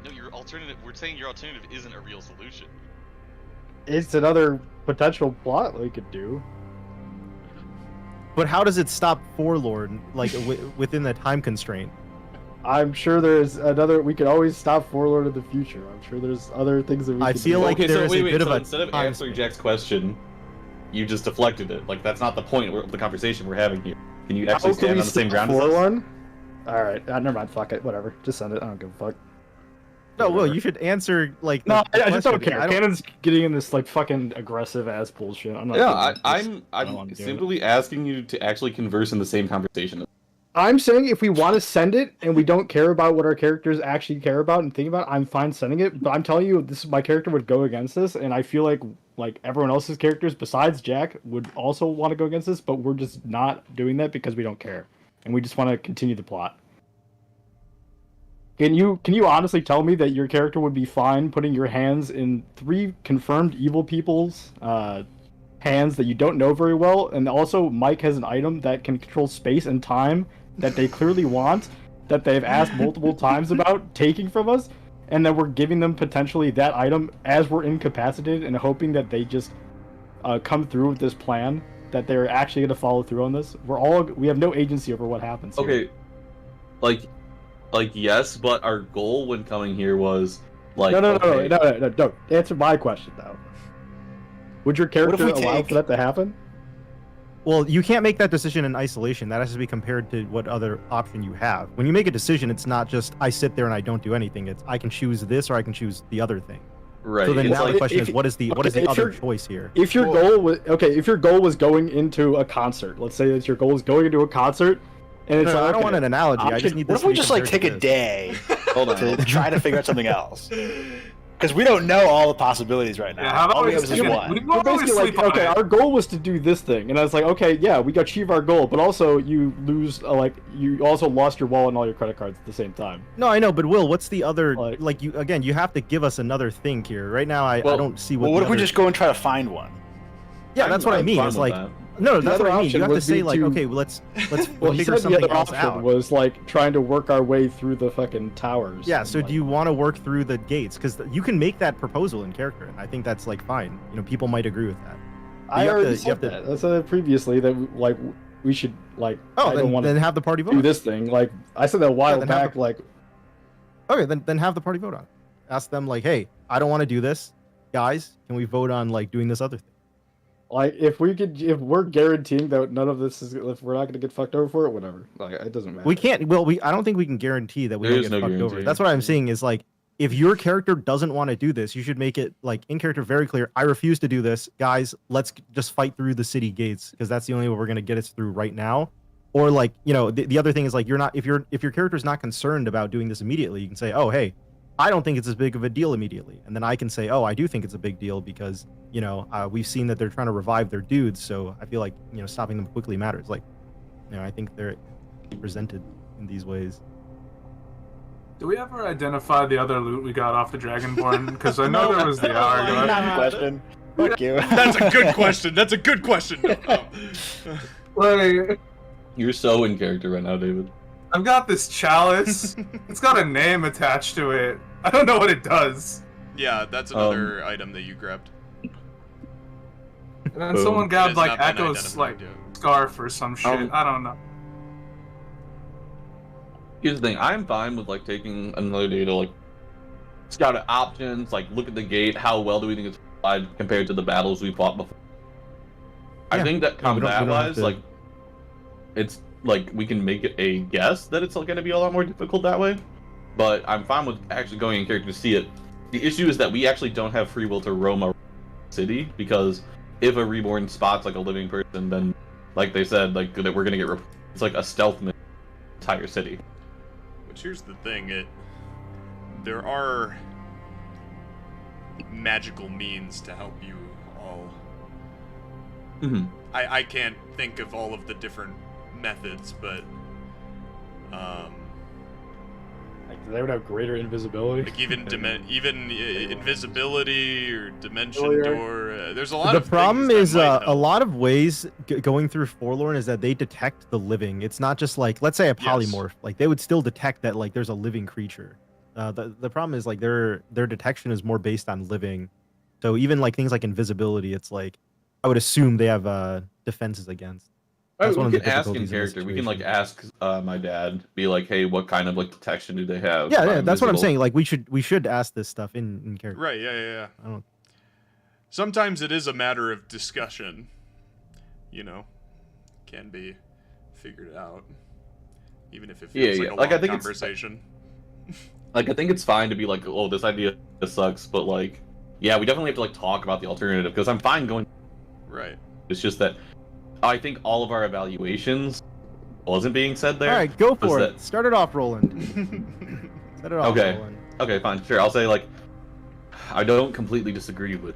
C: No, your alternative. We're saying your alternative isn't a real solution.
M: It's another potential plot we could do.
L: But how does it stop Forlorn, like within the time constraint?
M: I'm sure there's another. We could always stop Forlorn in the future. I'm sure there's other things that we.
L: I
M: could
L: feel
M: do.
L: like there is a bit of a
G: instead of
L: time
G: answering Jack's question, you just deflected it. Like that's not the point of the conversation we're having here. Can you actually stand on the same ground as us?
M: Forlorn? All right, never mind. Fuck it. Whatever. Just send it. I don't give a fuck.
L: No, Will, you should answer like.
M: No,
L: the
M: I just don't
L: question.
M: care. Cannon's getting in this like fucking aggressive ass bullshit. I'm not.
G: Yeah,
M: I'm
G: I'm simply asking you to actually converse in the same conversation.
M: I'm saying if we want to send it and we don't care about what our characters actually care about and think about, I'm fine sending it. But I'm telling you, this my character would go against this, and I feel like everyone else's characters besides Jack would also want to go against this, but we're just not doing that because we don't care, and we just want to continue the plot. Can you honestly tell me that your character would be fine putting your hands in 3 confirmed evil people's hands that you don't know very well, and also Mike has an item that can control space and time that they clearly want, that they've asked multiple times about taking from us, and that we're giving them potentially that item as we're incapacitated and hoping that they just come through with this plan, that they're actually going to follow through on this. We have no agency over what happens here.
G: Okay, like yes, but our goal when coming here was like
M: No. Answer my question though. Would your character allow for that to happen?
L: Well, you can't make that decision in isolation. That has to be compared to what other option you have. When you make a decision, it's not just I sit there and I don't do anything. It's I can choose this or I can choose the other thing.
G: Right.
L: So then
G: It's
L: now
G: like-
L: the question is what is the other
M: your-
L: choice here?
M: If your goal was going into a concert, let's say that your goal is going into a concert, and it's
L: No,
M: like,
L: I don't
M: okay,
L: want an analogy. I just need
B: What
L: this.
B: if we
L: to be
B: just like
L: compared
B: take
L: to
B: a
L: this.
B: day
G: Hold on.
B: to try to figure out something else? Because we don't know all the possibilities right now.
H: Yeah, how about
B: all we
H: we
B: have is
H: just
B: this
H: take
B: one.
H: we
M: We're
H: always
M: basically like,
H: sleep on
M: okay,
H: it.
M: our goal was to do this thing, and I was like, okay, yeah, we achieve our goal, but also you lose, you also lost your wallet and all your credit cards at the same time.
L: No, I know, but Will, what's the other? You have to give us another thing here. Right now, I don't see what.
B: Well, what
L: the
B: if we
L: other-
B: just go and try to find one?
L: Yeah, that's what I mean. It's like no,
M: The
L: that's
M: other
L: what I mean.
M: option
L: You have to
M: would
L: say
M: be
L: like,
M: to-
L: okay, well, let's
M: Well, he
L: figure
M: said the
L: something
M: other
L: else
M: option
L: out.
M: was like trying to work our way through the fucking towers.
L: Yeah, so do you want to work through the gates? Because you can make that proposal in character, and I think that's like fine. You know, people might agree with that. But
M: I
L: you have
M: already
L: to- you
M: said
L: have to-
M: that. I said previously that like we should like.
L: Oh,
M: I don't want
L: then
M: to
L: have the party vote.
M: do this thing. Like I said that a while
L: then have
M: back.
L: the-
M: Like
L: Okay, then have the party vote on it. Ask them like, hey, I don't want to do this, guys. Can we vote on like doing this other thing?
M: Like if we're guaranteeing that none of this is, if we're not gonna get fucked over for it, whatever. Like it doesn't matter.
L: We can't. Well, I don't think we can guarantee that we
G: There
L: don't
G: is
L: get
G: no
L: fucked over.
G: guarantee.
L: That's what I'm saying. Is like, if your character doesn't want to do this, you should make it like in character very clear. I refuse to do this, guys. Let's just fight through the city gates because that's the only way we're gonna get us through right now. Or like, you know, the other thing is like, you're not if your character's not concerned about doing this immediately, you can say, oh, hey, I don't think it's as big of a deal immediately, and then I can say, oh, I do think it's a big deal because you know we've seen that they're trying to revive their dudes, so I feel like you know stopping them quickly matters. Like, you know, I think they're presented in these ways.
H: Do we ever identify the other loot we got off the Dragonborn? Because I know there was the hourglass.
B: Not a question. Fuck you.
E: That's a good question. That's a good question.
H: Like,
G: You're so in character right now, David.
H: I've got this chalice. It's got a name attached to it. I don't know what it does.
E: Yeah, that's another item that you grabbed.
H: And then
G: Boom.
H: someone
E: It
H: grabbed
E: has
H: like
E: not been
H: Echo's like
E: identified yet.
H: scarf or some shit. I don't know.
G: Here's the thing, I'm fine with like taking another day to like scout out options, like look at the gate, how well do we think it's applied compared to the battles we fought before. I
L: Yeah.
G: think that
L: Yeah, we don't have
G: combat-wise,
L: to-
G: like it's like we can make it a guess that it's going to be a lot more difficult that way. but I'm fine with actually going in character to see it. The issue is that we actually don't have free will to roam a city, because if a reborn spots like a living person, then, like they said, like that we're gonna get it's like a stealth mission entire city.
E: Which here's the thing, there are magical means to help you all.
G: Mm-hmm.
E: I can't think of all of the different methods, but
M: Like, they would have greater invisibility.
E: like even invisibility or dimension
M: Familiar.
E: door. There's a lot
L: The
E: of
L: problem
E: things
L: is
E: that might
L: a
E: help.
L: lot of ways going through Forlorn is that they detect the living. It's not just like, let's say a polymorph. Like they would still detect that like there's a living creature. The problem is like their detection is more based on living. So even like things like invisibility, it's like I would assume they have defenses against. That's one
G: we
L: of the
G: can ask in
L: difficulties in this
G: character. We can like
L: situation.
G: ask my dad, be like, hey, what kind of like detection do they have?
L: Yeah,
G: I'm
L: yeah, that's what I'm
G: invisible.
L: saying. Like we should ask this stuff in character.
E: Right, yeah.
L: I don't.
E: Sometimes it is a matter of discussion. You know, can be figured out, even if it feels like a long
G: I think
E: conversation.
G: Like I think it's fine to be like, oh, this idea sucks, but like, yeah, we definitely have to like talk about the alternative, because I'm fine going.
E: Right.
G: It's just that I think all of our evaluations wasn't being said there.
L: All right, go for
G: was
L: it. Start it off, Rolland. Start it off,
G: Okay.
L: Rolland.
G: Okay, fine, sure. I'll say like, I don't completely disagree with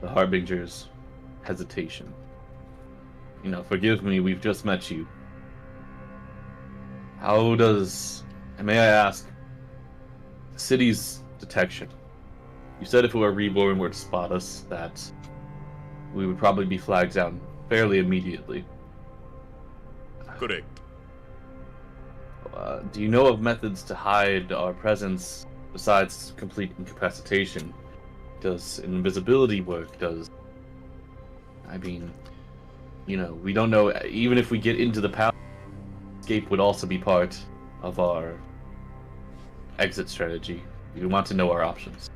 G: the Harbinger's hesitation. You know, forgive me, we've just met you. How does, and may I ask, the city's detection? You said if we were reborn were to spot us, that we would probably be flagged down fairly immediately.
E: Correct.
G: Do you know of methods to hide our presence besides complete incapacitation? Does invisibility work? I mean, you know, we don't know. Even if we get into the palace, escape would also be part of our exit strategy. We want to know our options.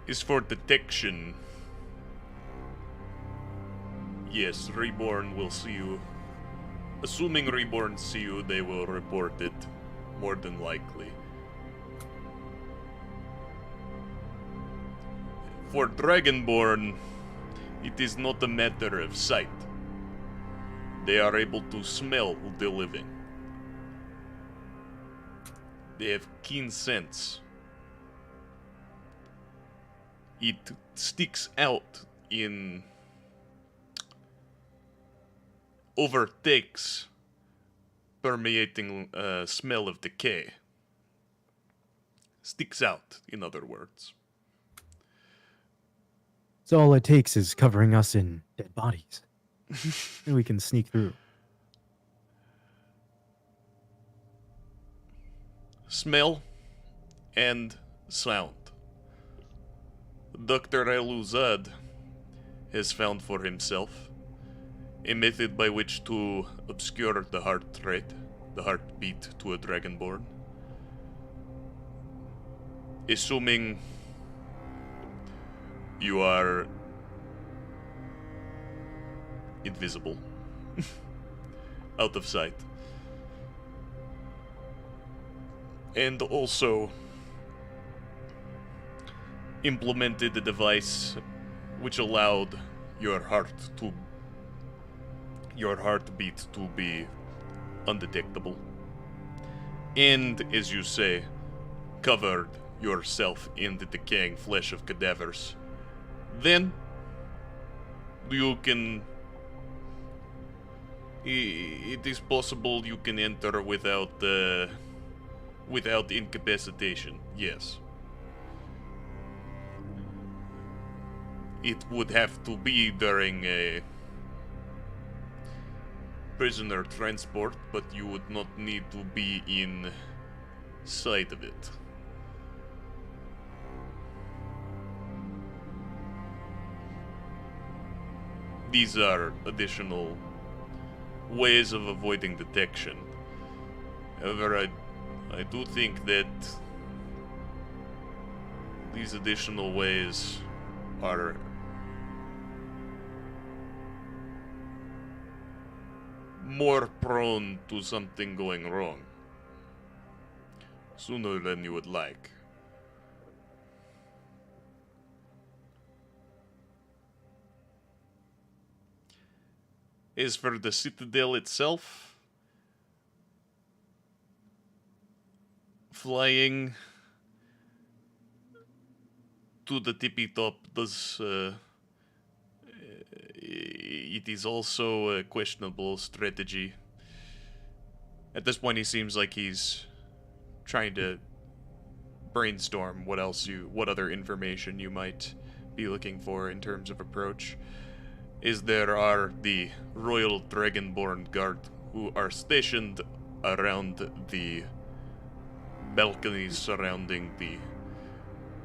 E: Is for detection. Yes, Reborn will see you. Assuming Reborn see you, they will report it, more than likely. For Dragonborn, it is not a matter of sight. They are able to smell the living. They have keen sense. It sticks out in... overtakes permeating smell of decay. Sticks out, in other words.
L: So all it takes is covering us in dead bodies. And we can sneak through.
E: Smell and sound. Dr. Eluzad has found for himself a method by which to obscure the heart rate, the heartbeat to a Dragonborn. Assuming you are invisible, out of sight. And also implemented a device which allowed your heartbeat to be undetectable. And, as you say, covered yourself in the decaying flesh of cadavers. Then you can... It is possible you can enter without incapacitation, yes. It would have to be during a prisoner transport, but you would not need to be in sight of it. These are additional ways of avoiding detection. However, I do think that these additional ways are more prone to something going wrong. Sooner than you would like. As for the citadel itself, flying to the tippy top does it is also a questionable strategy. At this point, he seems like he's trying to brainstorm what other information you might be looking for in terms of approach. There are the Royal Dragonborn Guard who are stationed around the balconies surrounding the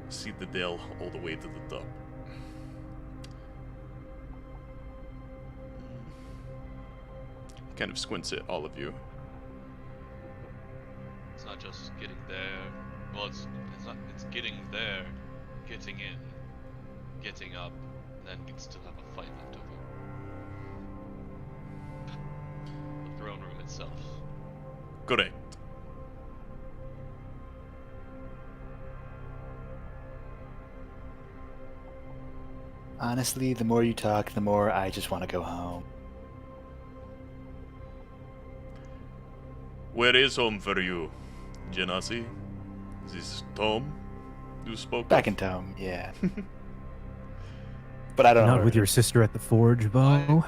E: citadel all the way to the top. Kind of squints at all of you.
C: It's not just getting there. Well, it's getting there, getting in, getting up, and then you'd still have a fight left over. The throne room itself.
E: Correct.
B: Honestly, the more you talk, the more I just want to go home.
E: Where is home for you, Genasi? Is this Tom you spoke
B: Back
E: of?
B: in town, yeah. But I don't know.
F: Not with your sister at the forge, Bo.
C: Why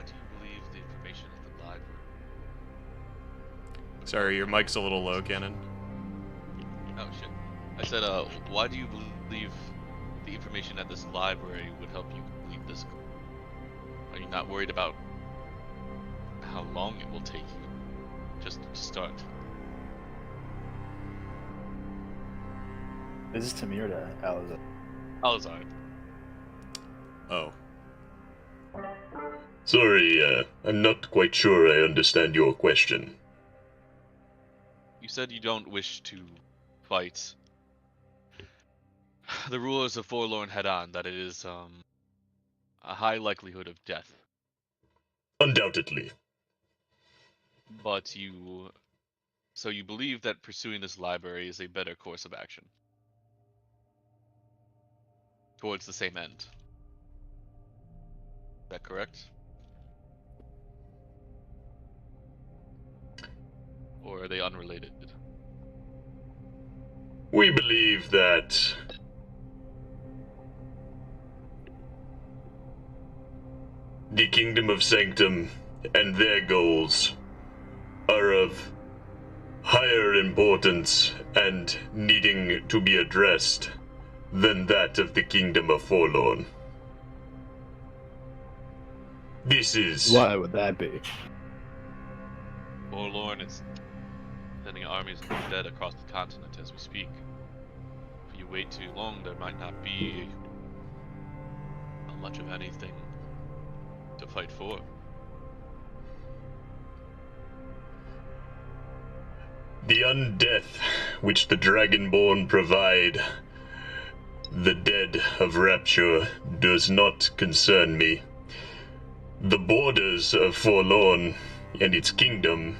C: do you believe the information at the library?
E: Sorry, your mic's a little low, Cannon.
C: Oh shit. I said, why do you believe the information at this library would help you complete this goal? Are you not worried about how long it will take you just to start?
B: Is this to me or to Alazar?
C: Alazar.
E: Oh.
I: Sorry, I'm not quite sure I understand your question.
C: You said you don't wish to fight the rulers of Forlorn head on, that it is a high likelihood of death.
I: Undoubtedly.
C: But you believe that pursuing this library is a better course of action towards the same end. Is that correct? Or are they unrelated?
I: We believe that the Kingdom of Sanctum and their goals are of higher importance and needing to be addressed than that of the Kingdom of Forlorn. This is...
M: Why would that be?
C: Forlorn is sending armies of the dead across the continent as we speak. If you wait too long, there might not be much of anything to fight for.
I: The undeath which the Dragonborn provide the dead of Rapture does not concern me. The borders of Forlorn and its kingdom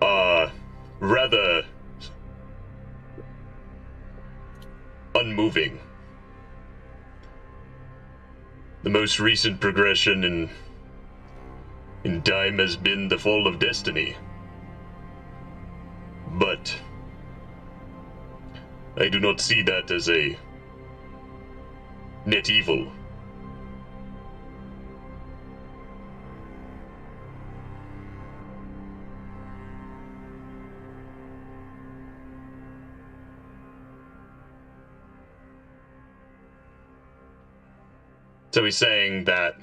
I: are rather unmoving. The most recent progression in time has been the fall of destiny. But I do not see that as a net evil. So he's saying that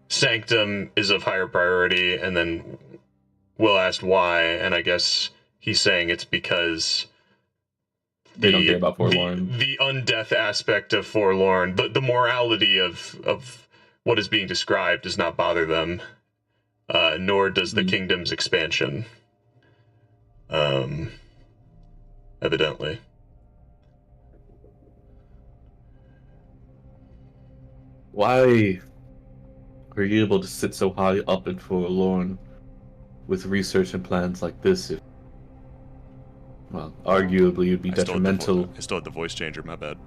I: Sanctum is of higher priority, and then Will asked why, and I guess he's saying it's because
K: they don't care about Forlorn.
I: The undeath aspect of Forlorn, the morality of what is being described does not bother them, nor does the kingdom's expansion. Evidently.
G: Why are you able to sit so high up in Forlorn with research and plans like this? If, well, arguably it'd be detrimental.
E: I still had the voice changer, my bad.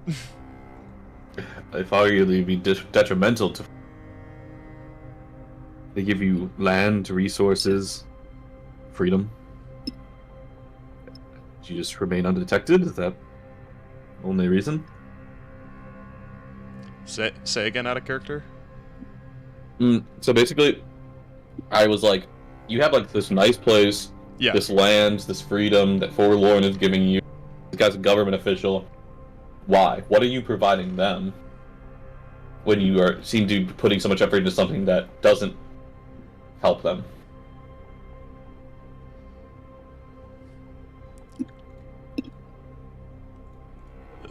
G: If arguably it'd be detrimental to. They give you land, resources, freedom. Do you just remain undetected? Is that the only reason?
E: Say again, out of character?
G: So basically, I was like, you have like this nice place, this land, this freedom that Forlorn is giving you. This guy's a government official. Why? What are you providing them when you seem to be putting so much effort into something that doesn't help them?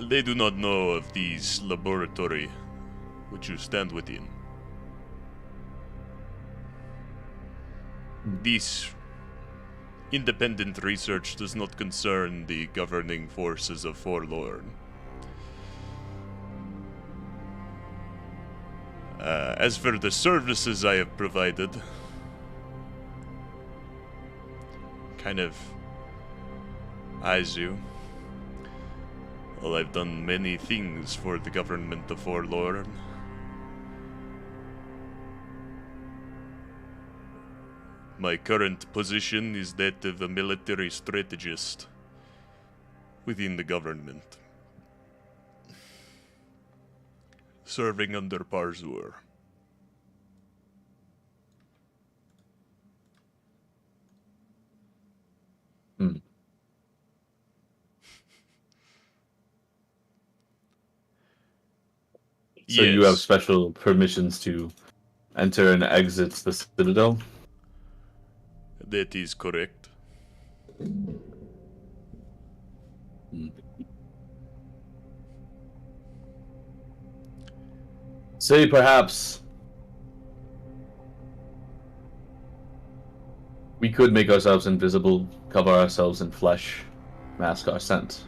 E: They do not know of this laboratory which you stand within. This independent research does not concern the governing forces of Forlorn. As for the services I have provided, kind of eyes you. Well, I've done many things for the government of Forlorn. My current position is that of a military strategist within the government, serving under Parzur.
G: So you have special permissions to enter and exit the Citadel?
E: That is correct.
G: Say perhaps we could make ourselves invisible, cover ourselves in flesh, mask our scent.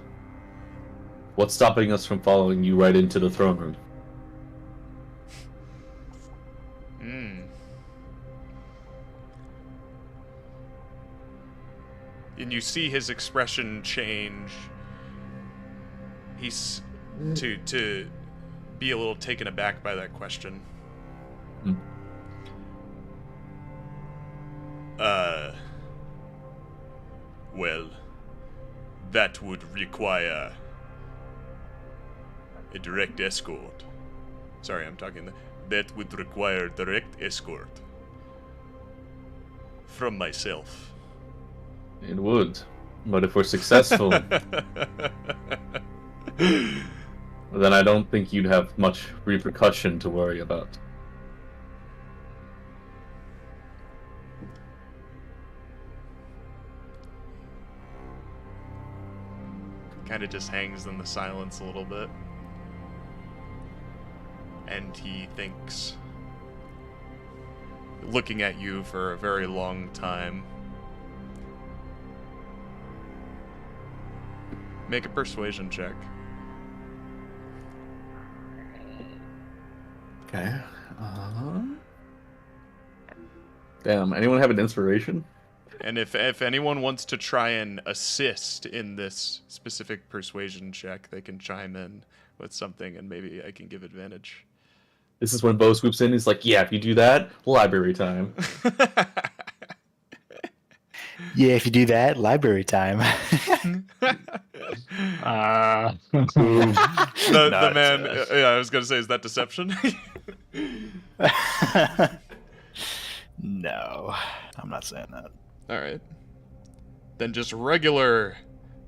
G: What's stopping us from following you right into the throne room?
E: And you see his expression change. He's to be a little taken aback by that question. Well, that would require a direct escort. Sorry, I'm talking. That would require direct escort from myself.
G: It would. But if we're successful, then I don't think you'd have much repercussion to worry about.
E: Kind of just hangs in the silence a little bit. And he thinks, looking at you for a very long time. Make a persuasion check.
G: Okay. Damn, anyone have an inspiration?
E: And if anyone wants to try and assist in this specific persuasion check, they can chime in with something and maybe I can give advantage.
G: This is when Bo swoops in. He's like, yeah, if you do that, library time.
B: Yeah, if you do that, library time.
E: The man, yeah, I was going to say, is that deception?
B: No, I'm not saying that.
E: All right. Then just regular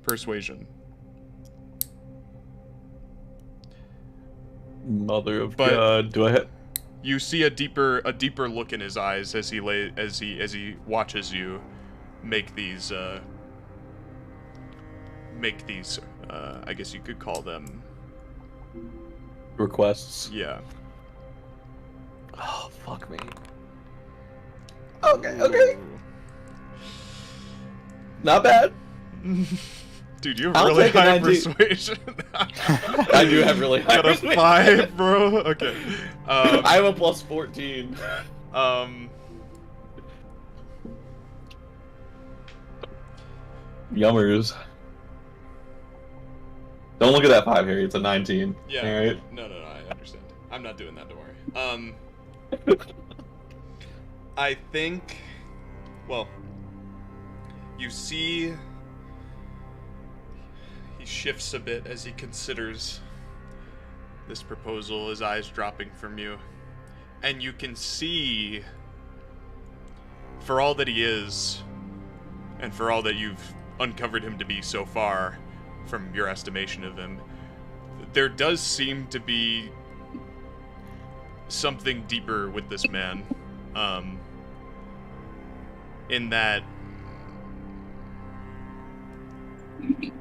E: persuasion.
G: Mother of God, do I have...
E: You see a deeper look in his eyes as he watches you make these I guess you could call them
G: requests.
E: Yeah.
G: Oh, fuck me. Okay. Not bad.
E: Dude, you have
G: I'll
E: really
G: take a
E: high
G: 19.
E: persuasion.
G: I do have really high
E: Got a
G: persuasion.
E: 5, bro. Okay.
G: I have a plus 14. Yummers. Don't look at that 5, Harry. It's a 19.
E: Yeah.
G: All right.
E: No, I understand. I'm not doing that, don't worry. I think, well, you see he shifts a bit as he considers this proposal, his eyes dropping from you. And you can see, for all that he is, and for all that you've uncovered him to be so far, from your estimation of him, there does seem to be something deeper with this man. In that he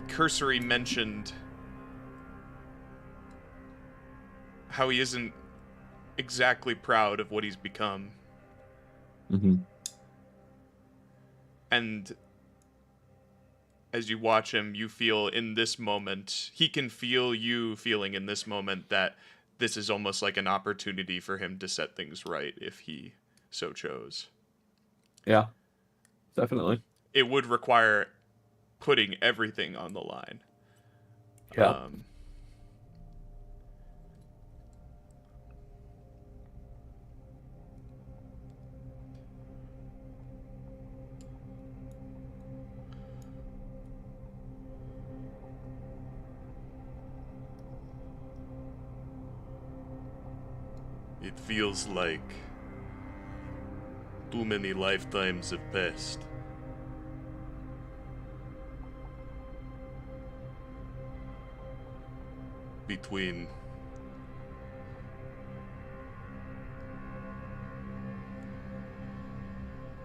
E: cursory mentioned how he isn't exactly proud of what he's become.
G: Mm-hmm.
E: And as you watch him, you feel in this moment, he can feel you feeling in this moment that this is almost like an opportunity for him to set things right if he so chose.
G: Yeah, definitely.
E: It would require putting everything on the line.
G: Yeah.
I: It feels like too many lifetimes have passed. Between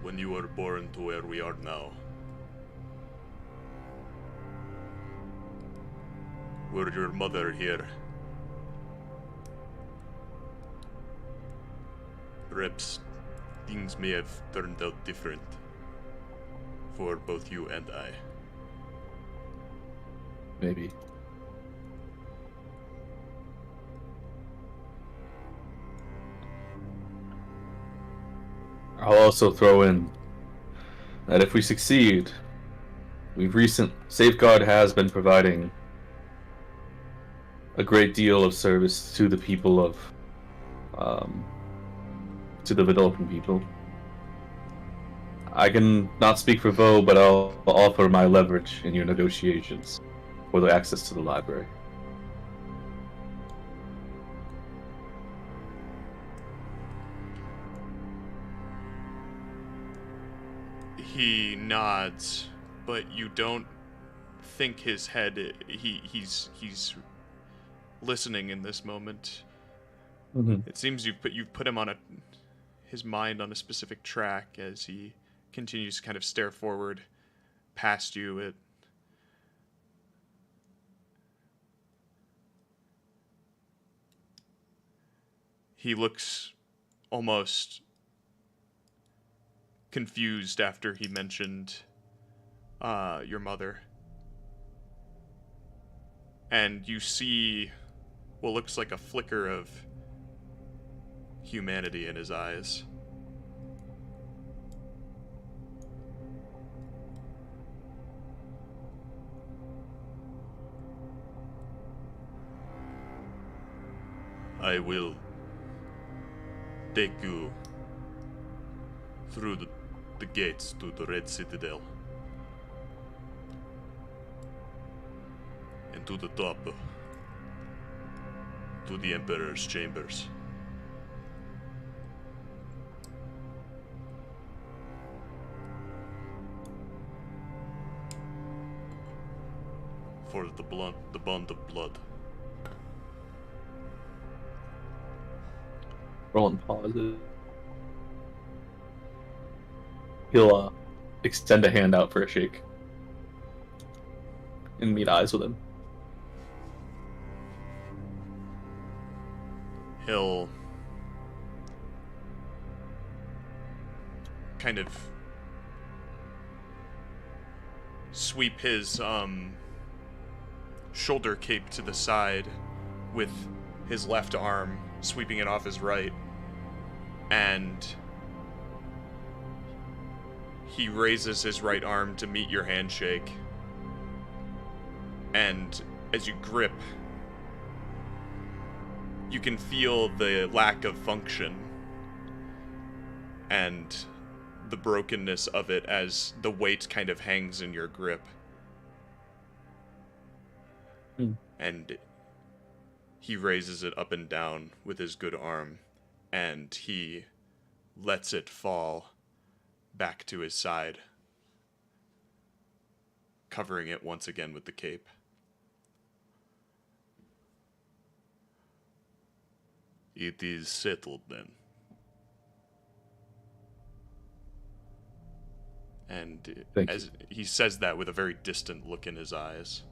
I: when you were born to where we are now. Were your mother here? Perhaps things may have turned out different for both you and I.
G: Maybe. I'll also throw in that if we succeed, Safeguard has been providing a great deal of service to the people of, to the Vedalken people. I can not speak for Vough, but I'll offer my leverage in your negotiations for the access to the library.
E: He nods, but you don't think his head. He's listening in this moment.
G: Mm-hmm.
E: It seems you've put him on his mind on a specific track as he continues to kind of stare forward past you. He looks almost confused after he mentioned your mother. And you see what looks like a flicker of humanity in his eyes.
I: I will take you through the gates to the Red Citadel. And to the top, to the Emperor's chambers. For the bond of blood.
G: Rolland pauses. He'll extend a hand out for a shake. And meet eyes with him.
E: He'll kind of sweep his shoulder cape to the side with his left arm, sweeping it off his right, and he raises his right arm to meet your handshake, and as you grip, you can feel the lack of function and the brokenness of it as the weight kind of hangs in your grip. And he raises it up and down with his good arm, and he lets it fall back to his side, covering it once again with the cape.
I: It is settled then.
E: And
G: Thank
E: as he says that with a very distant look in his eyes.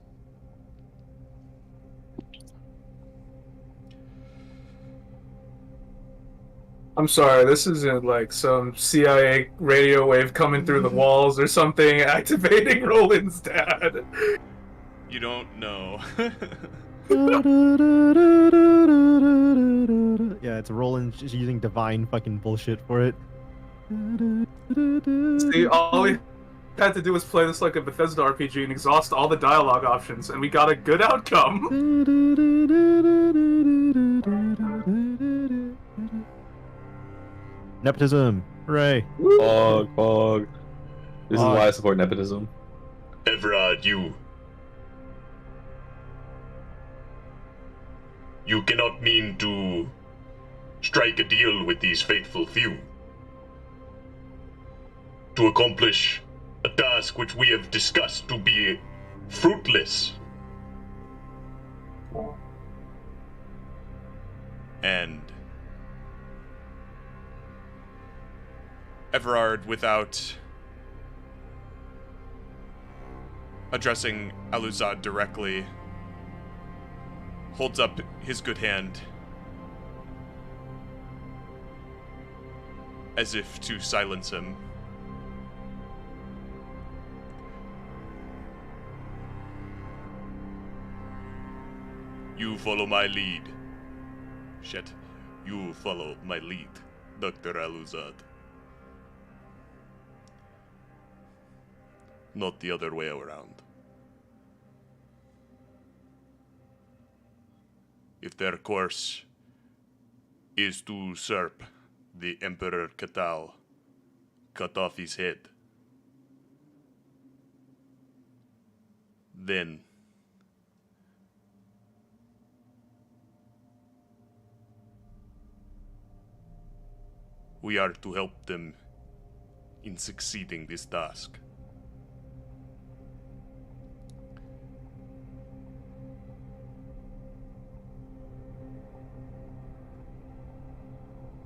H: I'm sorry, this isn't like some CIA radio wave coming through the walls or something activating Roland's dad.
E: You don't know.
L: Yeah, it's Roland just using divine fucking bullshit for it.
H: See, all we had to do was play this like a Bethesda RPG and exhaust all the dialogue options, and we got a good outcome.
L: Nepotism. Hooray.
G: Pog. This is why I support nepotism.
I: Everard, you cannot mean to strike a deal with these faithful few to accomplish a task which we have discussed to be fruitless.
E: And Everard, without addressing Aluzad directly, holds up his good hand as if to silence him.
I: You follow my lead. Shit. You follow my lead, Dr. Aluzad. Not the other way around. If their course is to usurp the Emperor Catal, cut off his head, then we are to help them in succeeding this task.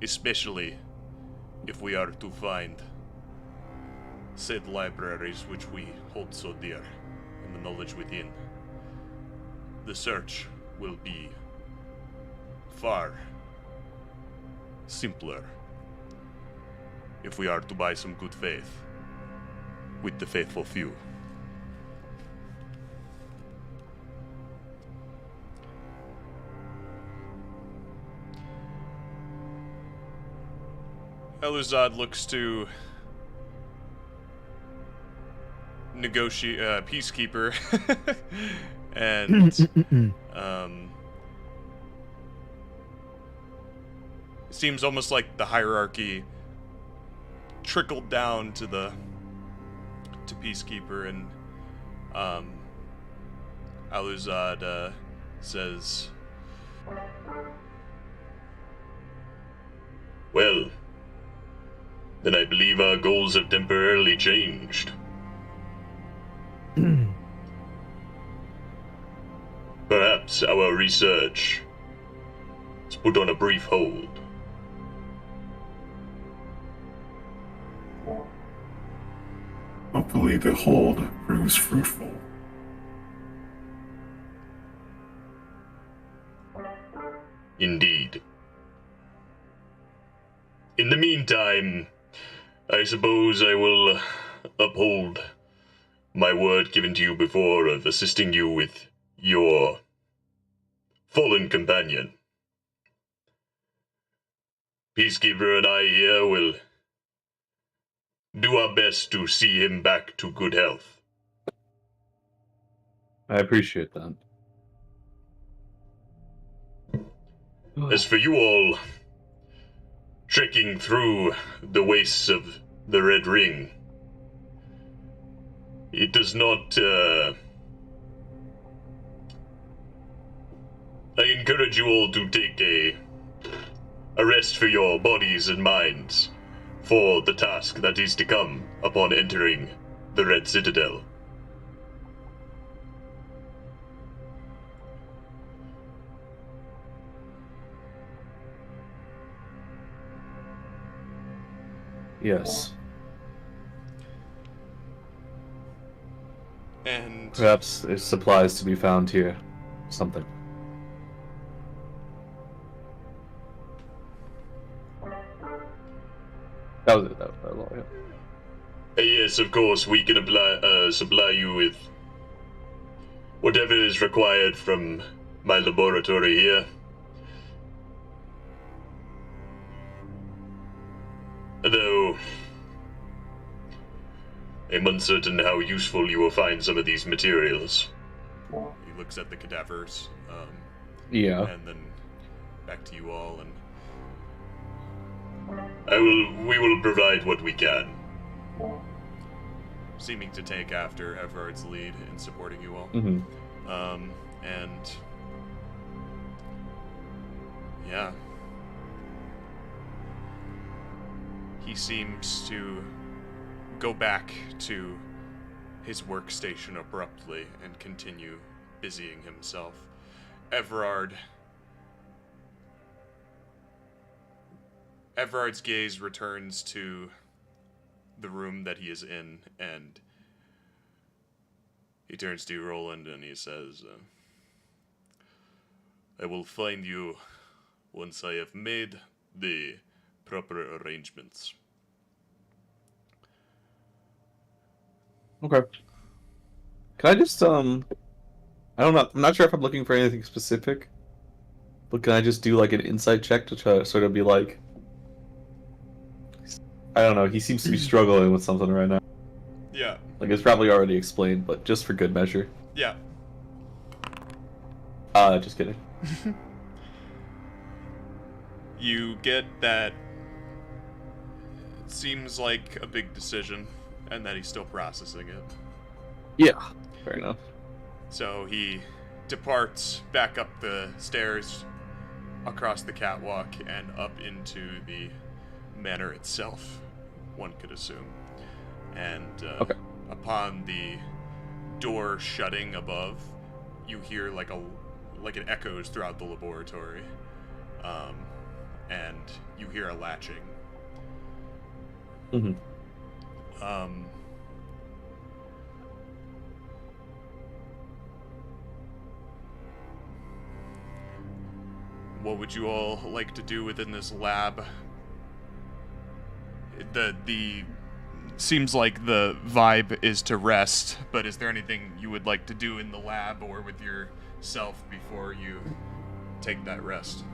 I: Especially if we are to find said libraries which we hold so dear and the knowledge within. The search will be far simpler if we are to buy some good faith with the faithful few.
E: Aluzad looks to negotiate peacekeeper and it seems almost like the hierarchy trickled down to peacekeeper, and Aluzad says,
I: Well, then I believe our goals have temporarily changed. Perhaps our research is put on a brief hold.
J: Hopefully the hold proves fruitful.
I: Indeed. In the meantime, I suppose I will uphold my word given to you before of assisting you with your fallen companion. Peacekeeper and I here will do our best to see him back to good health.
G: I appreciate that.
I: As for you all trekking through the wastes of the Red Ring, it does not, I encourage you all to take a rest for your bodies and minds for the task that is to come upon entering the Red Citadel.
G: Yes.
E: And
G: perhaps there's supplies to be found here. Something. That was it. That was all, yeah.
I: Yes, of course, we can supply you with whatever is required from my laboratory here. Though I'm uncertain how useful you will find some of these materials.
E: he looks at the cadavers,
G: Yeah.
E: and then back to you all, and
I: we will provide what we can.
E: seeming to take after Everard's lead in supporting you all.
G: Mm-hmm.
E: And yeah, he seems to go back to his workstation abruptly and continue busying himself. Everard's gaze returns to the room that he is in, and he turns to Rolland and he says, I will find you once I have made the proper arrangements.
G: Okay. Can I just I'm not sure if I'm looking for anything specific, but can I just do like an insight check to try to sort of be like, I don't know, he seems to be struggling with something right now.
E: Yeah.
G: Like it's probably already explained, but just for good measure.
E: Yeah.
G: Just kidding.
E: You get that it seems like a big decision, and that he's still processing it.
G: Yeah, fair enough.
E: So he departs back up the stairs, across the catwalk, and up into the manor itself, one could assume. And upon the door shutting above, you hear like it echoes throughout the laboratory, and you hear a latching.
G: Mm-hmm.
E: What would you all like to do within this lab? The seems like the vibe is to rest, but is there anything you would like to do in the lab or with yourself before you take that rest?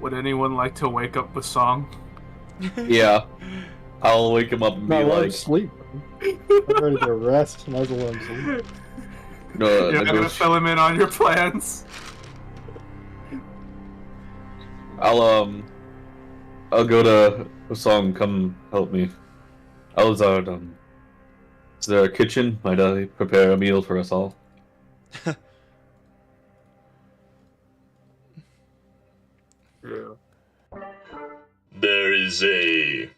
H: Would anyone like to wake up Bosong?
G: Yeah. I'll wake him up and be like...
M: sleep. I'm ready to rest. Might as well let him sleep.
G: No,
H: You're gonna fill him in on your plans.
G: I'll go to Bosong, come help me. Alzard, is there a kitchen? Might I prepare a meal for us all?
H: Yeah.
I: There is a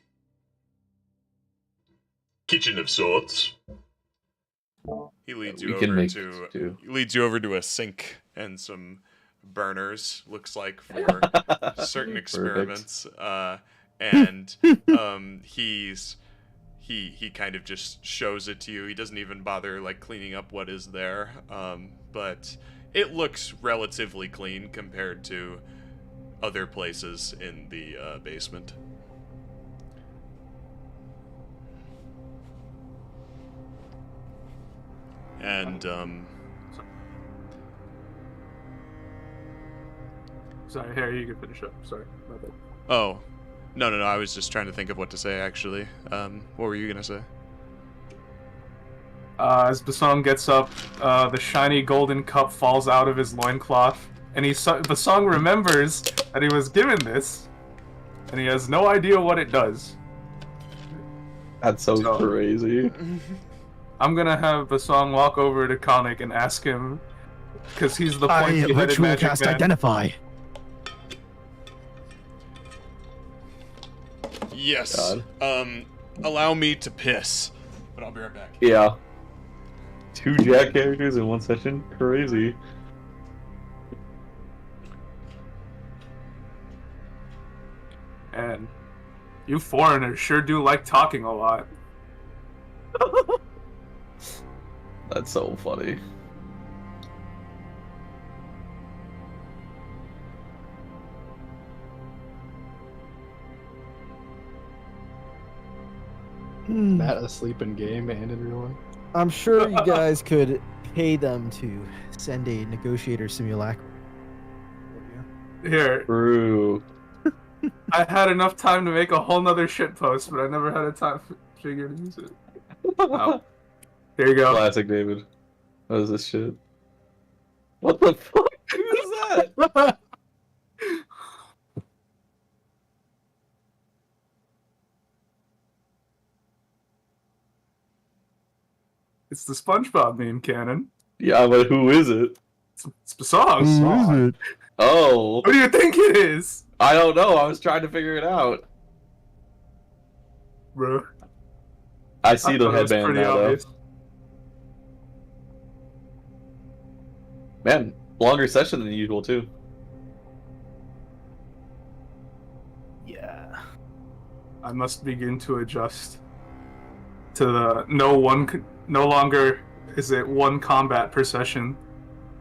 I: kitchen of sorts.
E: He leads
G: We
E: you
G: can
E: over
G: make
E: to
G: it, too.
E: he leads you over to a sink and some burners, looks like, for certain experiments. And he kind of just shows it to you. He doesn't even bother like cleaning up what is there. But it looks relatively clean compared to other places in the basement. And
H: Sorry, Harry, you can finish up. Sorry. My bad.
E: oh, no, I was just trying to think of what to say actually. What were you gonna say?
H: As Bosong gets up, the shiny golden cup falls out of his loincloth, and Bosong remembers that he was given this, and he has no idea what it does.
G: That's so crazy.
H: I'm gonna have Bosong walk over to Khanek and ask him, because he's the pointy-headed
L: ritual
H: magic
L: cast
H: man.
L: identify.
E: Yes.
G: God.
E: Allow me to piss, but I'll be right back.
G: Yeah. 2 Jack characters in one session? Crazy.
H: And you foreigners sure do like talking a lot.
G: That's so funny.
M: Matt asleep in game and in real life.
L: I'm sure you guys could pay them to send a negotiator simulacrum.
H: Here,
G: True.
H: I had enough time to make a whole nother shit post, but I never had a time figure to use it. Oh. Here you go.
G: Classic David. What is this shit? What the fuck? Who is that?
H: It's the SpongeBob meme canon.
G: Yeah, but who is it?
H: It's Bosong.
L: Who is it?
G: Oh.
H: Who do you think it is?
G: I don't know. I was trying to figure it out.
H: Bro.
G: I see the
H: thought it was
G: headband
H: pretty
G: now, though.
H: obvious.
G: Man, longer session than usual, too.
H: Yeah. I must begin to adjust to the no longer is it one combat per session.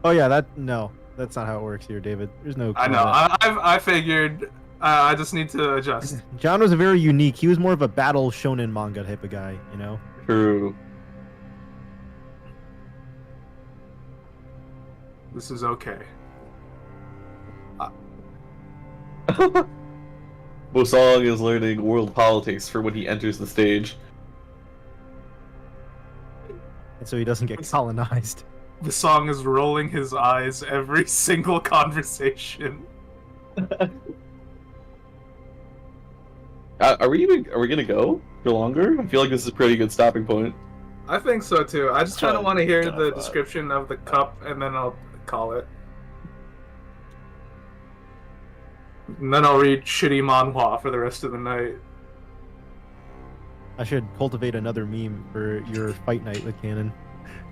L: Oh yeah, that's not how it works here, David. There's no.
H: I know.
L: combat.
H: I figured. I just need to adjust.
L: John was very unique. He was more of a battle shonen manga type of guy, you know.
G: True.
H: This is okay.
G: Bosong is learning world politics for when he enters the stage.
L: And so he doesn't get colonized.
H: The song is rolling his eyes every single conversation.
G: Are we gonna go for longer? I feel like this is a pretty good stopping point.
H: I think so too. I just kind of want to hear the description of the cup, and then I'll call it. And then I'll read shitty manhwa for the rest of the night.
L: I should cultivate another meme for your fight night with Cannon.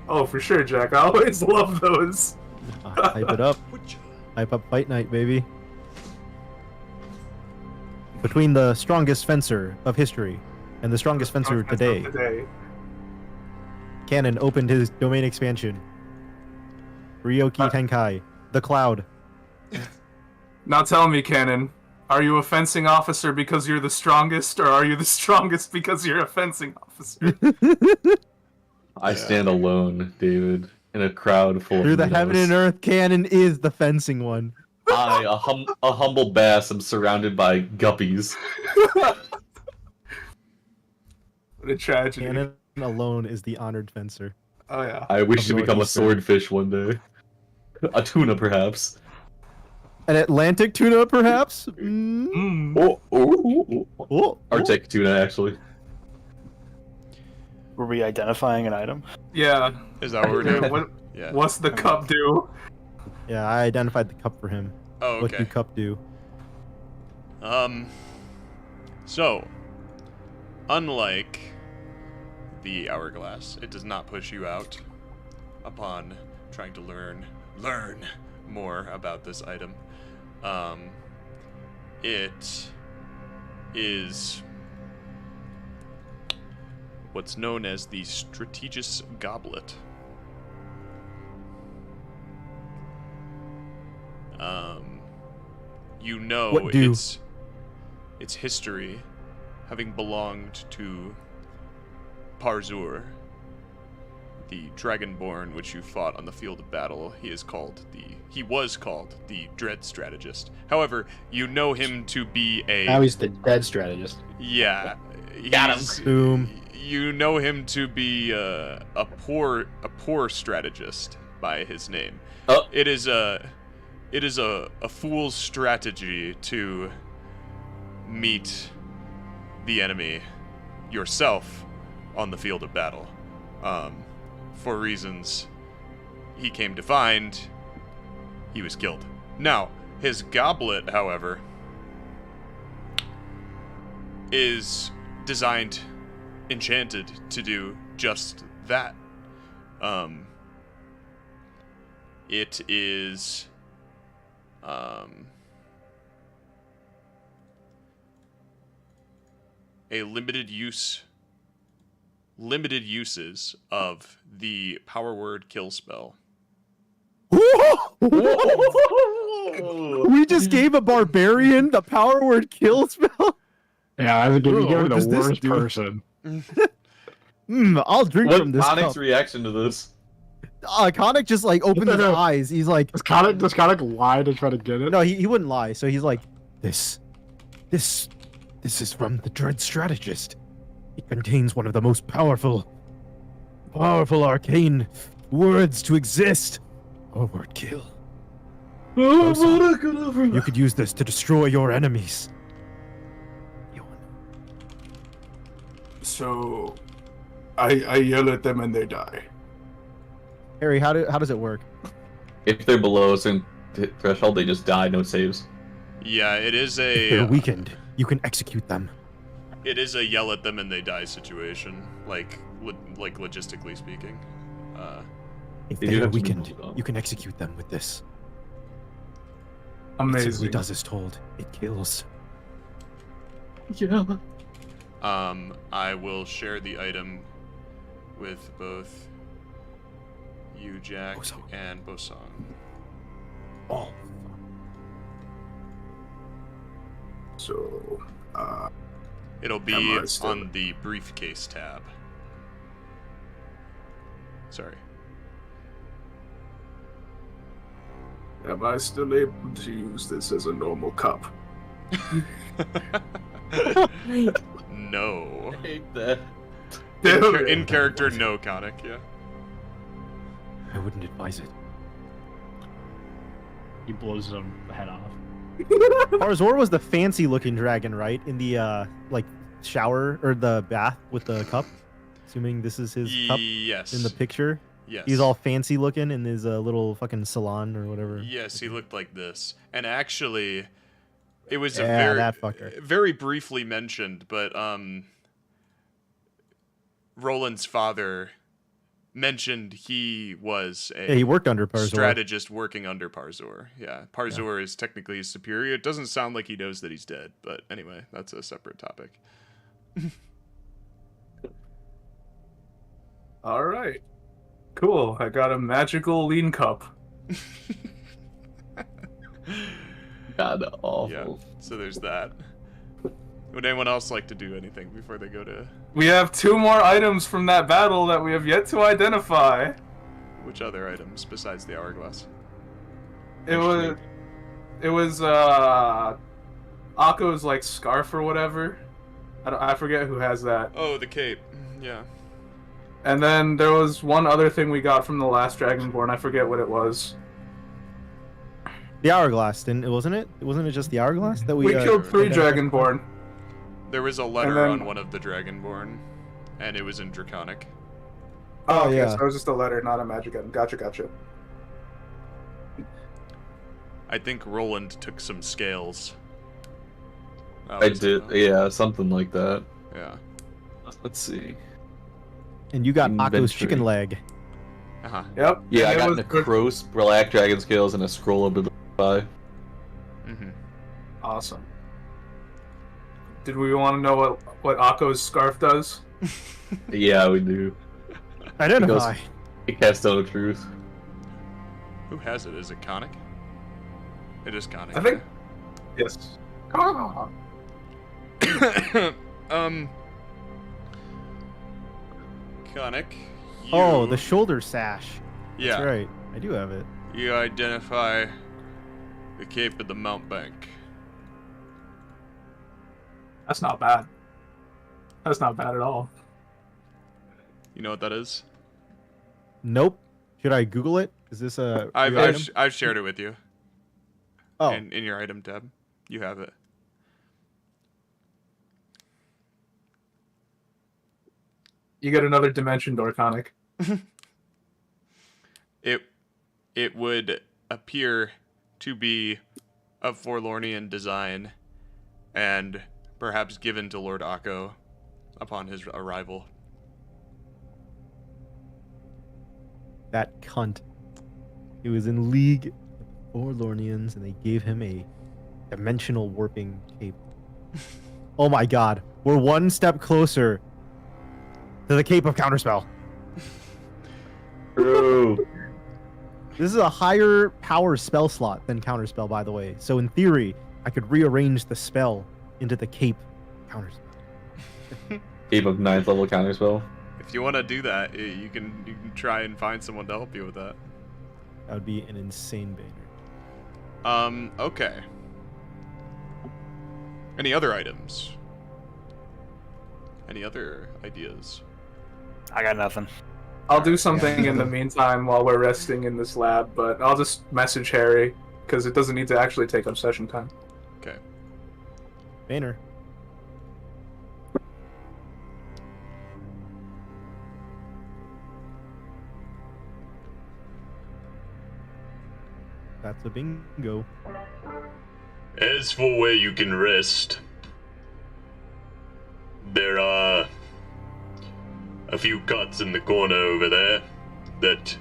H: Oh, for sure, Jack. I always love those.
L: Hype it up. Hype up fight night, baby. Between the strongest fencer of history and the strongest fencer today, Cannon opened his domain expansion. Ryoki Tenkai, the Cloud.
H: Now tell me, Cannon, are you a fencing officer because you're the strongest, or are you the strongest because you're a fencing officer?
G: I stand alone, David, in a crowd full
L: Through
G: of
L: the heaven and earth, Cannon is the fencing one.
G: I, a humble bass, am surrounded by guppies.
H: What a tragedy.
L: Cannon alone is the honored fencer.
H: Oh yeah.
G: I wish
L: Of
G: to become a
L: Northeastern.
G: swordfish one day. A tuna, perhaps.
L: An Atlantic tuna, perhaps? Mm. Oh.
G: Arctic tuna, actually.
B: Were we identifying an item?
H: Yeah.
E: Is that what we're doing?
H: What,
E: Yeah.
H: What's the cup do?
L: Yeah, I identified the cup for him.
E: Oh,
L: What
E: okay.
L: do cup do?
E: So, unlike the hourglass, it does not push you out upon trying to learn more about this item. It is what's known as the Strategis Goblet. You know
L: What do?
E: its history having belonged to Parzur, the Dragonborn which you fought on the field of battle. He was called the Dread Strategist. However, you know him to be
M: Now he's the dead strategist.
E: Yeah.
L: Got him. Boom.
E: You know him to be a poor strategist by his name.
G: Oh.
E: It is a fool's strategy to meet the enemy yourself on the field of battle. For reasons he came to find, he was killed. Now, his goblet, however, is designed, enchanted to do just that. It is a limited uses of the power word kill spell.
L: We just gave a barbarian the power word kill spell.
M: Yeah, I think you give it
L: what
M: the
L: does this
M: worst
L: do?
M: person.
L: I'll drink
G: What's
L: from this
G: Khanek's
L: cup.
G: reaction to this?
L: Khanek just like opened his eyes. He's like,
M: Does Khanek lie to try to get it?
L: no, he wouldn't lie. So he's like, this is from the Dread Strategist. It contains one of the most powerful arcane words to exist. Or word kill. You could use this to destroy your enemies.
H: So, I yell at them and they die.
L: Harry, how does it work?
G: If they're below a certain threshold, they just die, no saves.
E: Yeah, it is
L: If they're
E: a
L: weakened, you can execute them.
E: it is a yell at them and they die situation, like logistically speaking.
L: If
G: They
L: they
G: do
L: are
G: have to be
L: weakened,
G: moved on.
L: you can execute them with this. It
H: Amazing.
L: simply does as told. It kills.
G: Yeah.
E: I will share the item with both you, Jack,
L: Bosong.
E: and Bosong.
L: Oh.
H: So,
E: It'll be
H: Am I still-
E: on the briefcase tab. Sorry.
H: am I still able to use this as a normal cup?
E: No.
G: I hate that.
E: In character, no, Khanek, yeah.
L: I wouldn't advise it.
M: He blows him the head off.
L: Barzor was the fancy-looking dragon, right? In the like shower or the bath with the cup. Assuming this is his cup
E: Yes.
L: in the picture.
E: Yes.
L: He's all fancy-looking in his little fucking salon or whatever.
E: Yes, he looked like this. And actually, it was
L: Yeah, that fucker.
E: very briefly mentioned, but Roland's father mentioned he was a
L: Yeah, he worked under Barzor.
E: strategist working under Barzor. Yeah, Barzor is technically his superior. It doesn't sound like he knows that he's dead, but anyway, that's a separate topic.
H: All right. Cool. I got a magical lean cup.
G: God, awful.
E: Yeah, so there's that. Would anyone else like to do anything before they go to...
H: We have 2 more items from that battle that we have yet to identify.
E: Which other items besides the hourglass?
H: It was Akko's like scarf or whatever. I forget who has that.
E: Oh, the cape. Yeah.
H: And then there was one other thing we got from the last Dragonborn. I forget what it was.
L: The hourglass, wasn't it? Wasn't it just the hourglass that we?
H: We killed 3
L: identified?
H: Dragonborn.
E: There was a letter
H: then-
E: on one of the Dragonborn, and it was in Draconic.
H: Oh, okay,
L: yeah.
H: so it was just a letter, not a magic item. Gotcha.
E: I think Rolland took some scales. That
G: I
E: was
G: did,
E: it,
G: yeah, something like that.
E: Yeah.
G: Let's see.
L: And you got Akko's
G: Inventory.
L: chicken leg.
E: Uh-huh.
H: Yep.
G: Yeah, I
H: and it
G: got
H: was
G: Necros, Black Dragon Scales, and a scroll of the
E: Mm-hmm.
H: awesome. Did we want to know what Akko's scarf does?
G: Yeah, we do.
L: Identify.
G: It casts Stone of Truth.
E: Who has it? Is it Khanek? It is Khanek.
H: I think. Yes.
E: Khanek,
L: Oh, the shoulder sash.
E: Yeah.
L: That's right. I do have it.
E: You identify the Cape of the Mountebank.
H: That's not bad. That's not bad at all.
E: You know what that is?
L: Nope. Should I Google it? Is this a
E: I've,
L: real
E: I've,
L: item?
E: sh- I've shared it with you.
L: Oh.
E: In your item tab. You have it.
H: You get another dimension door, Khanek.
E: It would appear to be of Forlornian design and perhaps given to Lord Akko upon his arrival.
L: That cunt. He was in league with Forlornians, and they gave him a dimensional warping cape. Oh my god. We're one step closer to the Cape of Counterspell.
G: True.
L: This is a higher power spell slot than Counterspell, by the way. So in theory, I could rearrange the spell into the Cape Counterspell.
G: Cape of 9th level counterspell.
E: If you want to do that, you can try and find someone to help you with that.
L: That would be an insane banner.
E: Okay. Any other items? Any other ideas?
B: I got nothing.
H: I'll do something in the meantime while we're resting in this lab, but I'll just message Harry, because it doesn't need to actually take up session time.
E: Okay.
L: Banner. That's a bingo.
I: As for where you can rest, there are a few cots in the corner over there that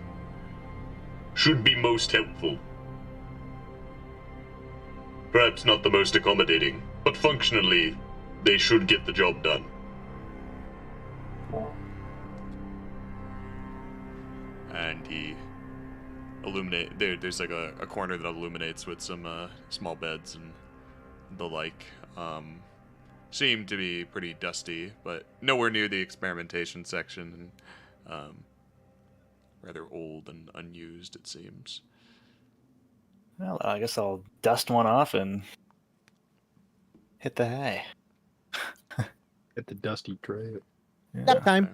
I: should be most helpful. Perhaps not the most accommodating, but functionally, they should get the job done.
E: And he there's like a corner that illuminates with some small beds and the like. Seem to be pretty dusty, but nowhere near the experimentation section, and rather old and unused, it seems.
B: Well, I guess I'll dust one off and hit the hay.
M: Hit the dusty tray.
L: Nap time.